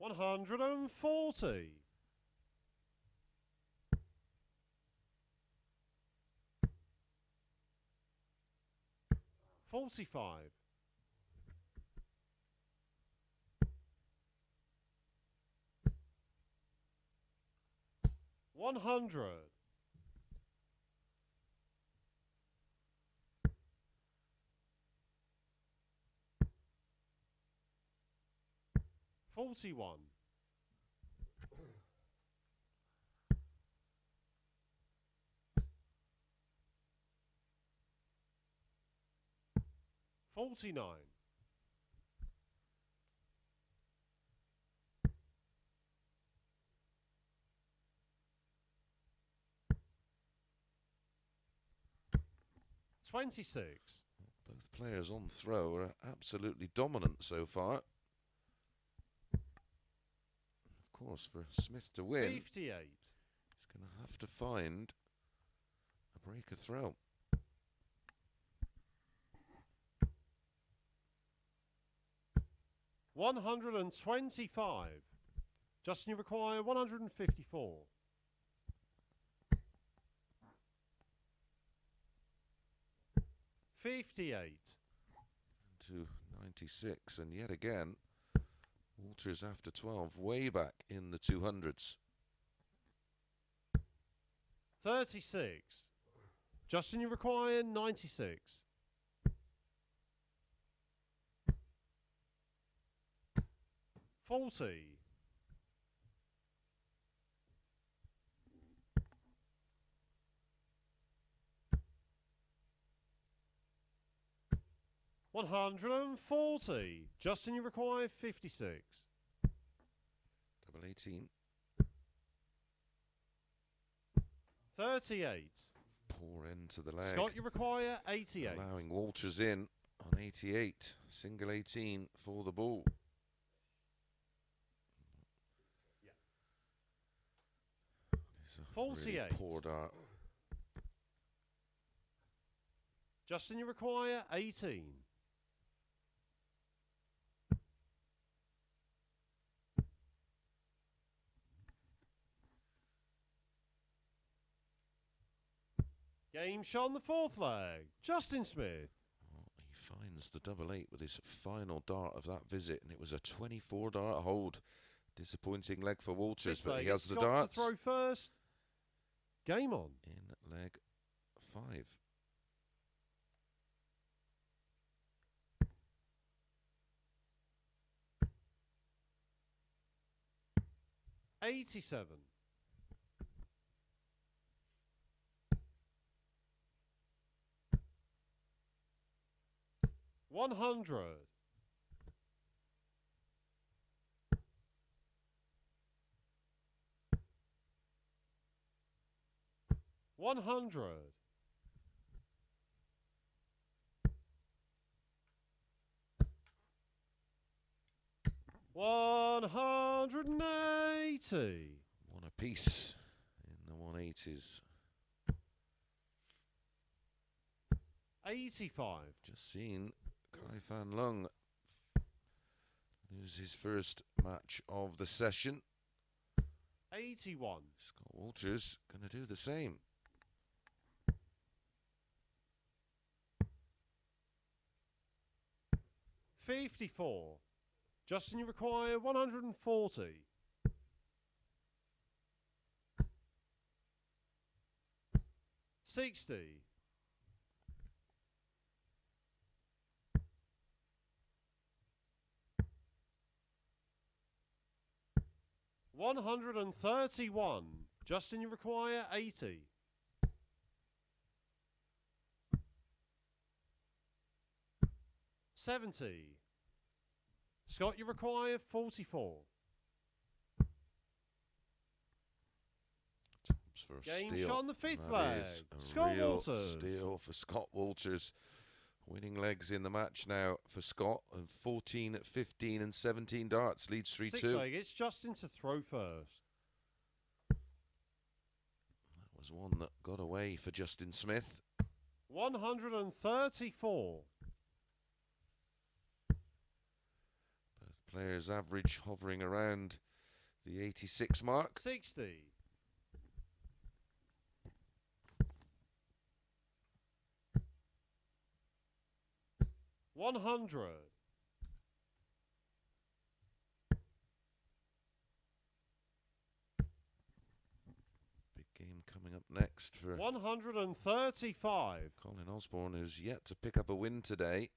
Speaker 2: $140. 45. 100. 41. 49. 26.
Speaker 1: Both players on throw are absolutely dominant so far. Of course, for Smith to win,
Speaker 2: 58.
Speaker 1: he's going to have to find a breaker throw.
Speaker 2: $125. Justin, you require 154. 58.
Speaker 1: To 96, and yet again, Walters after 12, way back in the 200s.
Speaker 2: 36. Justin, you require 96. 40. 140. Justin, you require 56.
Speaker 1: Double 18.
Speaker 2: 38.
Speaker 1: Poor end to the leg.
Speaker 2: Scott, you require 88.
Speaker 1: Allowing Walters in on 88. Single 18 for the ball.
Speaker 2: Yeah. 48.
Speaker 1: Really poor dart.
Speaker 2: Justin, you require 18. 'Game shot on the fourth leg. Justin Smith.
Speaker 1: Well, he finds the double 8 with his final dart of that visit, and it was a 24 dart hold. Disappointing leg for Walters,
Speaker 2: Fifth
Speaker 1: but
Speaker 2: leg,
Speaker 1: he has
Speaker 2: it's
Speaker 1: the
Speaker 2: Scott
Speaker 1: darts.
Speaker 2: to throw first. Game on.
Speaker 1: In leg 5.
Speaker 2: $87. 100. 100. 180.
Speaker 1: One apiece in the 180s.
Speaker 2: 85.
Speaker 1: Just seen Fan Leung lose his first match of the session.
Speaker 2: 81.
Speaker 1: Scott Walters going to do the same.
Speaker 2: 54. Justin, you require 140. 60. 131. Justin, you require 80. $70. Scott, you require 44.
Speaker 1: For a
Speaker 2: Game
Speaker 1: steal.
Speaker 2: shot on the fifth
Speaker 1: That
Speaker 2: leg.
Speaker 1: is a
Speaker 2: Scott
Speaker 1: real
Speaker 2: Walters.
Speaker 1: steal for Scott Walters. Winning legs in the match now for Scott. And 14, 15 and 17 darts. Leads 3-2.
Speaker 2: Sixth leg, it's Justin to throw first.
Speaker 1: That was one that got away for Justin Smith.
Speaker 2: 134.
Speaker 1: Both players average hovering around the 86 mark.
Speaker 2: 60. 100.
Speaker 1: Big game coming up next for
Speaker 2: 135.
Speaker 1: Colin Osborne, who's yet to pick up a win today.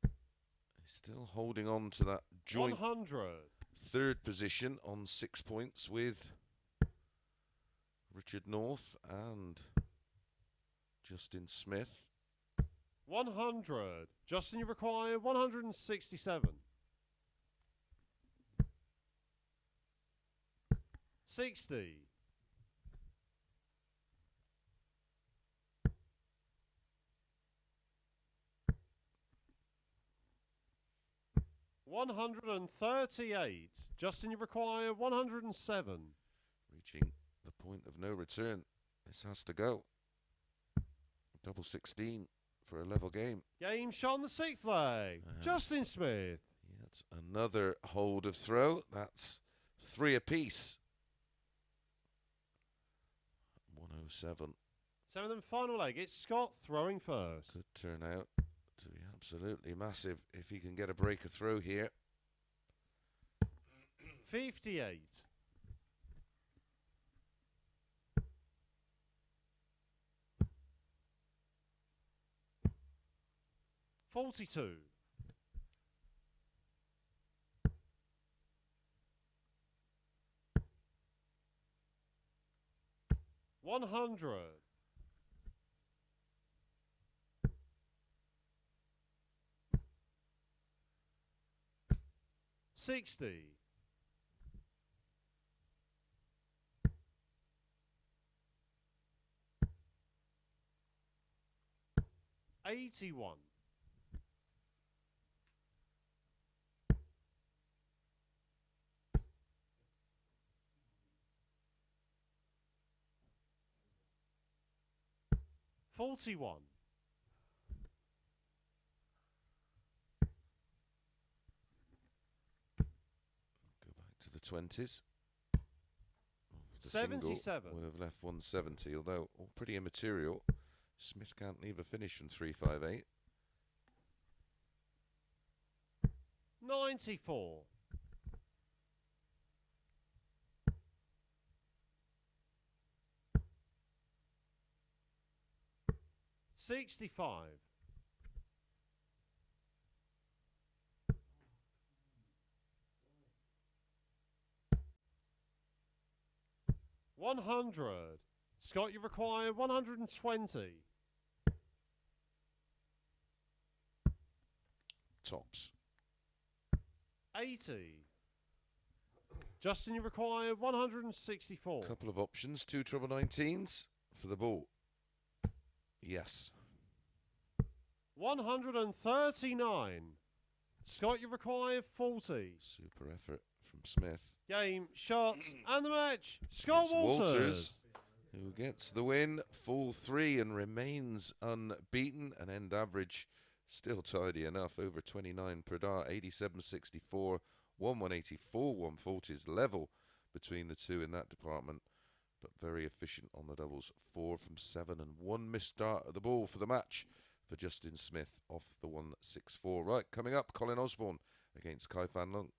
Speaker 1: He's still holding on to that joint
Speaker 2: 100.
Speaker 1: third position on 6 points with Richard North and Justin Smith.
Speaker 2: 100. Justin, you require 167. 60. 138. Justin, you require 107.
Speaker 1: Reaching the point of no return. This has to go. Double 16 for a level game.
Speaker 2: Game shot on the sixth leg. Justin Smith.
Speaker 1: Yet another hold of throw. That's 3 apiece. 107.
Speaker 2: Seventh and final leg. It's Scott throwing first.
Speaker 1: Could turn out to be absolutely massive if he can get a break of throw here.
Speaker 2: 58. 42. 100. 60. 81. 41.
Speaker 1: 20s. The
Speaker 2: 77.
Speaker 1: would have left 170, although all pretty immaterial. Smith can't leave a finish from 358.
Speaker 2: 94. 65. 100. Scott, you require 120.
Speaker 1: Tops.
Speaker 2: 80. Justin, you require 164.
Speaker 1: Couple of options, 2 treble 19s for the ball. Yes.
Speaker 2: 139. Scott, you require 40.
Speaker 1: Super effort from Smith.
Speaker 2: Game, shots, and the match. Scott
Speaker 1: It's
Speaker 2: Walters.
Speaker 1: Who gets the win, full 3, and remains unbeaten. An end average still tidy enough, over 29 per dart, 87.64, 1/184, 140s level between the two in that department, but very efficient on the doubles. 4 from 7 and 1 missed dart at the ball for the match for Justin Smith off the 164. Right, coming up, Colin Osborne against Fan Leung.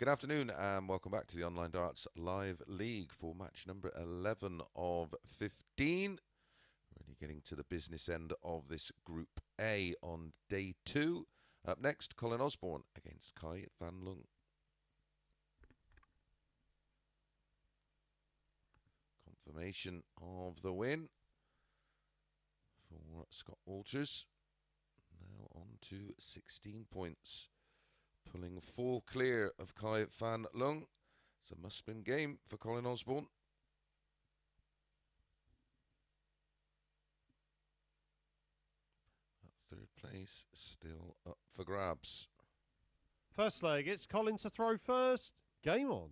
Speaker 1: Good afternoon and welcome back to the Online Darts Live League for match number 11 of 15. Really getting to the business end of this Group A on day 2. Up next, Colin Osborne against Fan Leung. Confirmation of the win for Scott Walters. Now on to 16 points. Pulling 4 clear of Fan Leung. It's a must-win game for Colin Osborne. Third place still up for grabs.
Speaker 2: First leg, it's Colin to throw first. Game on.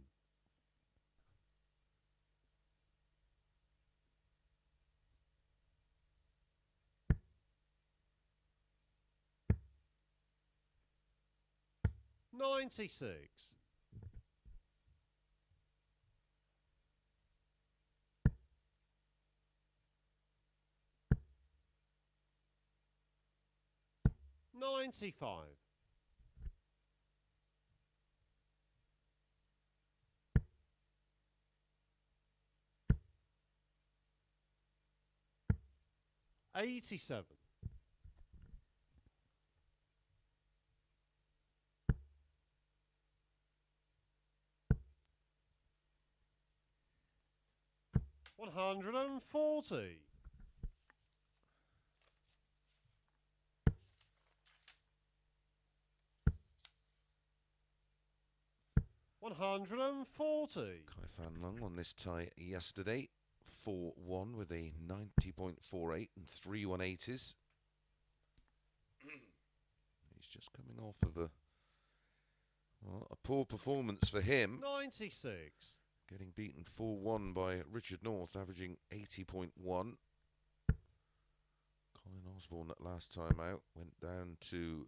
Speaker 2: $96. $95. $87. $140. $140.
Speaker 1: Fan Leung on this tie yesterday. 4-1 with a 90.48 and 3 180s. He's just coming off of a poor performance for him.
Speaker 2: 96.
Speaker 1: Getting beaten 4-1 by Richard North, averaging 80.1. Colin Osborne that last time out went down to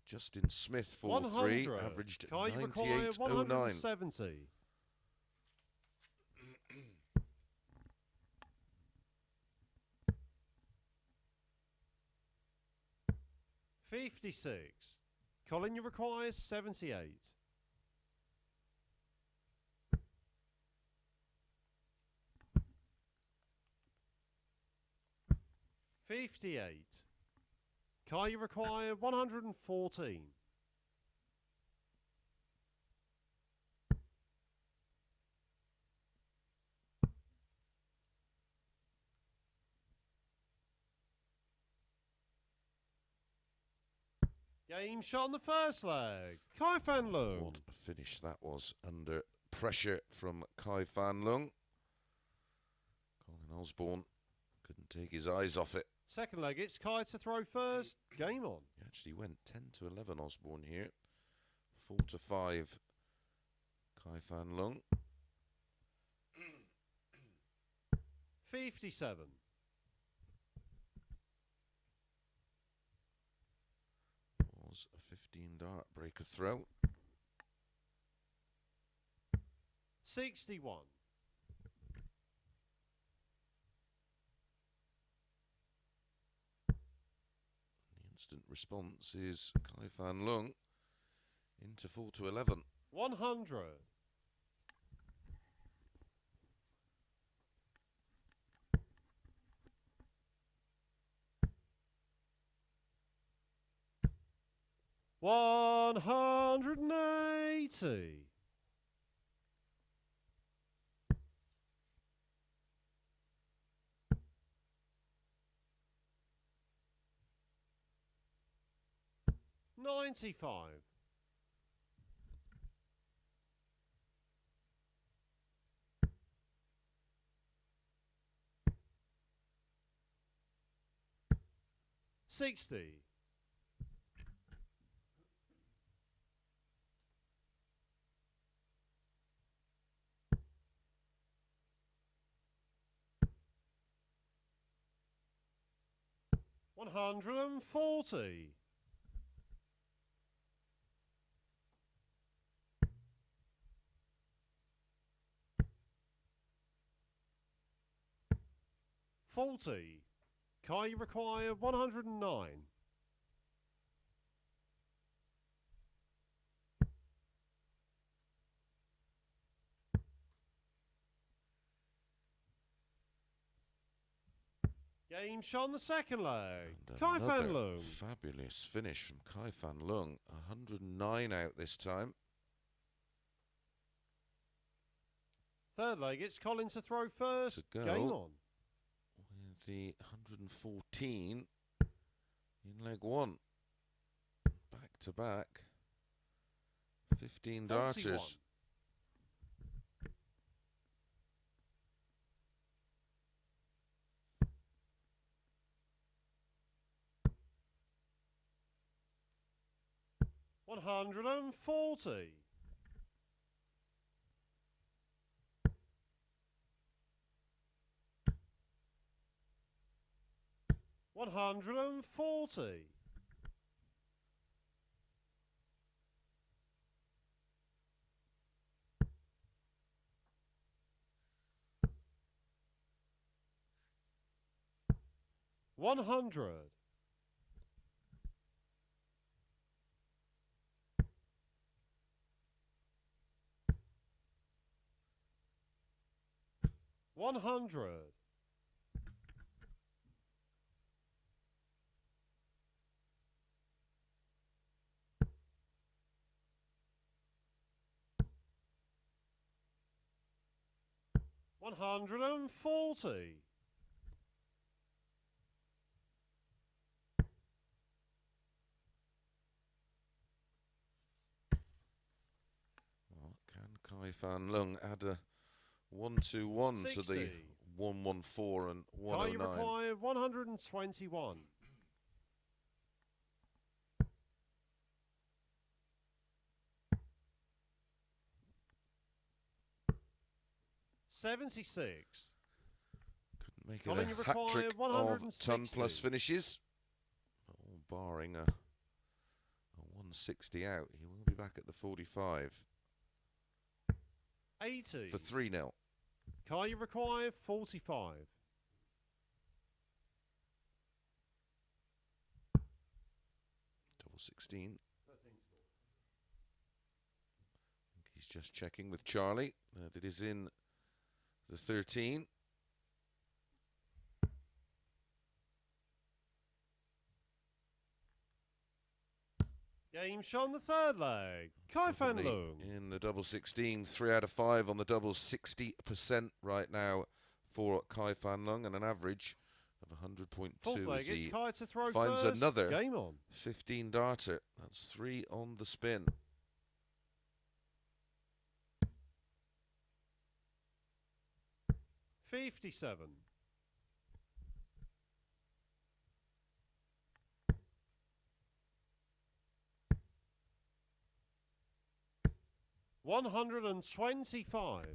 Speaker 1: Justin Smith 4-3, averaged 98.09.
Speaker 2: 170. $56. Colin, you require 78. $58. Kai, you require 114. Game shot on the first leg. Fan Leung.
Speaker 1: What a finish that was under pressure from Fan Leung. Colin Osborne couldn't take his eyes off it.
Speaker 2: Second leg, it's Kai to throw first. Game on.
Speaker 1: He actually went 10-11 Osborne here. 4-5 Fan Leung.
Speaker 2: 57.
Speaker 1: Was a 15 dart breaker throw.
Speaker 2: 61.
Speaker 1: The instant response is Fan Leung into 4-11.
Speaker 2: 100. $180. $95. $60. $140. $40. Kai, you require 109. Game shot on the second leg.
Speaker 1: And
Speaker 2: Fan
Speaker 1: another
Speaker 2: Leung.
Speaker 1: fabulous finish from Fan Leung. 109 out this time.
Speaker 2: Third leg, it's Colin to throw first.
Speaker 1: To go.
Speaker 2: Game on.
Speaker 1: With the 114 in leg one. Back to back. 15 darters.
Speaker 2: 41. 140. 140. 100. 100. 140.
Speaker 1: 'Can Fan Leung add a 121 to the 114 and 109?
Speaker 2: Kai required 121. 76.
Speaker 1: Couldn't make
Speaker 2: Colin, you
Speaker 1: it a hat
Speaker 2: require
Speaker 1: trick of
Speaker 2: 160.
Speaker 1: ton plus finishes. All barring a 160 out. He will be back at the 45.
Speaker 2: 80.
Speaker 1: For 3-0.
Speaker 2: Kai, you require 45.
Speaker 1: Double 16. He's just checking with Charlie that it is in the 13.
Speaker 2: Game shot on the third leg. Kai Fan Leung.
Speaker 1: In the double 16, 3 out of 5 on the double 60% right now for Kai Fan Leung, and an average of 100.2.
Speaker 2: Fourth leg, it's Kai to throw
Speaker 1: finds
Speaker 2: first.
Speaker 1: another
Speaker 2: Game on.
Speaker 1: 15 darter. That's 3 on the spin.
Speaker 2: 57. 125.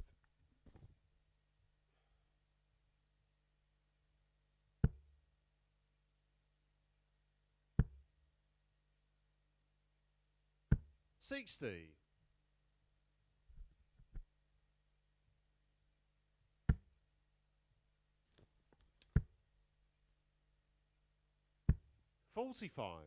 Speaker 2: 60. 45.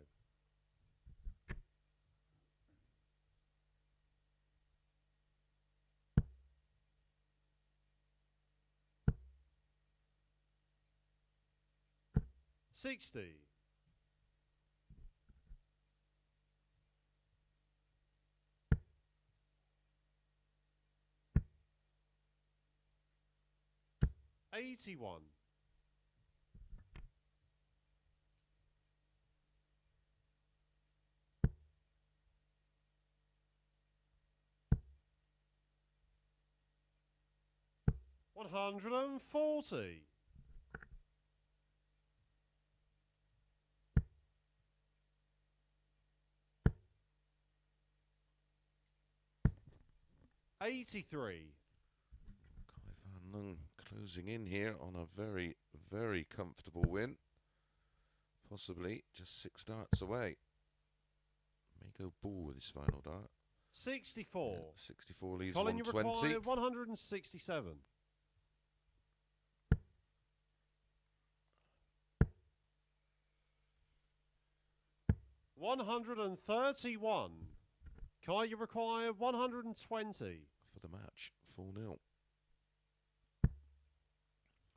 Speaker 2: 60. 81. 140. 83.
Speaker 1: Kai Fan Leung closing in here on a very, very comfortable win. Possibly just 6 darts away. May go ball with his final dart.
Speaker 2: 64.
Speaker 1: Yeah, 64 leaves
Speaker 2: Colin, you
Speaker 1: 120.
Speaker 2: require 167. 131. Kai, you require 120.
Speaker 1: For the match, 4-0.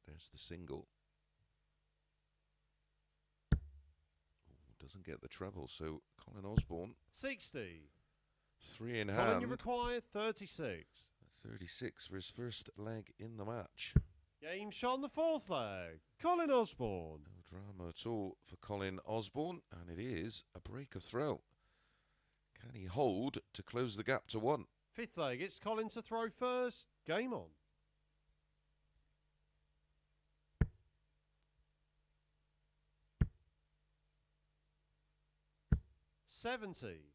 Speaker 1: There's the single. doesn't get the treble, so Colin Osborne,
Speaker 2: 60.
Speaker 1: 3 in
Speaker 2: Colin,
Speaker 1: hand.
Speaker 2: you require 36.
Speaker 1: 36 for his first leg in the match.
Speaker 2: Game shot on the fourth leg. Colin Osborne.
Speaker 1: No drama at all for Colin Osborne, and it is a break of throw. Can he hold to close the gap to 1?
Speaker 2: Fifth leg, it's Colin to throw first. Game on. 70.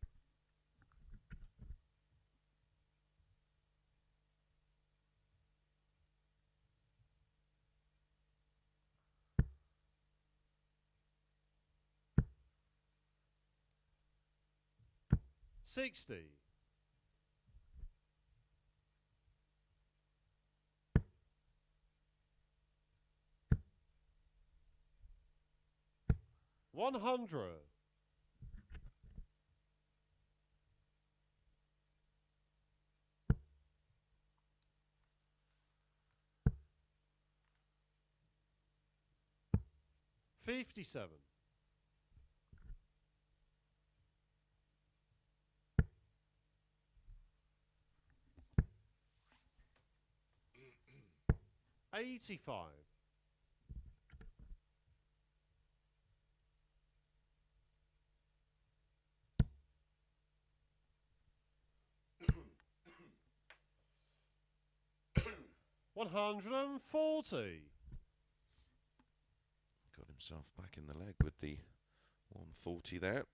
Speaker 2: 60. 100. 57. 85. 140.
Speaker 1: Got himself back in the leg with the 140 there.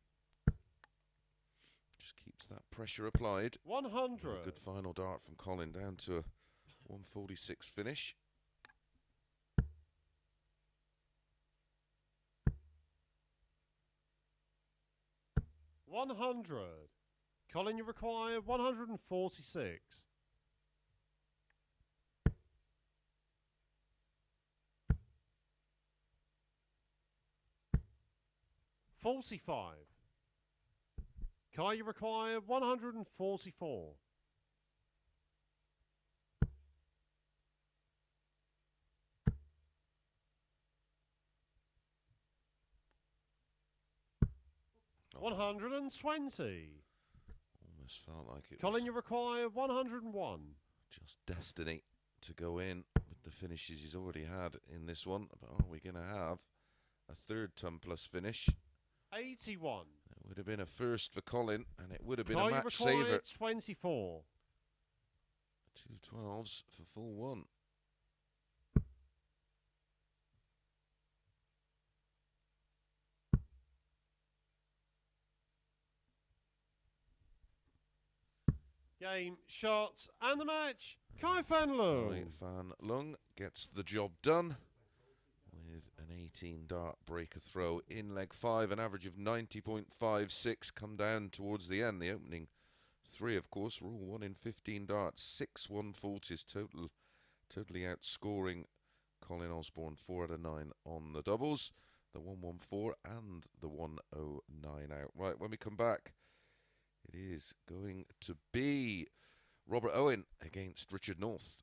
Speaker 1: Just keeps that pressure applied.
Speaker 2: 100.
Speaker 1: A good final dart from Colin, down to a 146 finish.
Speaker 2: 100. Colin, you require 146. 45. Kai, you require 144. 120.
Speaker 1: Almost felt like it
Speaker 2: Colin,
Speaker 1: was
Speaker 2: you require 101.
Speaker 1: just destiny to go in with the finishes he's already had in this one. But are we going to have a third ton plus finish?
Speaker 2: 81.
Speaker 1: It would have been a first for Colin, and it would have been
Speaker 2: Kai,
Speaker 1: a
Speaker 2: you
Speaker 1: match
Speaker 2: require
Speaker 1: saver.
Speaker 2: 24.
Speaker 1: 2 12s for full 1.
Speaker 2: Game, shots, and the match. Kai Fan Leung.
Speaker 1: Fan Leung gets the job done with an 18 dart breaker throw in leg 5, an average of 90.56. Come down towards the end. The opening 3, of course, were all 1 in 15 darts. 6 140s total, totally outscoring Colin Osborne 4 out of 9 on the doubles, the 114 and the 109 out. Right, when we come back, it is going to be Robert Owen against Richard North.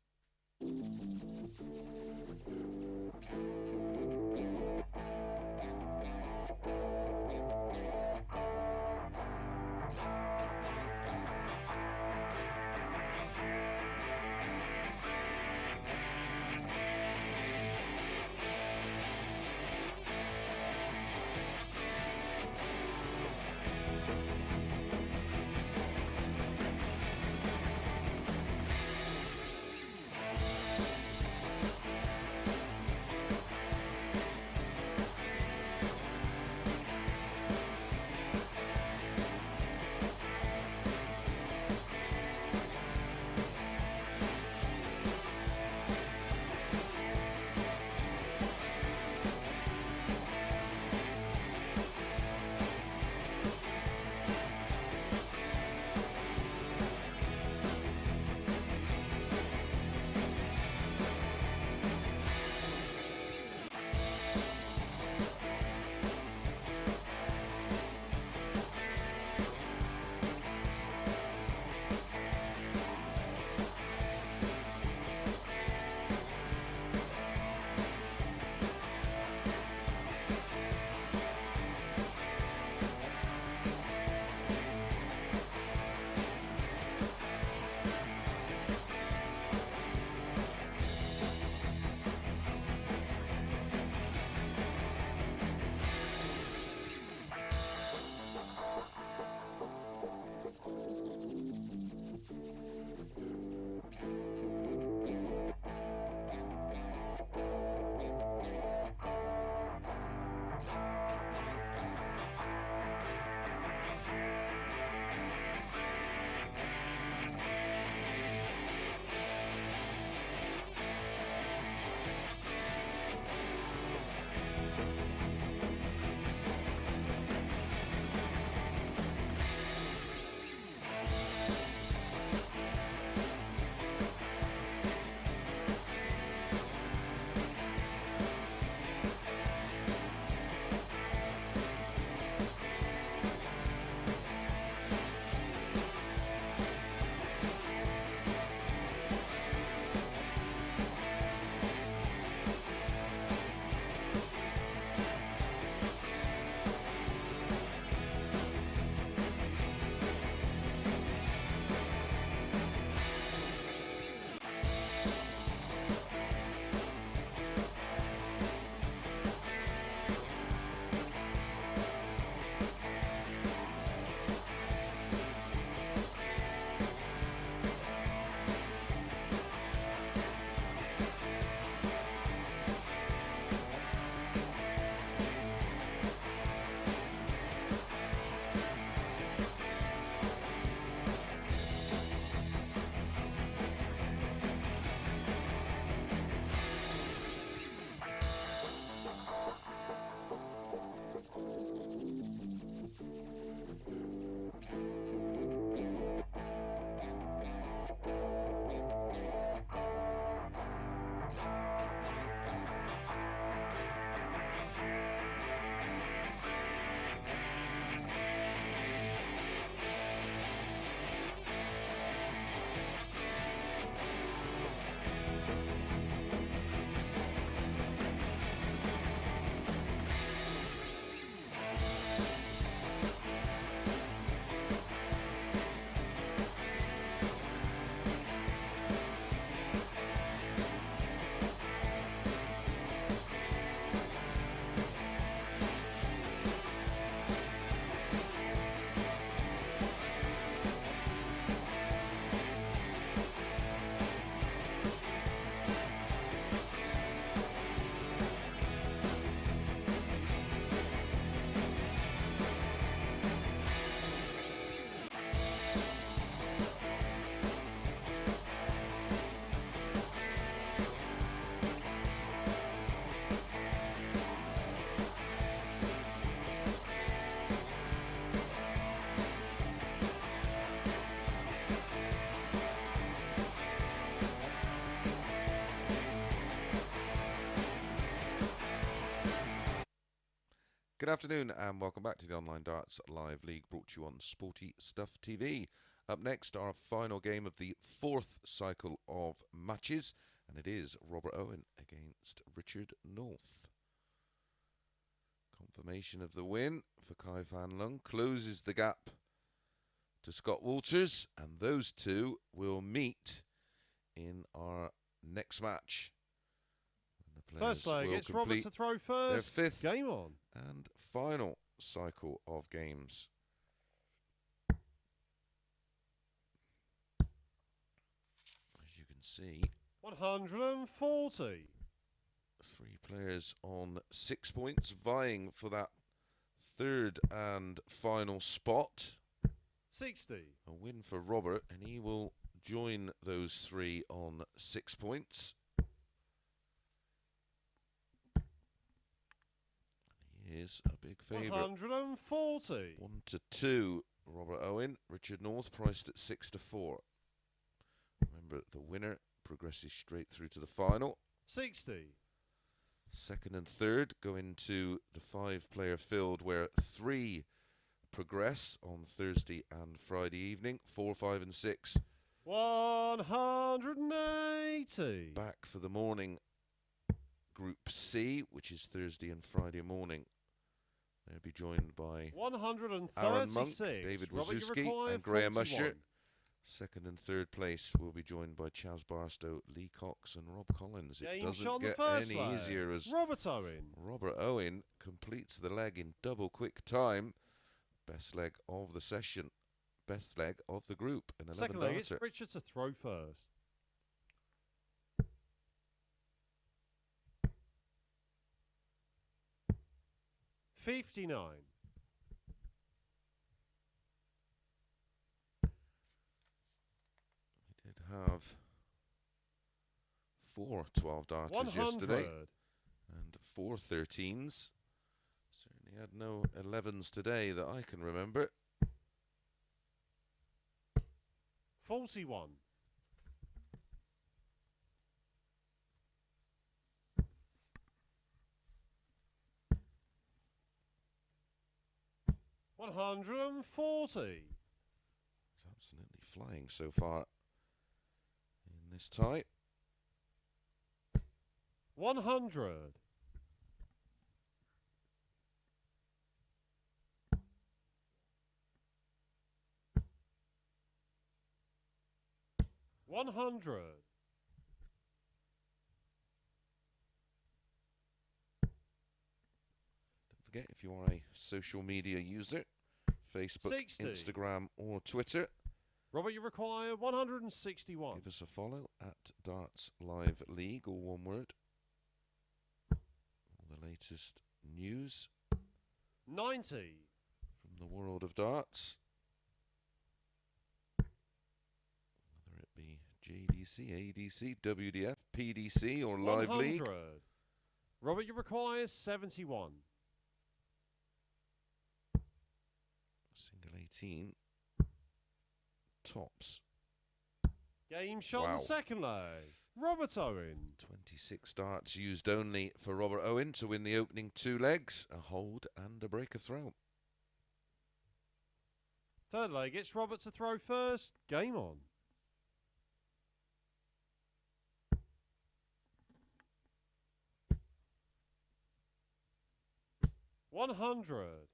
Speaker 1: Good afternoon and welcome back to the Online Darts Live League brought to you on Sporty Stuff TV. Up next, our final game of the fourth cycle of matches, and it is Robert Owen against Richard North. Confirmation of the win for Fan Leung closes the gap to Scott Walters, and those two will meet in our next match.
Speaker 2: First leg, it's Robert to throw first.
Speaker 1: Their fifth
Speaker 2: game on.
Speaker 1: And final cycle of games. As you can see,
Speaker 2: 140.
Speaker 1: 3 players on 6 points, vying for that third and final spot.
Speaker 2: 60.
Speaker 1: A win for Robert, and he will join those 3 on 6 points. Is a big favourite.
Speaker 2: 140.
Speaker 1: 1-2, Robert Owen. Richard North priced at 6-4. Remember, the winner progresses straight through to the final.
Speaker 2: 60.
Speaker 1: Second and third go into the 5-player field where 3 progress on Thursday and Friday evening. 4, 5 and 6.
Speaker 2: 180.
Speaker 1: Back for the morning Group C, which is Thursday and Friday morning. They'll be joined by
Speaker 2: 136.
Speaker 1: Aaron Monk, David Wazowski and Graham
Speaker 2: 41.
Speaker 1: Usher. Second and third place will be joined by Chaz Barstow, Lee Cox and Rob Collins. It doesn't get any easier as
Speaker 2: Robert
Speaker 1: Owen completes the leg in double quick time. Best leg of the session. Best leg of the group. And
Speaker 2: second leg, it's Richard to throw first. $59.
Speaker 1: We did have 4 12-darters yesterday and 4 13s. Certainly had no 11s today that I can remember.
Speaker 2: 41. 140.
Speaker 1: It's absolutely flying so far in this tie.
Speaker 2: 100. 100.
Speaker 1: Don't forget, if you are a social media user, Facebook,
Speaker 2: 60.
Speaker 1: Instagram or Twitter,
Speaker 2: Robert, you require 161.
Speaker 1: give us a follow at Darts Live League, all one word. All the latest news
Speaker 2: 90.
Speaker 1: from the world of darts. Whether it be JDC, ADC, WDF, PDC or Live
Speaker 2: 100.
Speaker 1: League.
Speaker 2: Robert, you require 71.
Speaker 1: Single 18. Tops.
Speaker 2: Game shot
Speaker 1: Wow.
Speaker 2: the second leg. Robert Owen.
Speaker 1: 26 darts used only for Robert Owen to win the opening 2 legs. A hold and a break of throw.
Speaker 2: Third leg, it's Robert to throw first. Game on. 100.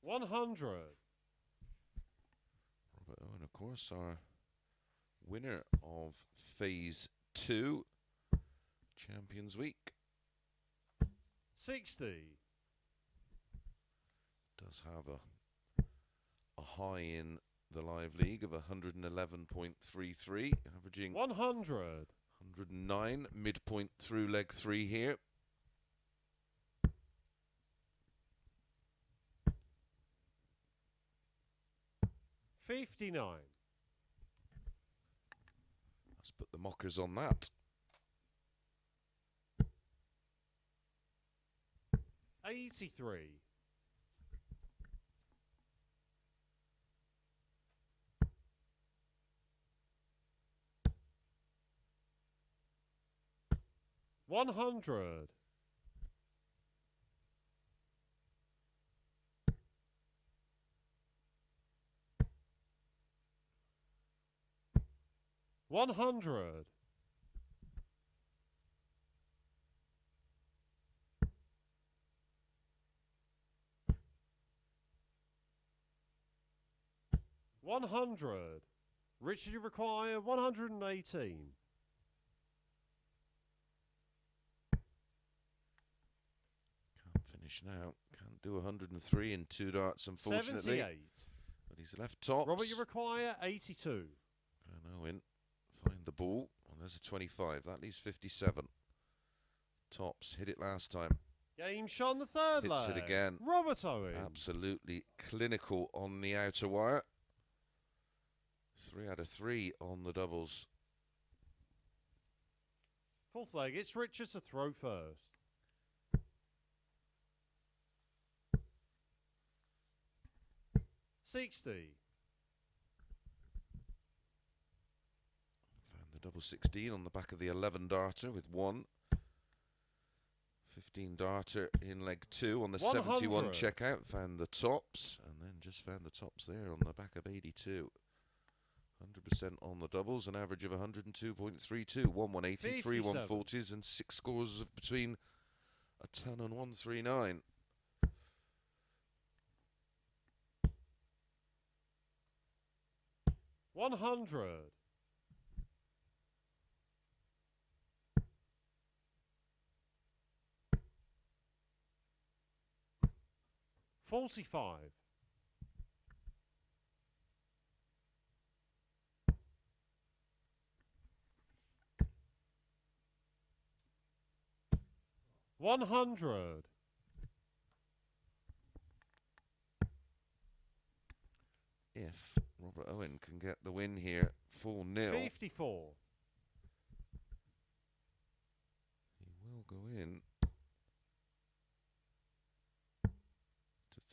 Speaker 2: 100.
Speaker 1: Robert Owen, of course, our winner of Phase 2 Champions Week.
Speaker 2: 60.
Speaker 1: Does have a high in the Live League of 111.33, averaging
Speaker 2: 100.
Speaker 1: 109 midpoint through leg 3 here.
Speaker 2: $59.
Speaker 1: Let's put the mockers on that.
Speaker 2: 83. 100. 100. 100. Richard, you require 118.
Speaker 1: Can't finish now. Can't do 103 in 2 darts, unfortunately.
Speaker 2: 78.
Speaker 1: But he's left tops.
Speaker 2: Robert, you require 82.
Speaker 1: And Owen find the ball. And there's a 25. That leaves 57. Tops hit it last time.
Speaker 2: Game shot the third leg.
Speaker 1: Hits it again.
Speaker 2: Robert Owen.
Speaker 1: Absolutely clinical on the outer wire. 3 out of 3 on the doubles.
Speaker 2: Fourth leg, it's Richard to throw first. $60.
Speaker 1: Found the double 16 on the back of the 11 darter with 1. 15 darter in leg 2 on the
Speaker 2: 100.
Speaker 1: 71 checkout. Found the tops and then just found the tops there on the back of 82. 100% on the doubles, an average of 102.32, 1 180, 3 140s, and 6 scores of between a 10 and 139.
Speaker 2: $100. 45. 100.
Speaker 1: If Robert Owen can get the win here, 4-0.
Speaker 2: 54.
Speaker 1: He will go in to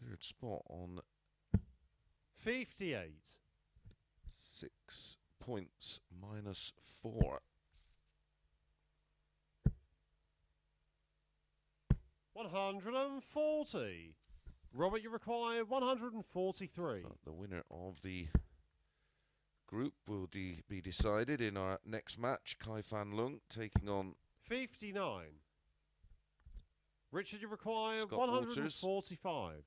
Speaker 1: third spot on
Speaker 2: 58.
Speaker 1: 6 points minus 4.
Speaker 2: 140. Robert, you require 143.
Speaker 1: But the winner of the group will be decided in our next match. Fan Leung taking on
Speaker 2: 59. Richard, you require
Speaker 1: Scott
Speaker 2: 145.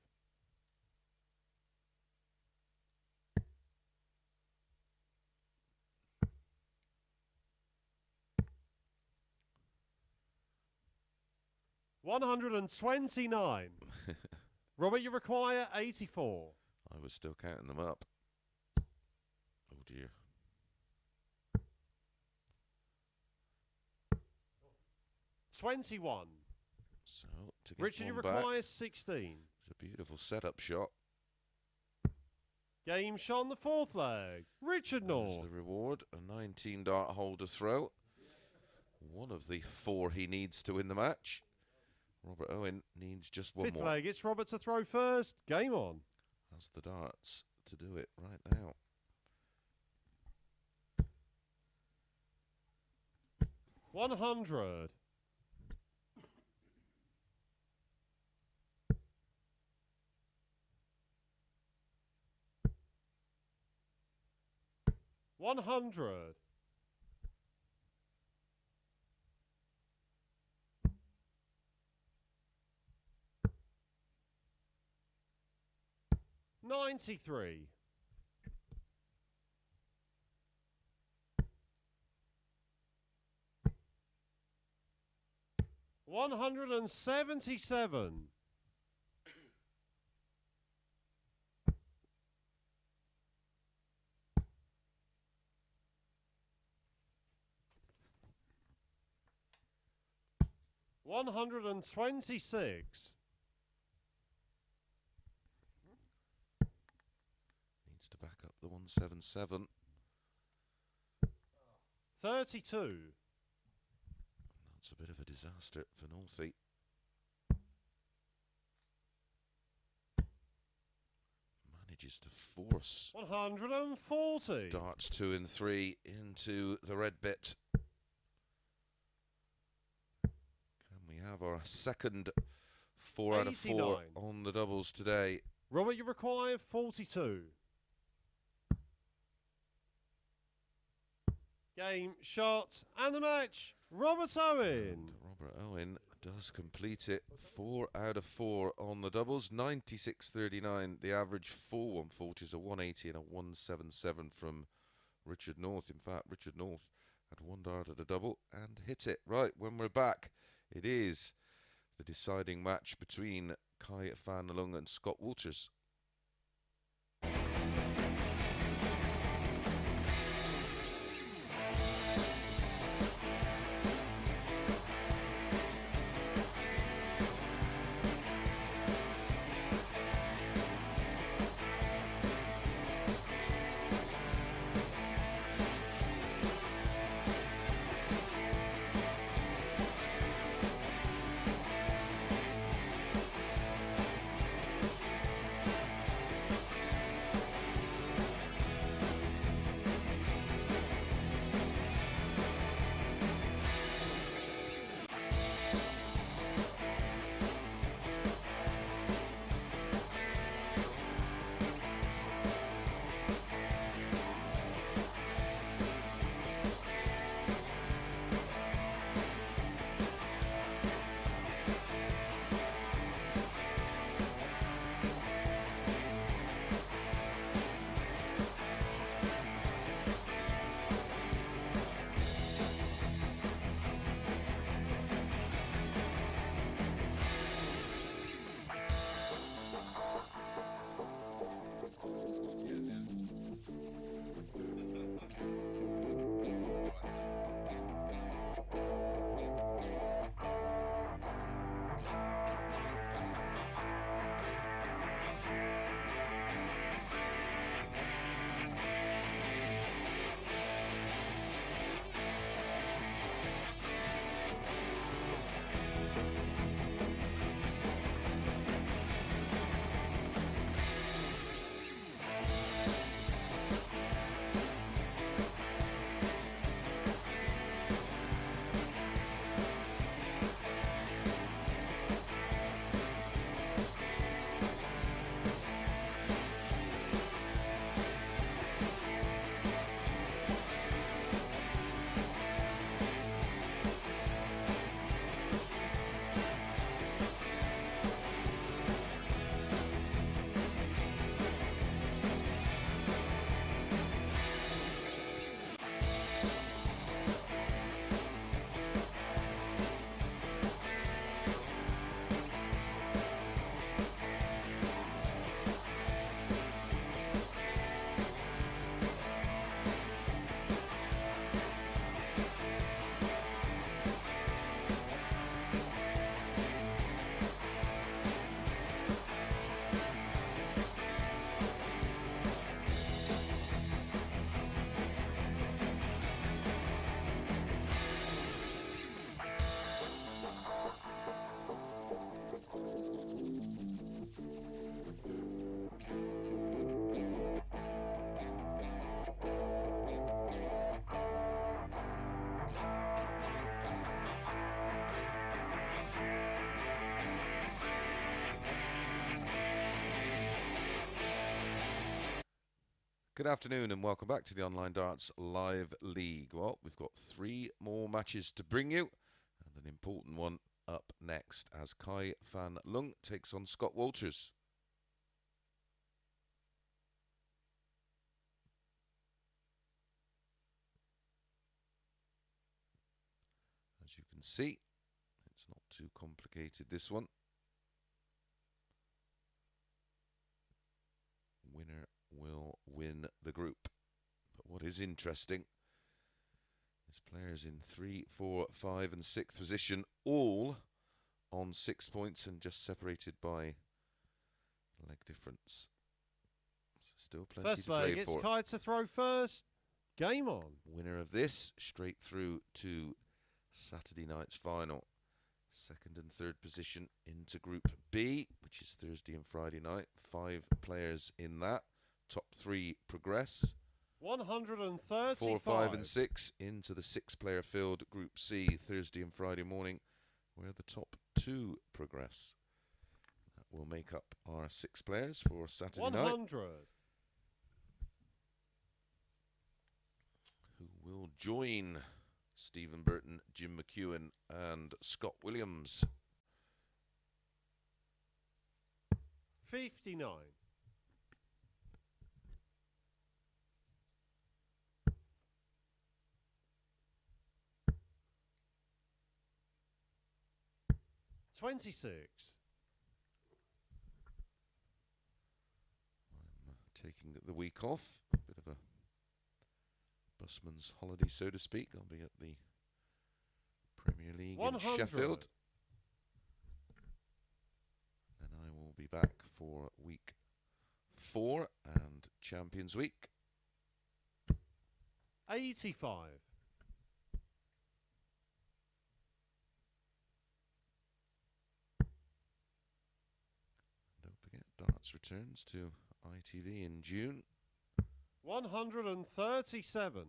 Speaker 2: $129. Robert, you require 84.
Speaker 1: I was still counting them up. Oh dear.
Speaker 2: $21.
Speaker 1: So to get
Speaker 2: Richard, you
Speaker 1: one back,
Speaker 2: require 16.
Speaker 1: it's a beautiful setup shot.
Speaker 2: Game shot on the fourth leg. Richard
Speaker 1: There's
Speaker 2: North.
Speaker 1: the reward, a 19 dart hole to throw. One of the 4 he needs to win the match. Robert Owen needs just one
Speaker 2: Fifth
Speaker 1: more.
Speaker 2: leg, it's Robert to throw first. Game on.
Speaker 1: Has the darts to do it right now.
Speaker 2: $100. 100. 93. 177. 126.
Speaker 1: Needs to back up the 177.
Speaker 2: 32.
Speaker 1: That's a bit of a disaster for Northie. Manages to force
Speaker 2: 140.
Speaker 1: darts 2 and 3 into the red bit. have our second 4 out of 4 on the doubles today.
Speaker 2: Robert, you require 42. Game, shot, and the match. Robert Owen.
Speaker 1: And Robert Owen does complete it. 4 out of 4 on the doubles. 96.39. The average full 140 is a 180 and a 177 from Richard North. In fact, Richard North had one dart at a double and hit it. Right, when we're back, it is the deciding match between Fan Leung and Scott Walters. Good afternoon and welcome back to the Online Darts Live League. Well, we've got 3 more matches to bring you and an important one up next as Fan Leung takes on Scott Walters. As you can see, it's not too complicated, this one. Winner will win the group. But what is interesting is players in 3, 4, 5 and 6th position all on 6 points and just separated by leg difference. So still plenty
Speaker 2: first
Speaker 1: to play
Speaker 2: leg,
Speaker 1: for.
Speaker 2: it's Kai to throw first. Game on.
Speaker 1: Winner of this straight through to Saturday night's final. 2nd and 3rd position into Group B, which is Thursday and Friday night. 5 players in that. Top 3 progress.
Speaker 2: 135.
Speaker 1: 4, 5 and 6 into the 6-player field Group C Thursday and Friday morning, where the top 2 progress. That will make up our 6 players for Saturday
Speaker 2: 100.
Speaker 1: night, who will join Stephen Burton, Jim McEwen and Scott Williams.
Speaker 2: 59. 26.
Speaker 1: I'm taking the week off, a bit of a busman's holiday, so to speak. I'll be at the Premier League
Speaker 2: 100.
Speaker 1: in Sheffield, and I will be back for week 4 and Champions Week.
Speaker 2: 85.
Speaker 1: Don't forget, Darts returns to ITV in June.
Speaker 2: 137.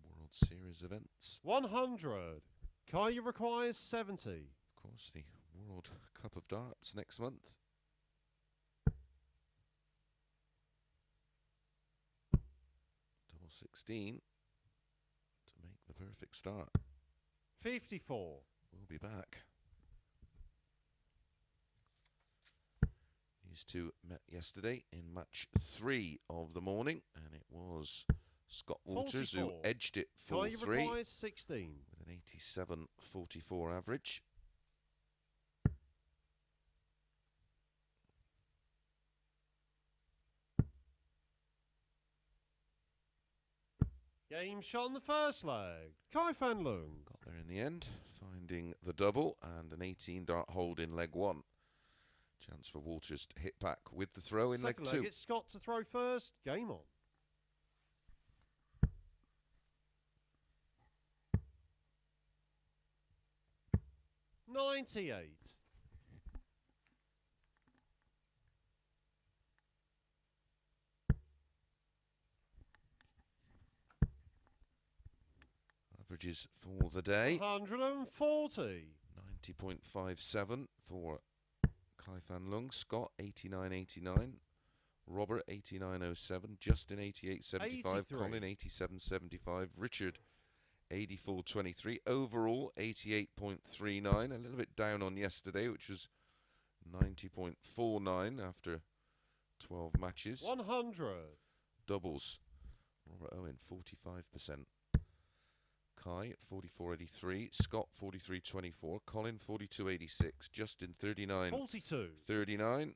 Speaker 1: World Series events.
Speaker 2: 100. Kaya requires 70.
Speaker 1: Of course, the World Cup of Darts next month. Double 16 to make the perfect start.
Speaker 2: 54.
Speaker 1: We'll be back. These two met yesterday in match 3 of the morning, and it was Scott Walters
Speaker 2: 44.
Speaker 1: who edged it
Speaker 2: Kaya
Speaker 1: 4-3
Speaker 2: requires 16.
Speaker 1: with an 87.44 average.
Speaker 2: Game shot on the first leg. Fan Leung.
Speaker 1: Got there in the end, finding the double and an 18-dart hold in leg 1. Chance for Walters to hit back with the throw in
Speaker 2: Second
Speaker 1: leg
Speaker 2: leg,
Speaker 1: 2.
Speaker 2: it's Scott to throw first. Game on. $98.
Speaker 1: Averages for the day.
Speaker 2: 140.
Speaker 1: 90.57 for Fan Leung. Scott 89.89. Robert 89.07. Justin 88.75.
Speaker 2: 83.
Speaker 1: Colin 87.75. Richard 84.23. Overall 88.39. A little bit down on yesterday, which was 90.49 after 12 matches.
Speaker 2: 100.
Speaker 1: Doubles. Robert Owen 45%. Kai 44.83, Scott 43.24, Colin 42.86, Justin 39.39,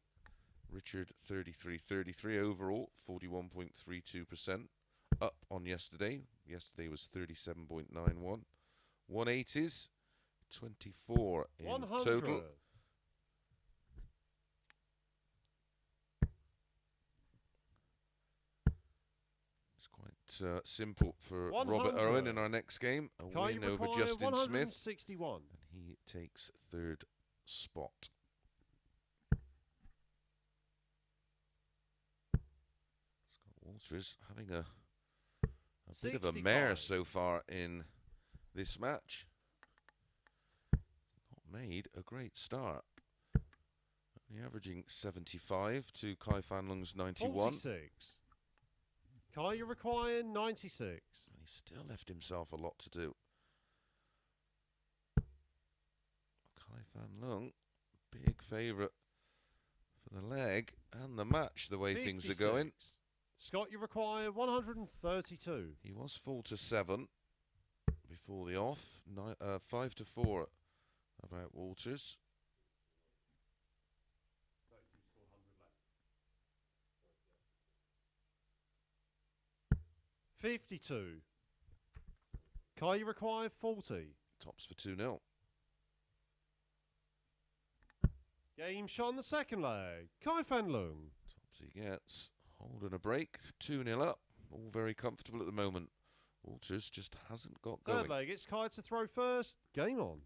Speaker 1: Richard 33.33. Overall 41.32%, up on yesterday. Yesterday was 37.91. 180s, 24 in
Speaker 2: 100.
Speaker 1: total. Simple for
Speaker 2: 100.
Speaker 1: Robert Owen in our next game. A win over Justin Smith.
Speaker 2: 161.
Speaker 1: And he takes 3rd spot. Scott Walters having a bit of a mare so far in this match. Not made a great start. Only averaging 75 to Fan Leung's 91.
Speaker 2: 46. Kaya required 96.
Speaker 1: And he still left himself a lot to do. Fan Leung, big favourite for the leg and the match, the way
Speaker 2: 56.
Speaker 1: things are going.
Speaker 2: Scott, you require 132.
Speaker 1: He was 4-7 before the off. 5-4 about Walters.
Speaker 2: 52. Kaya required 40.
Speaker 1: Tops for 2-0.
Speaker 2: Game shot on the second leg. Fan Leung.
Speaker 1: Tops he gets. Holding a break. 2-0 up. All very comfortable at the moment. Walters just hasn't got going.
Speaker 2: Third leg, it's Kaya to throw first. Game on.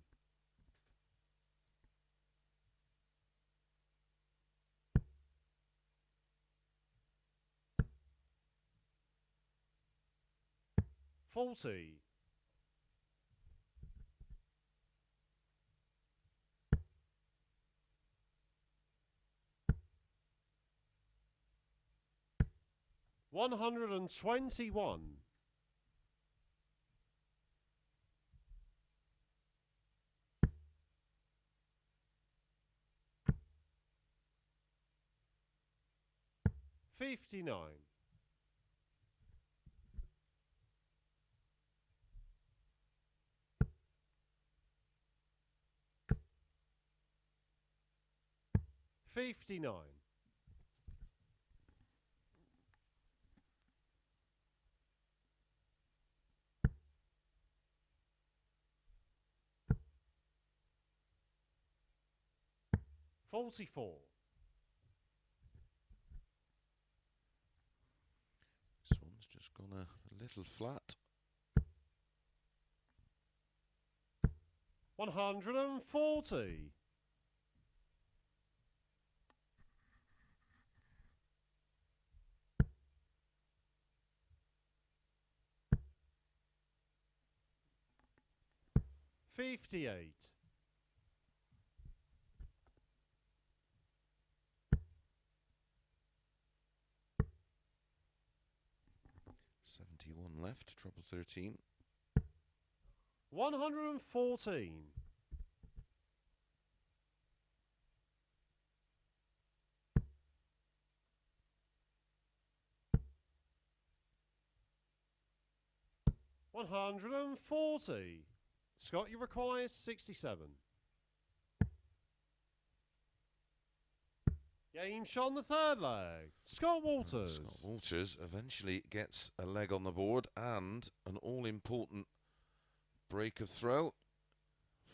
Speaker 2: 40. 121. 59. 59. 44.
Speaker 1: This one's just gone a little flat.
Speaker 2: 140. 58.
Speaker 1: 71 left, treble 13.
Speaker 2: 114. 140. Scott, you require 67. Game shot on the third leg. Scott Walters.
Speaker 1: Scott Walters eventually gets a leg on the board and an all-important break of throw.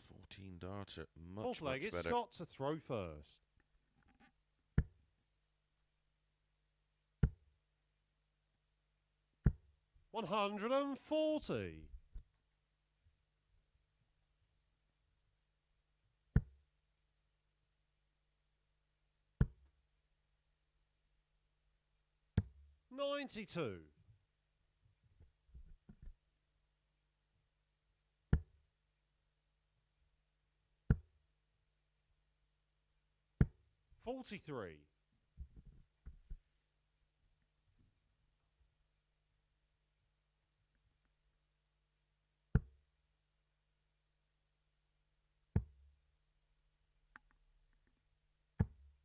Speaker 1: 14 darter,
Speaker 2: Fourth leg,
Speaker 1: much
Speaker 2: it's
Speaker 1: better.
Speaker 2: Scott to throw first. $140. 92. 43.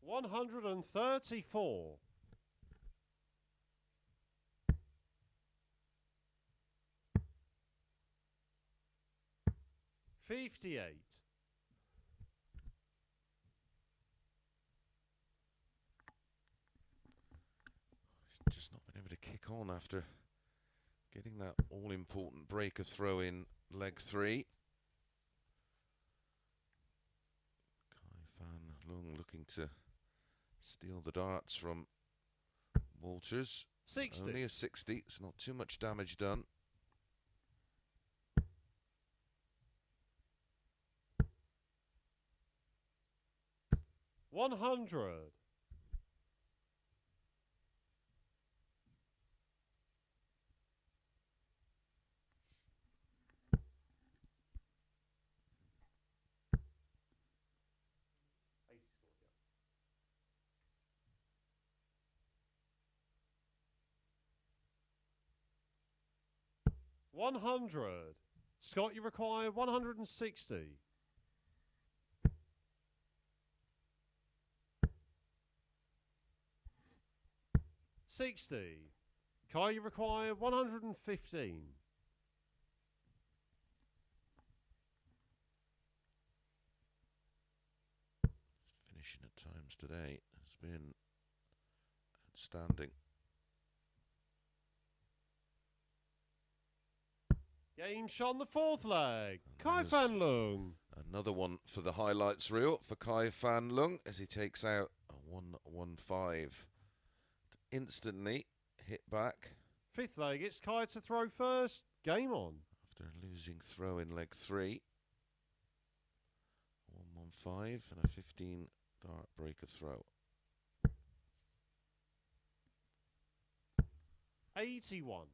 Speaker 2: 134. 58.
Speaker 1: 'Just not been able to kick on after getting that all-important break of throw in leg 3. Fan Leung looking to steal the darts from Walters.
Speaker 2: 60.
Speaker 1: Only a 60, so not too much damage done.
Speaker 2: 100. 100. Scott, you require 160. 60. Kai, you require 115.
Speaker 1: Finishing at times today has been outstanding.
Speaker 2: Game shot on the fourth leg. Kai Fan Leung.
Speaker 1: Another one for the highlights reel for Kai Fan Leung as he takes out a 1-1-5. Instantly hit back.
Speaker 2: Fifth leg, it's Kai to throw first. Game on.
Speaker 1: After losing throw in leg 3. 1-1-5 and a 15 dart break of throw.
Speaker 2: 81.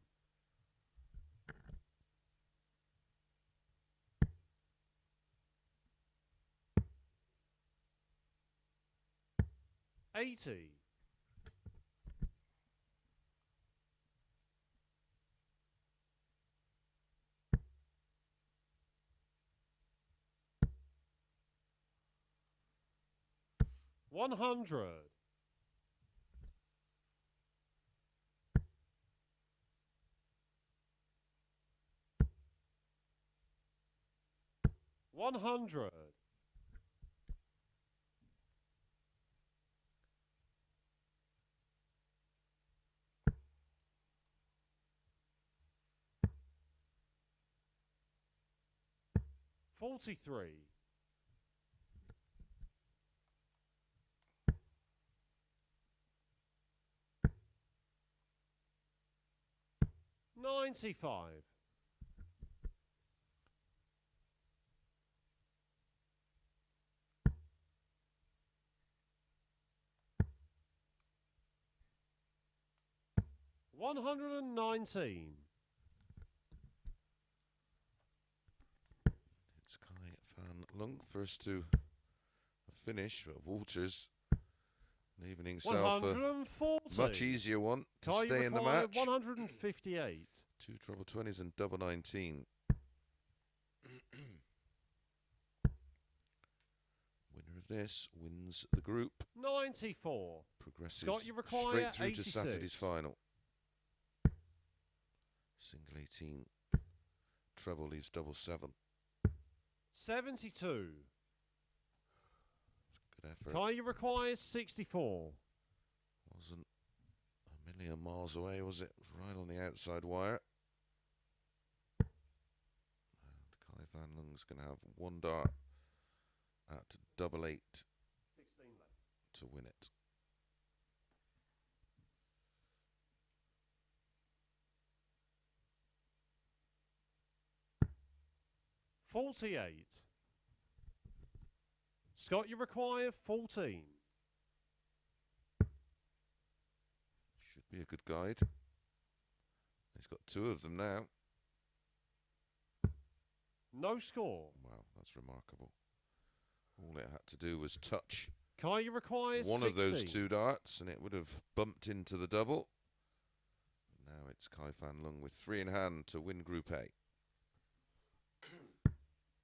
Speaker 2: 80. 100. 100. 43. 95. 119.
Speaker 1: It's Kai Fan Leung first to finish. Walters leaving himself a
Speaker 2: 140.
Speaker 1: much easier one to
Speaker 2: Kai,
Speaker 1: stay
Speaker 2: you
Speaker 1: in the
Speaker 2: require
Speaker 1: match.
Speaker 2: 158.
Speaker 1: 2 treble 20s and double 19. Winner of this wins the group.
Speaker 2: 94.
Speaker 1: Progresses
Speaker 2: Scott, you require
Speaker 1: straight through
Speaker 2: 86.
Speaker 1: to Saturday's final. Single 18. Treble leaves double 7.
Speaker 2: 72.
Speaker 1: Good effort.
Speaker 2: Kai, you require 64.
Speaker 1: Wasn't a million miles away, was it? It was right on the outside wire. And Kai Fan Leung's going to have one dart at double 8
Speaker 2: 16 left.
Speaker 1: to win it.
Speaker 2: $48. Scott, you require 14.
Speaker 1: Should be a good guide. He's got 2 of them now.
Speaker 2: No score.
Speaker 1: Wow, that's remarkable. All it had to do was touch
Speaker 2: Kai, you require
Speaker 1: one
Speaker 2: 60.
Speaker 1: of those 2 darts and it would have bumped into the double. Now it's Kai Fan Leung with 3 in hand to win Group A.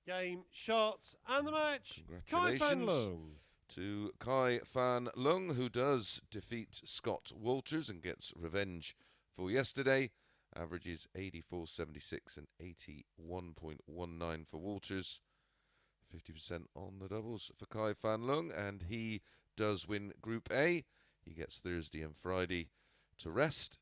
Speaker 2: Game, shots, and the match. Kai Fan
Speaker 1: Congratulations
Speaker 2: Leung.
Speaker 1: to Kai Fan Leung, who does defeat Scott Walters and gets revenge for yesterday. Averages 84.76 and 81.19 for Walters. 50% on the doubles for Kai Fan Leung, and he does win Group A. He gets Thursday and Friday to rest,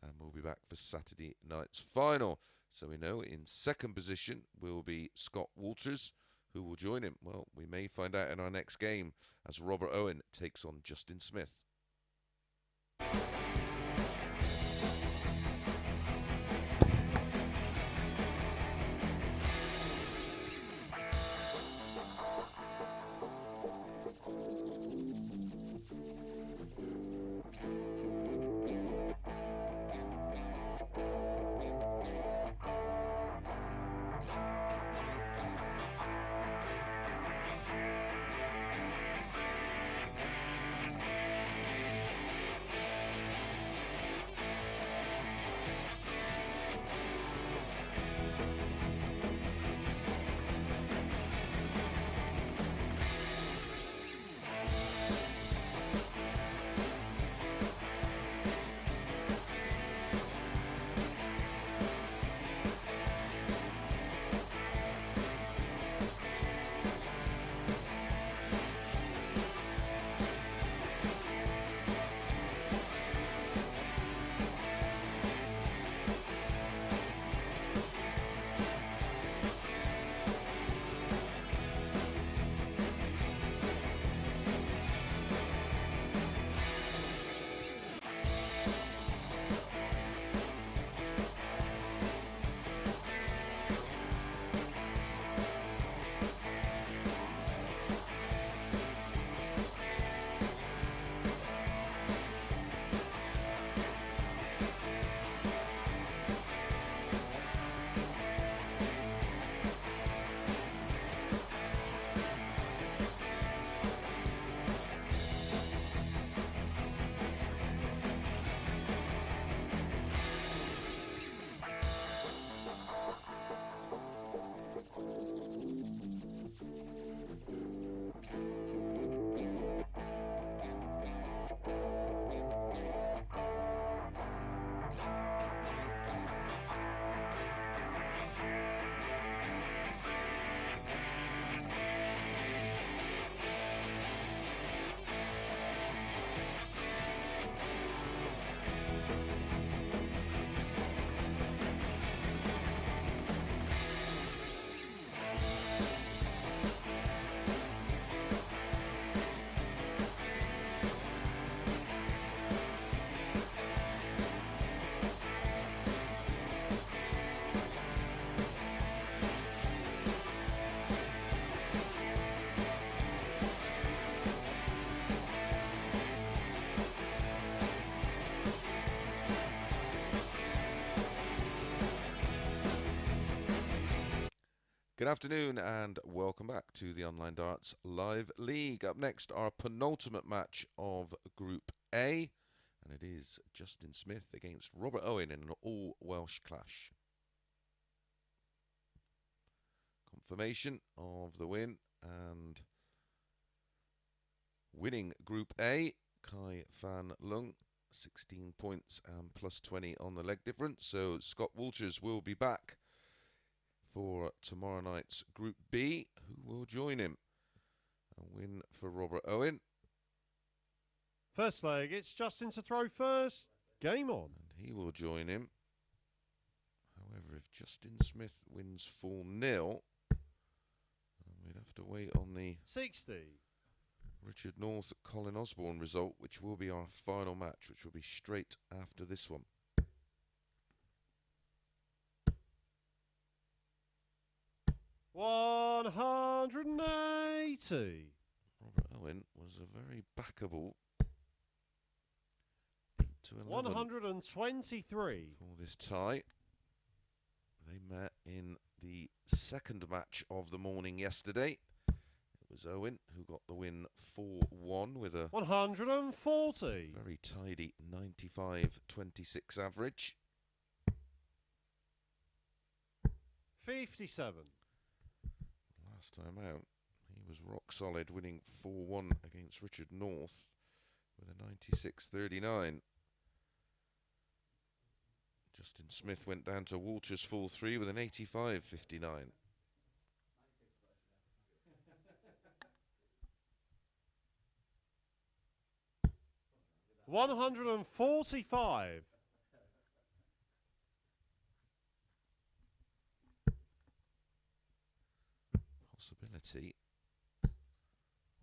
Speaker 1: and we'll be back for Saturday night's final. So we know in second position will be Scott Walters. Who will join him? Well, we may find out in our next game as Robert Owen takes on Justin Smith. Good afternoon and welcome back to the Online Darts Live League. Up next, our penultimate match of Group A, and it is Justin Smith against Robert Owen in an all-Welsh clash. Confirmation of the win, and winning Group A, Fan Leung, 16 points and plus 20 on the leg difference. So Scott Walters will be back for tomorrow night's Group B. Who will join him? A win for Robert Owen.
Speaker 2: First leg, it's Justin to throw first. Game on.
Speaker 1: And he will join him. However, if Justin Smith wins 4-0, we'd have to wait on the
Speaker 2: 60.
Speaker 1: Richard North Colin Osborne result, which will be our final match, which will be straight after this one.
Speaker 2: $180.
Speaker 1: Robert Owen was a very backable 8-11
Speaker 2: 123
Speaker 1: for this tie. They met in the second match of the morning yesterday. It was Owen who got the win 4-1 with a
Speaker 2: 140.
Speaker 1: very tidy 95-26 average.
Speaker 2: 57.
Speaker 1: Last time out, he was rock solid, winning 4-1 against Richard North with a 96-39. Justin Smith went down to Walters 4-3 with an 85-59.
Speaker 2: $145.
Speaker 1: Possibility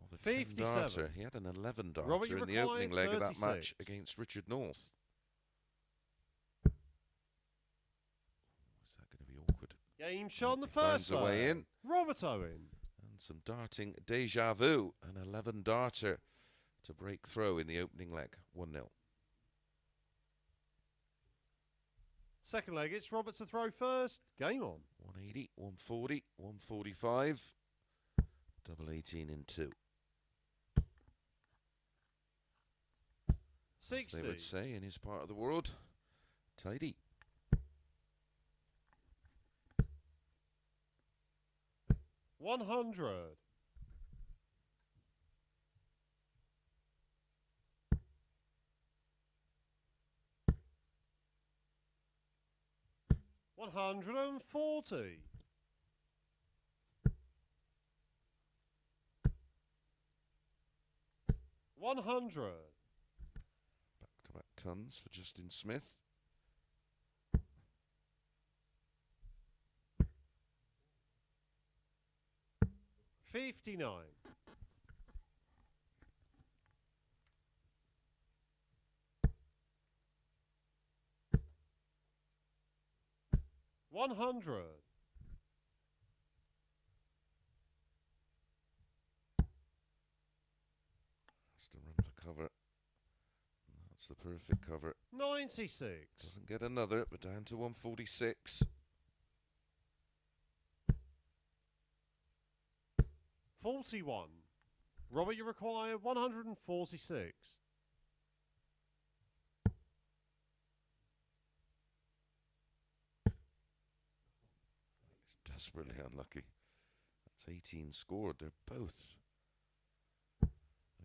Speaker 1: of a 10 darter. He had an 11 darter in the opening leg of that match against Richard North. Is that going to be awkward?
Speaker 2: Game shot on the first
Speaker 1: leg. Away in.
Speaker 2: Robert Owen.
Speaker 1: And some darting deja vu. An 11 darter to break throw in the opening leg. 1-0.
Speaker 2: Second leg, it's Robert to throw first. Game on.
Speaker 1: 180, 140, 145. Double 18 in 2.
Speaker 2: 60.
Speaker 1: As they would say in his part of the world. Tidy.
Speaker 2: 100. 140. 100.
Speaker 1: Back-to-back tons for Justin Smith.
Speaker 2: 59. 100.
Speaker 1: Has to run for cover. That's the perfect cover.
Speaker 2: 96.
Speaker 1: Doesn't get another, but down to 146.
Speaker 2: 41. Robert, you require 146.
Speaker 1: It's desperately unlucky. That's 18 scored. They're both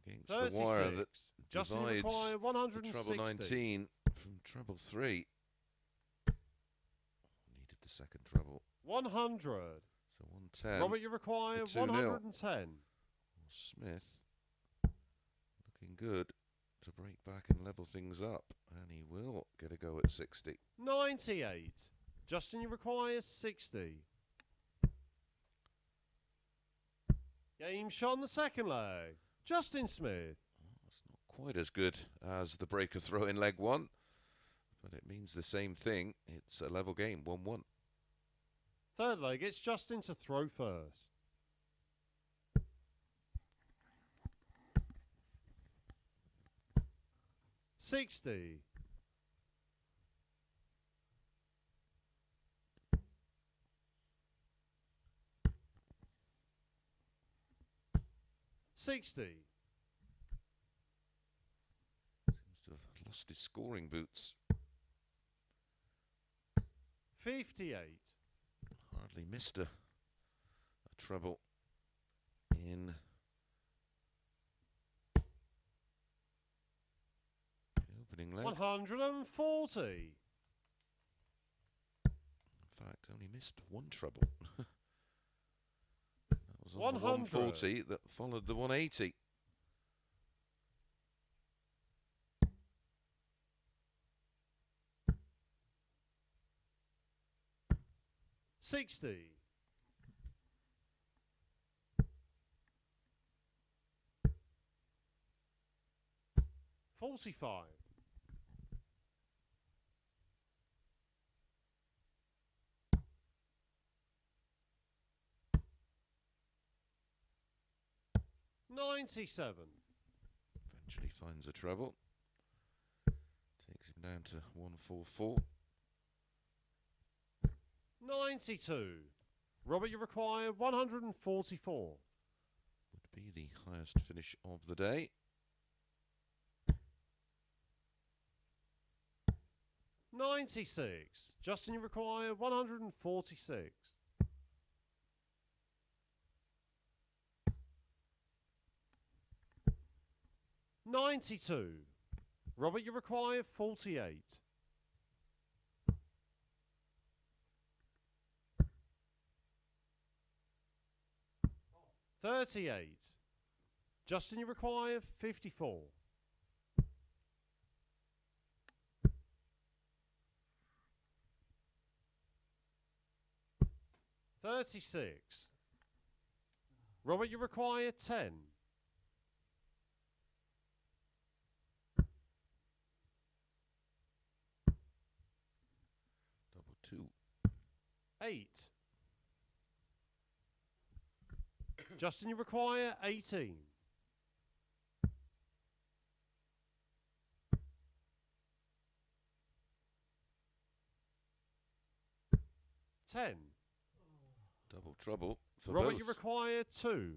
Speaker 1: against
Speaker 2: 36.
Speaker 1: the wire that
Speaker 2: Justin
Speaker 1: divides
Speaker 2: require
Speaker 1: the
Speaker 2: 160.
Speaker 1: treble 19 from treble 3. Needed the second treble.
Speaker 2: 100.
Speaker 1: So 110.
Speaker 2: Robert, you require
Speaker 1: to 2-0.
Speaker 2: 110.
Speaker 1: Smith looking good to break back and level things up, and he will get a go at 60.
Speaker 2: 98. Justin, you require 60. Game shot on the second leg. Justin Smith.
Speaker 1: Oh, it's not quite as good as the breaker throw in leg 1, but it means the same thing. It's a level game, 1-1.
Speaker 2: Third leg, it's Justin to throw first. 60. 60.
Speaker 1: Seems to have lost his scoring boots.
Speaker 2: 58.
Speaker 1: Hardly missed a treble in the opening leg.
Speaker 2: 140.
Speaker 1: In fact, only missed one treble. That was on the 140 that followed the 180.
Speaker 2: $60. 45. 97.
Speaker 1: Eventually finds a treble. Takes him down to 144.
Speaker 2: 92. Robert, you require 144.
Speaker 1: Would be the highest finish of the day.
Speaker 2: 96. Justin, you require 146. 92. Robert, you require 48. 38. Justin, you require 54. 36. Robert, you require 10.
Speaker 1: 2.
Speaker 2: 8. Justin, you require 18. 10.
Speaker 1: Double trouble for
Speaker 2: Robert,
Speaker 1: both.
Speaker 2: you require 2.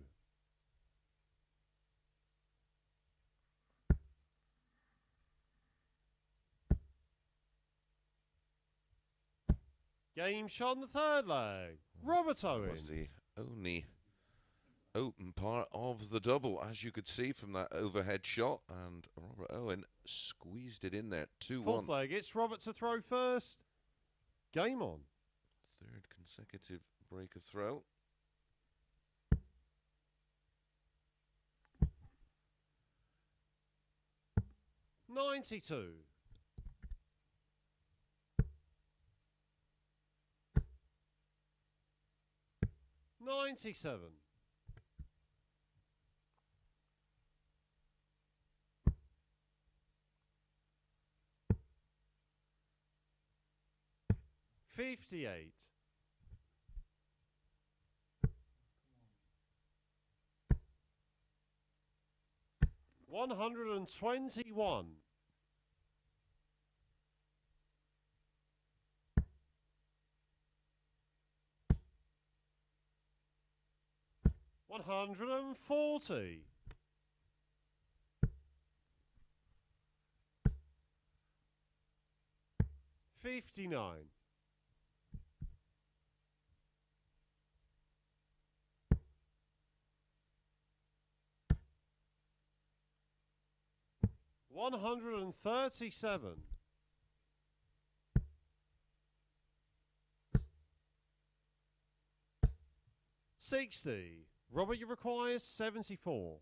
Speaker 2: 'Game shot on the third leg. Robert
Speaker 1: That was
Speaker 2: Owen.
Speaker 1: the only open part of the double, as you could see from that overhead shot, and Robert Owen squeezed it in there. 2-1.
Speaker 2: Fourth leg, it's Robert to throw first. Game on.
Speaker 1: Third consecutive break of throw.
Speaker 2: $92. 97. 58. 121. 140. 59. 137. 60. Robert, you require 74.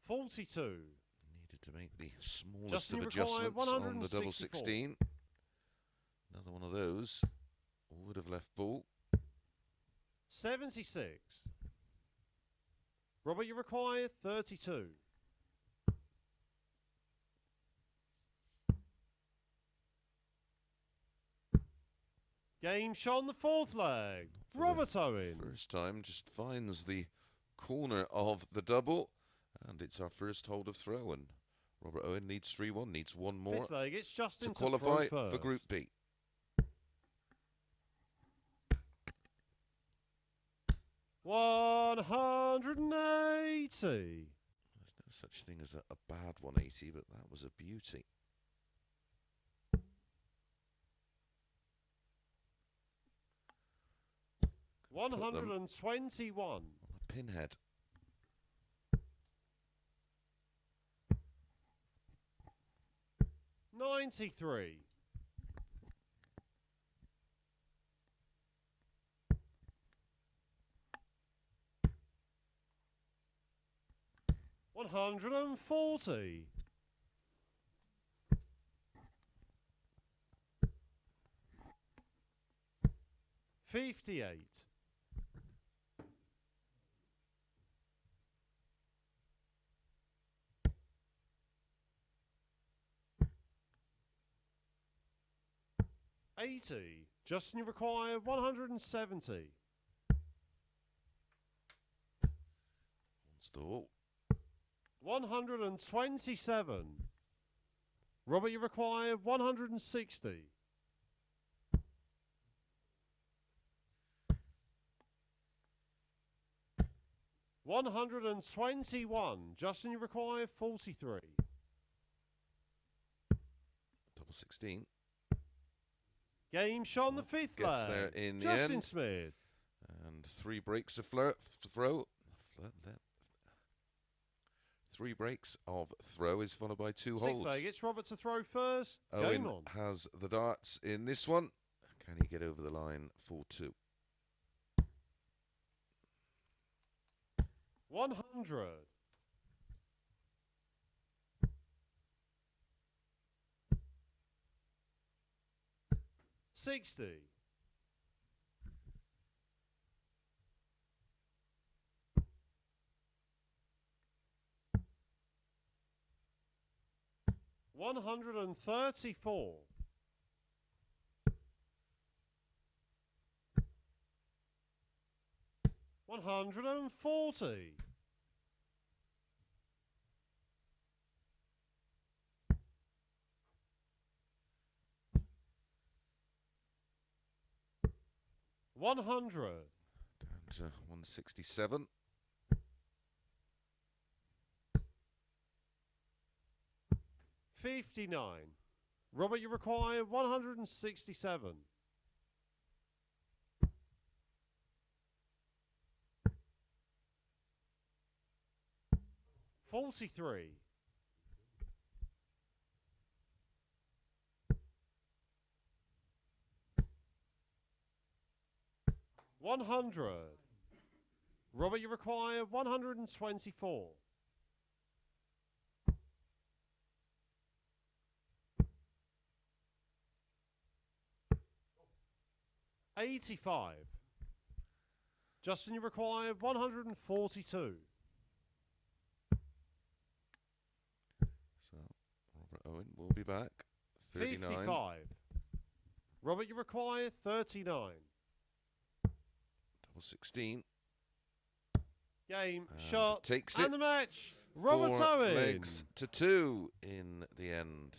Speaker 2: 42.
Speaker 1: Needed to make the smallest
Speaker 2: Justin,
Speaker 1: of
Speaker 2: you require
Speaker 1: adjustments on the double
Speaker 2: 164.
Speaker 1: 16. Another one of those would have left ball.
Speaker 2: 76. Robert, you require 32. 'Game shot on the fourth leg. Robert Owen.
Speaker 1: First time just finds the corner of the double, and it's our first hold of throw, and Robert Owen needs 3-1, needs one more
Speaker 2: Fifth leg, it's Justin
Speaker 1: to
Speaker 2: to throw
Speaker 1: qualify
Speaker 2: first.
Speaker 1: for Group B.
Speaker 2: 180.
Speaker 1: There's no such thing as a bad 180, but that was a beauty.
Speaker 2: Put 121.
Speaker 1: On the pinhead.
Speaker 2: $93. 140. 58. 80. Justin, you require 170.
Speaker 1: Stall.
Speaker 2: 127. Robert, you require 160. 121. Justin, you require 43.
Speaker 1: Double 16.
Speaker 2: Game shot on the fifth
Speaker 1: Gets
Speaker 2: leg.
Speaker 1: there in the
Speaker 2: Justin
Speaker 1: end.
Speaker 2: Smith.
Speaker 1: And 3 breaks of Three breaks of throw is followed by 2
Speaker 2: Sixth
Speaker 1: holds.
Speaker 2: leg, it's Robert to throw first.
Speaker 1: Owen
Speaker 2: Game on.
Speaker 1: has the darts in this one. Can he get over the line for 2?
Speaker 2: 100. 60. 134. 140. 100.
Speaker 1: Down to 167.
Speaker 2: 59. Robert, you require 167. 43. 100. Robert, you require 124. 85. Justin, you require 142.
Speaker 1: So Robert Owen will be back. 39.
Speaker 2: 55. Robert, you require 39.
Speaker 1: Double 16.
Speaker 2: Game,
Speaker 1: And
Speaker 2: shot,
Speaker 1: takes
Speaker 2: and
Speaker 1: it.
Speaker 2: the match. Robert
Speaker 1: 4
Speaker 2: Owen.
Speaker 1: legs to 2 in the end.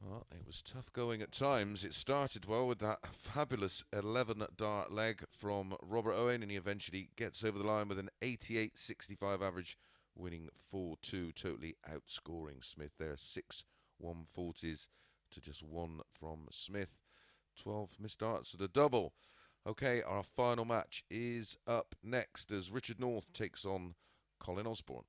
Speaker 1: Well, it was tough going at times. It started well with that fabulous 11 dart leg from Robert Owen, and he eventually gets over the line with an 88.65 average, winning 4-2, totally outscoring Smith there. 6 140s to just 1 from Smith. 12 missed darts for the double. Okay, our final match is up next as Richard North takes on Colin Osborne.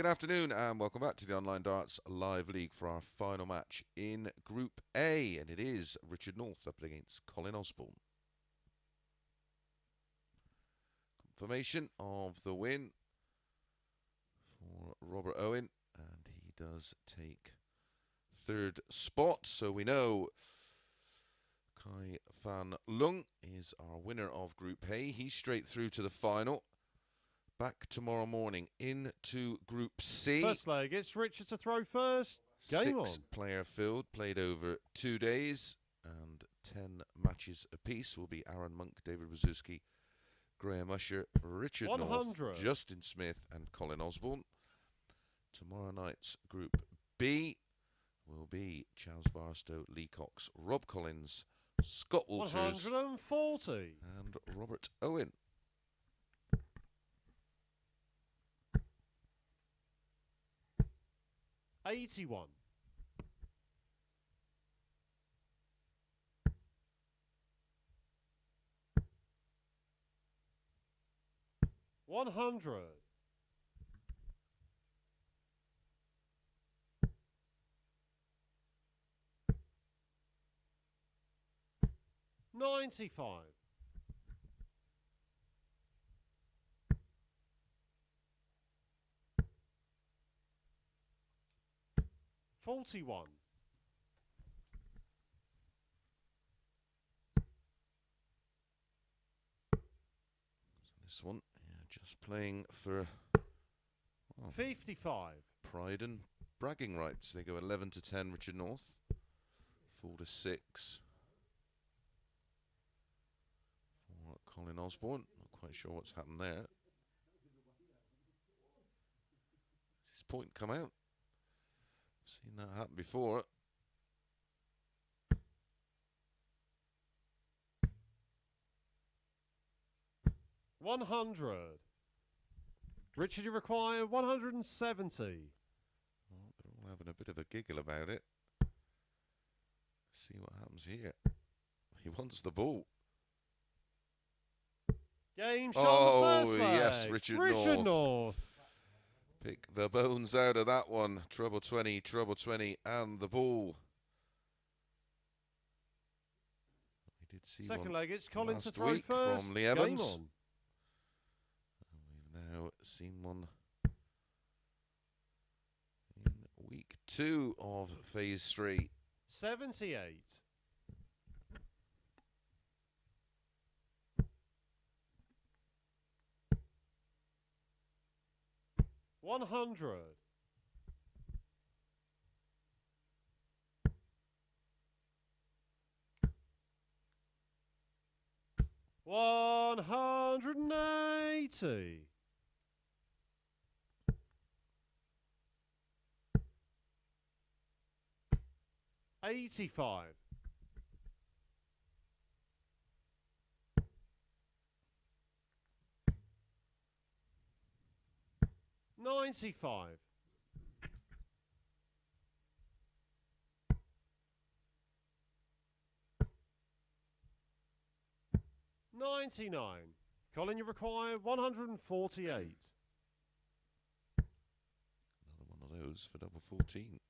Speaker 1: good afternoon and welcome back to the Online Darts Live League for our final match in Group A, and it is Richard North up against Colin Osborne. Confirmation of the win for Robert Owen, and he does take third spot, so we know Fan Leung is our winner of Group A. He's straight through to the final. Back tomorrow morning into Group C.
Speaker 2: First leg, it's Richard to throw first. Game on.
Speaker 1: 6-player field, played over 2 days, and 10 matches apiece will be Aaron Monk, David Brzezinski, Graham Usher, Richard
Speaker 2: 100.
Speaker 1: North, Justin Smith, and Colin Osborne. Tomorrow night's Group B will be Charles Barstow, Lee Cox, Rob Collins, Scott Walters,
Speaker 2: 140.
Speaker 1: and Robert Owen.
Speaker 2: $81. 100. 95. 41.
Speaker 1: This one, just playing for
Speaker 2: 55.
Speaker 1: pride and bragging rights. They go 11 to 10, Richard North. 4 to 6 for Colin Osborne. Not quite sure what's happened there. Has his point come out? Seen that happen before.
Speaker 2: $100. Richard, you require 170.
Speaker 1: Well, they're all having a bit of a giggle about it. See what happens here. He wants the ball.
Speaker 2: Game shot on the first leg.
Speaker 1: Yes, Richard
Speaker 2: North.
Speaker 1: Pick the bones out of that one. Treble 20, and the ball. We did see
Speaker 2: Second
Speaker 1: one
Speaker 2: leg, it's Colin to
Speaker 1: last
Speaker 2: throw
Speaker 1: week
Speaker 2: first.
Speaker 1: from Lee Evans.
Speaker 2: Game on.
Speaker 1: We've now seen one in week 2 of phase 3.
Speaker 2: 78. 100. 180. 85. 95. 99. Colin, you require 148.
Speaker 1: Another one of those for double 14.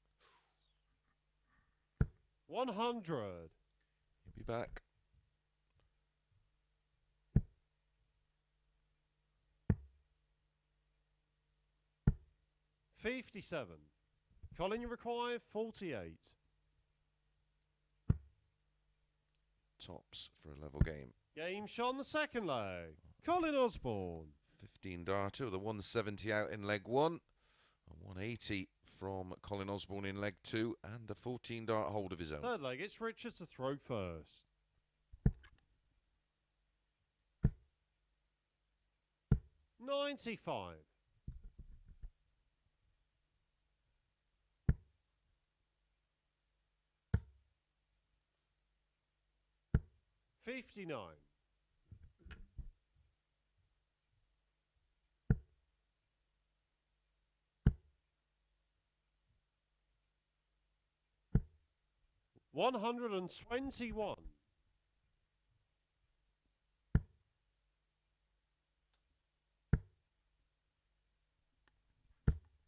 Speaker 2: 100.
Speaker 1: He'll be back.
Speaker 2: $57. Colin, you require 48.
Speaker 1: Tops for a level game.
Speaker 2: Game shot on the second leg. Colin Osborne.
Speaker 1: 15 darter with a 170 out in leg 1. A 180 from Colin Osborne in leg 2. And a 14 dart hold of his own.
Speaker 2: Third leg, it's Richard to throw first. $95. 59. 121.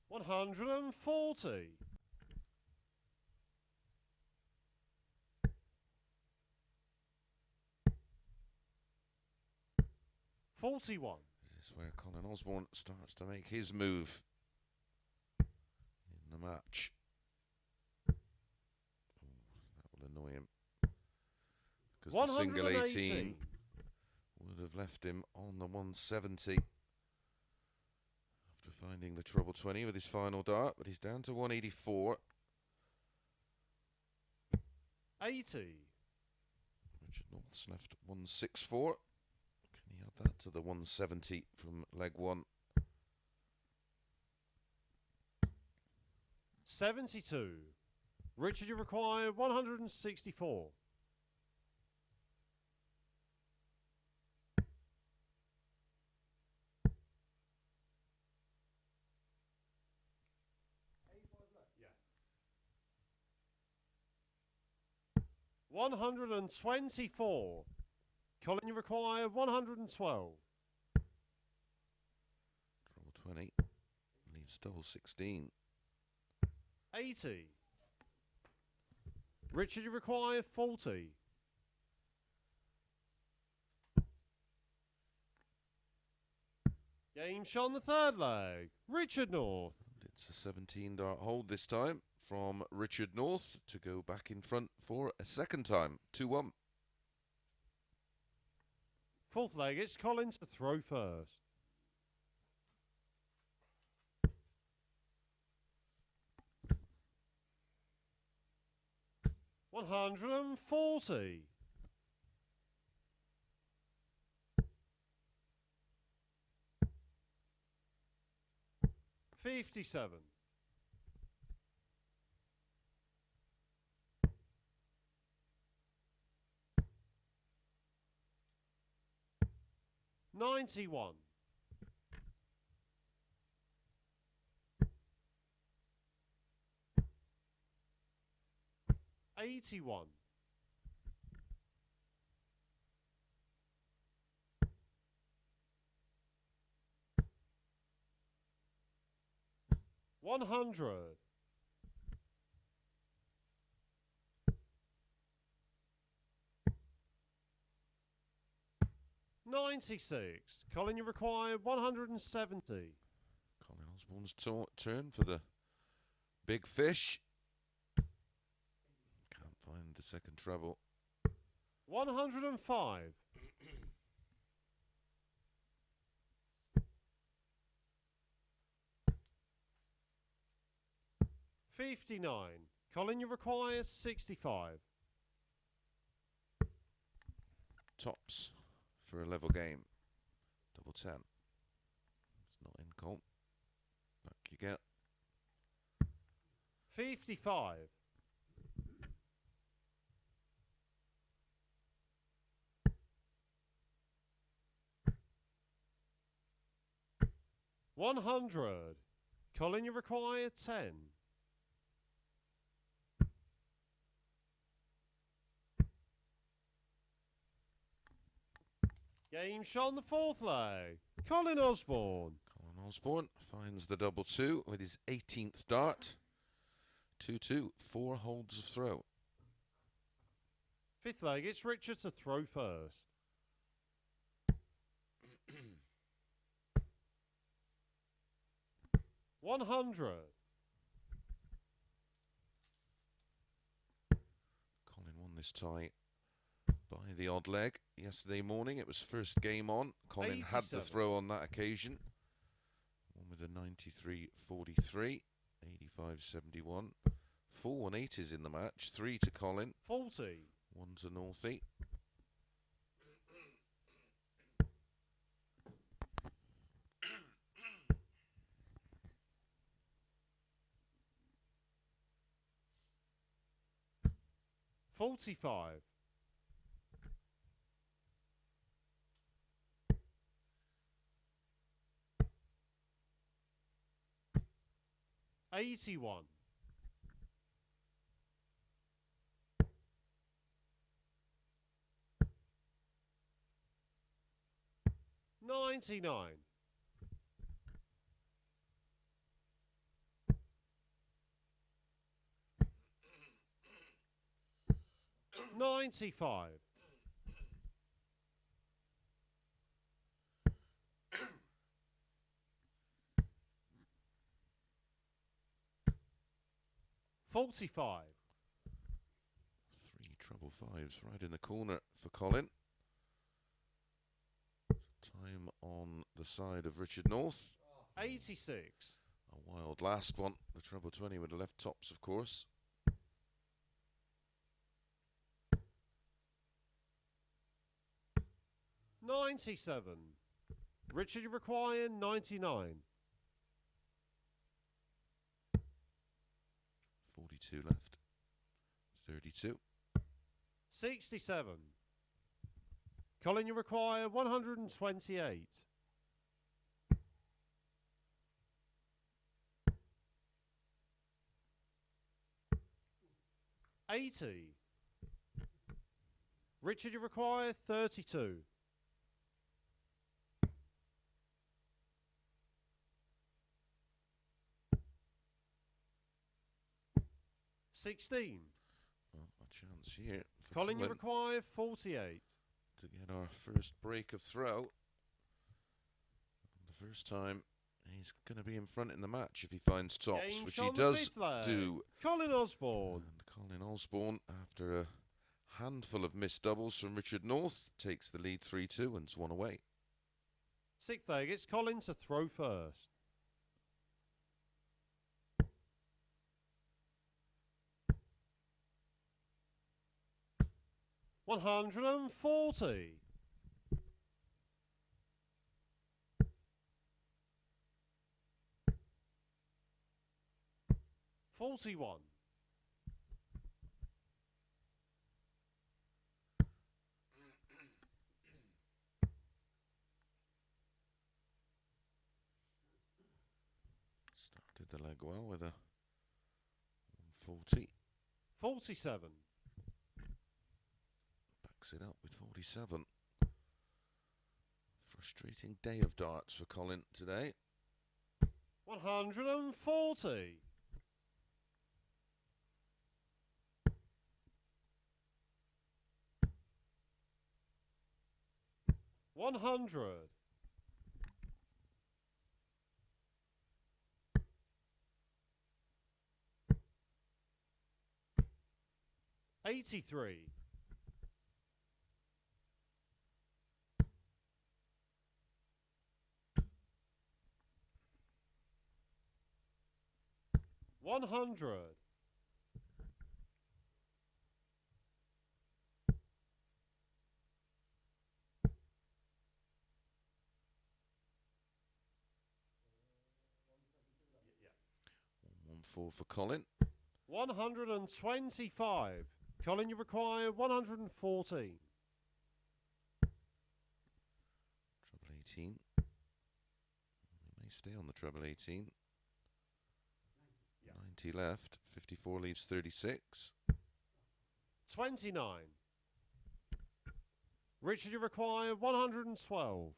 Speaker 2: 100. 140. 41.
Speaker 1: This is where Colin Osborne starts to make his move in the match. Oh, that will annoy him, because the single 18 would have left him on the 170 after finding the treble 20 with his final dart, but he's down to 184.
Speaker 2: 80.
Speaker 1: Richard North's left 164. Can he add that to the 170 from leg one?
Speaker 2: 72. Richard, you require 164. 124. Colin, you require 112.
Speaker 1: Treble 20 leaves double 16.
Speaker 2: 80. Richard, you require 40. Game shot on the third leg. Richard North.
Speaker 1: And it's a 17 dart hold this time from Richard North to go back in front for a second time. 2-1.
Speaker 2: Fourth leg, it's Collins to throw first. $140. 57. 91. 81. 100. 96. Colin, you require 170.
Speaker 1: Colin Osborne's turn for the big fish. Can't find the second treble.
Speaker 2: 105. 59. Colin, you require 65.
Speaker 1: Tops for a level game. Double 10. It's not in, Colt. Back you get.
Speaker 2: 55. 100. Colin, you require 10. Game shot on the fourth leg. Colin Osborne.
Speaker 1: Colin Osborne finds the double 2 with his 18th dart. 2-2, 4 holds of throw.
Speaker 2: Fifth leg, it's Richard to throw first. $100.
Speaker 1: Colin won this tie by the odd leg yesterday morning. It was first game on. Colin
Speaker 2: 87.
Speaker 1: had the throw on that occasion. One with a 93.43, 85.71. 4 and 8 is in the match. 3 to Colin.
Speaker 2: 40.
Speaker 1: 1 to Northie.
Speaker 2: $45. 81. 99. 95. $45.
Speaker 1: Three treble fives right in the corner for Colin. Time on the side of Richard North.
Speaker 2: 86.
Speaker 1: A wild last one. The treble 20 with the left tops, of course.
Speaker 2: $97. Richard, you require 99.
Speaker 1: 42 left. 32.
Speaker 2: 67. Colin, you require 128. 80. Richard, you require 32. 16.
Speaker 1: Well, a chance here for
Speaker 2: Colin, you require 48.
Speaker 1: to get our first break of throw. The first time he's going to be in front in the match if he finds tops,
Speaker 2: Game
Speaker 1: which
Speaker 2: shot
Speaker 1: he
Speaker 2: on the
Speaker 1: does
Speaker 2: fifth leg.
Speaker 1: do.
Speaker 2: Colin Osborne.
Speaker 1: And Colin Osborne, after a handful of missed doubles from Richard North, takes the lead 3-2 and's one away.
Speaker 2: Sixth leg, it's Colin to throw first. $140. 41.
Speaker 1: Started the leg well with a 140.
Speaker 2: 47.
Speaker 1: Backs it up with 47. Frustrating day of darts for Colin today.
Speaker 2: 140. 100. 83. 100.
Speaker 1: 1-4 for Colin.
Speaker 2: 125. Colin, you require 114.
Speaker 1: Treble 18. We may stay on the treble 18. 90 left. 54 leaves 36.
Speaker 2: 29. Richard, you require 112.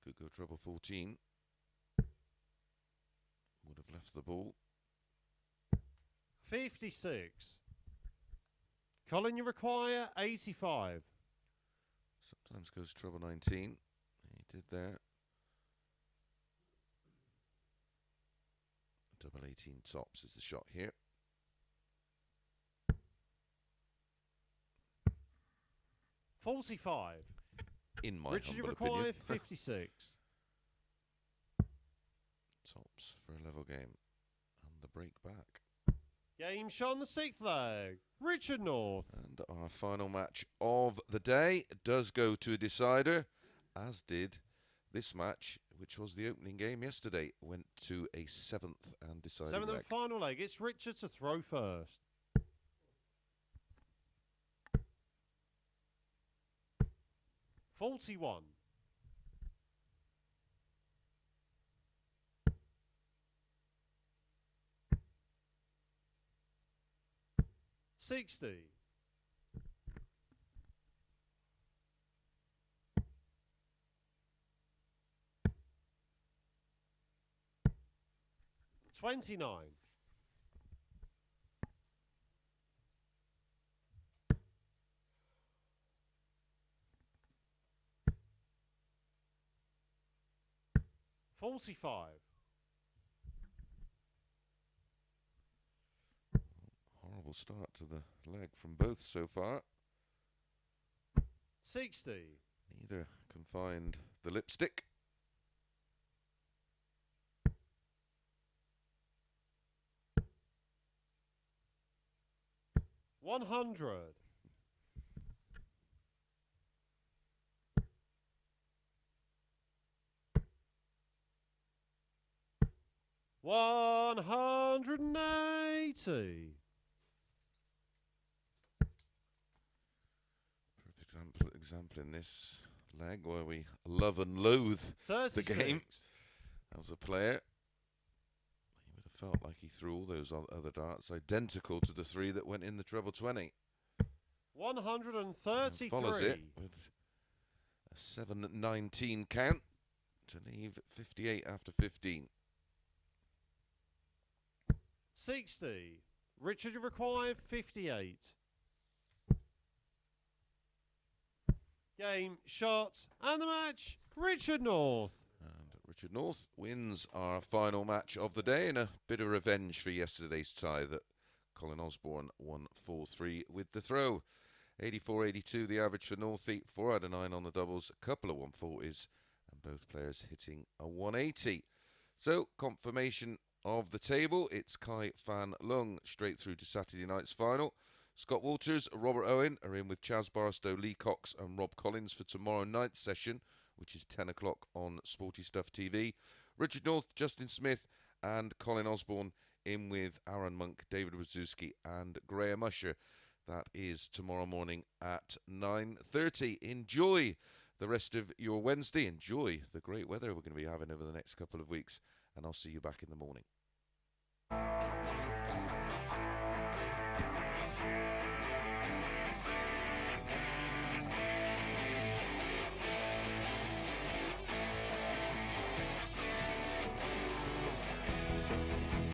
Speaker 1: Could go treble 14. Would have left the ball.
Speaker 2: 56. Colin, you require 85.
Speaker 1: Sometimes goes treble 19. He did there. Double 18 tops is the shot here.
Speaker 2: $45.
Speaker 1: In my
Speaker 2: Richard, you
Speaker 1: humble
Speaker 2: require
Speaker 1: opinion.
Speaker 2: 56.
Speaker 1: Tops for a level game. And the break back.
Speaker 2: Game shot on the sixth leg. Richard North.
Speaker 1: And our final match of the day does go to a decider, as did this match, which was the opening game yesterday. Went to a seventh and deciding
Speaker 2: Seventh
Speaker 1: leg.
Speaker 2: and final leg. It's Richard to throw first. $41. 60. 29. 45.
Speaker 1: Horrible start to the leg from both so far.
Speaker 2: 60.
Speaker 1: Neither can find the lipstick.
Speaker 2: 100. 180.
Speaker 1: Perfect example in this leg where we love and loathe
Speaker 2: 36.
Speaker 1: the game. As a player, he would have felt like he threw all those other darts identical to the 3 that went in the treble 20.
Speaker 2: 133.
Speaker 1: Follows it with a 7-19 count to leave 58 after 15.
Speaker 2: 60. Richard, you require 58. Game, shots, and the match, Richard North.
Speaker 1: And Richard North wins our final match of the day in a bit of revenge for yesterday's tie that Colin Osborne won 4-3 with the throw. 84-82 the average for Northie, 4 out of 9 on the doubles, a couple of 140s, and both players hitting a 180. So, confirmation of the table, it's Fan Leung straight through to Saturday night's final. Scott Walters, Robert Owen are in with Chaz Barstow, Lee Cox and Rob Collins for tomorrow night's session, which is 10 o'clock on Sporty Stuff TV. Richard North, Justin Smith and Colin Osborne in with Aaron Monk, David Wazowski and Graham Usher. That is tomorrow morning at 9:30. Enjoy the rest of your Wednesday. Enjoy the great weather we're going to be having over the next couple of weeks. And I'll see you back in the morning.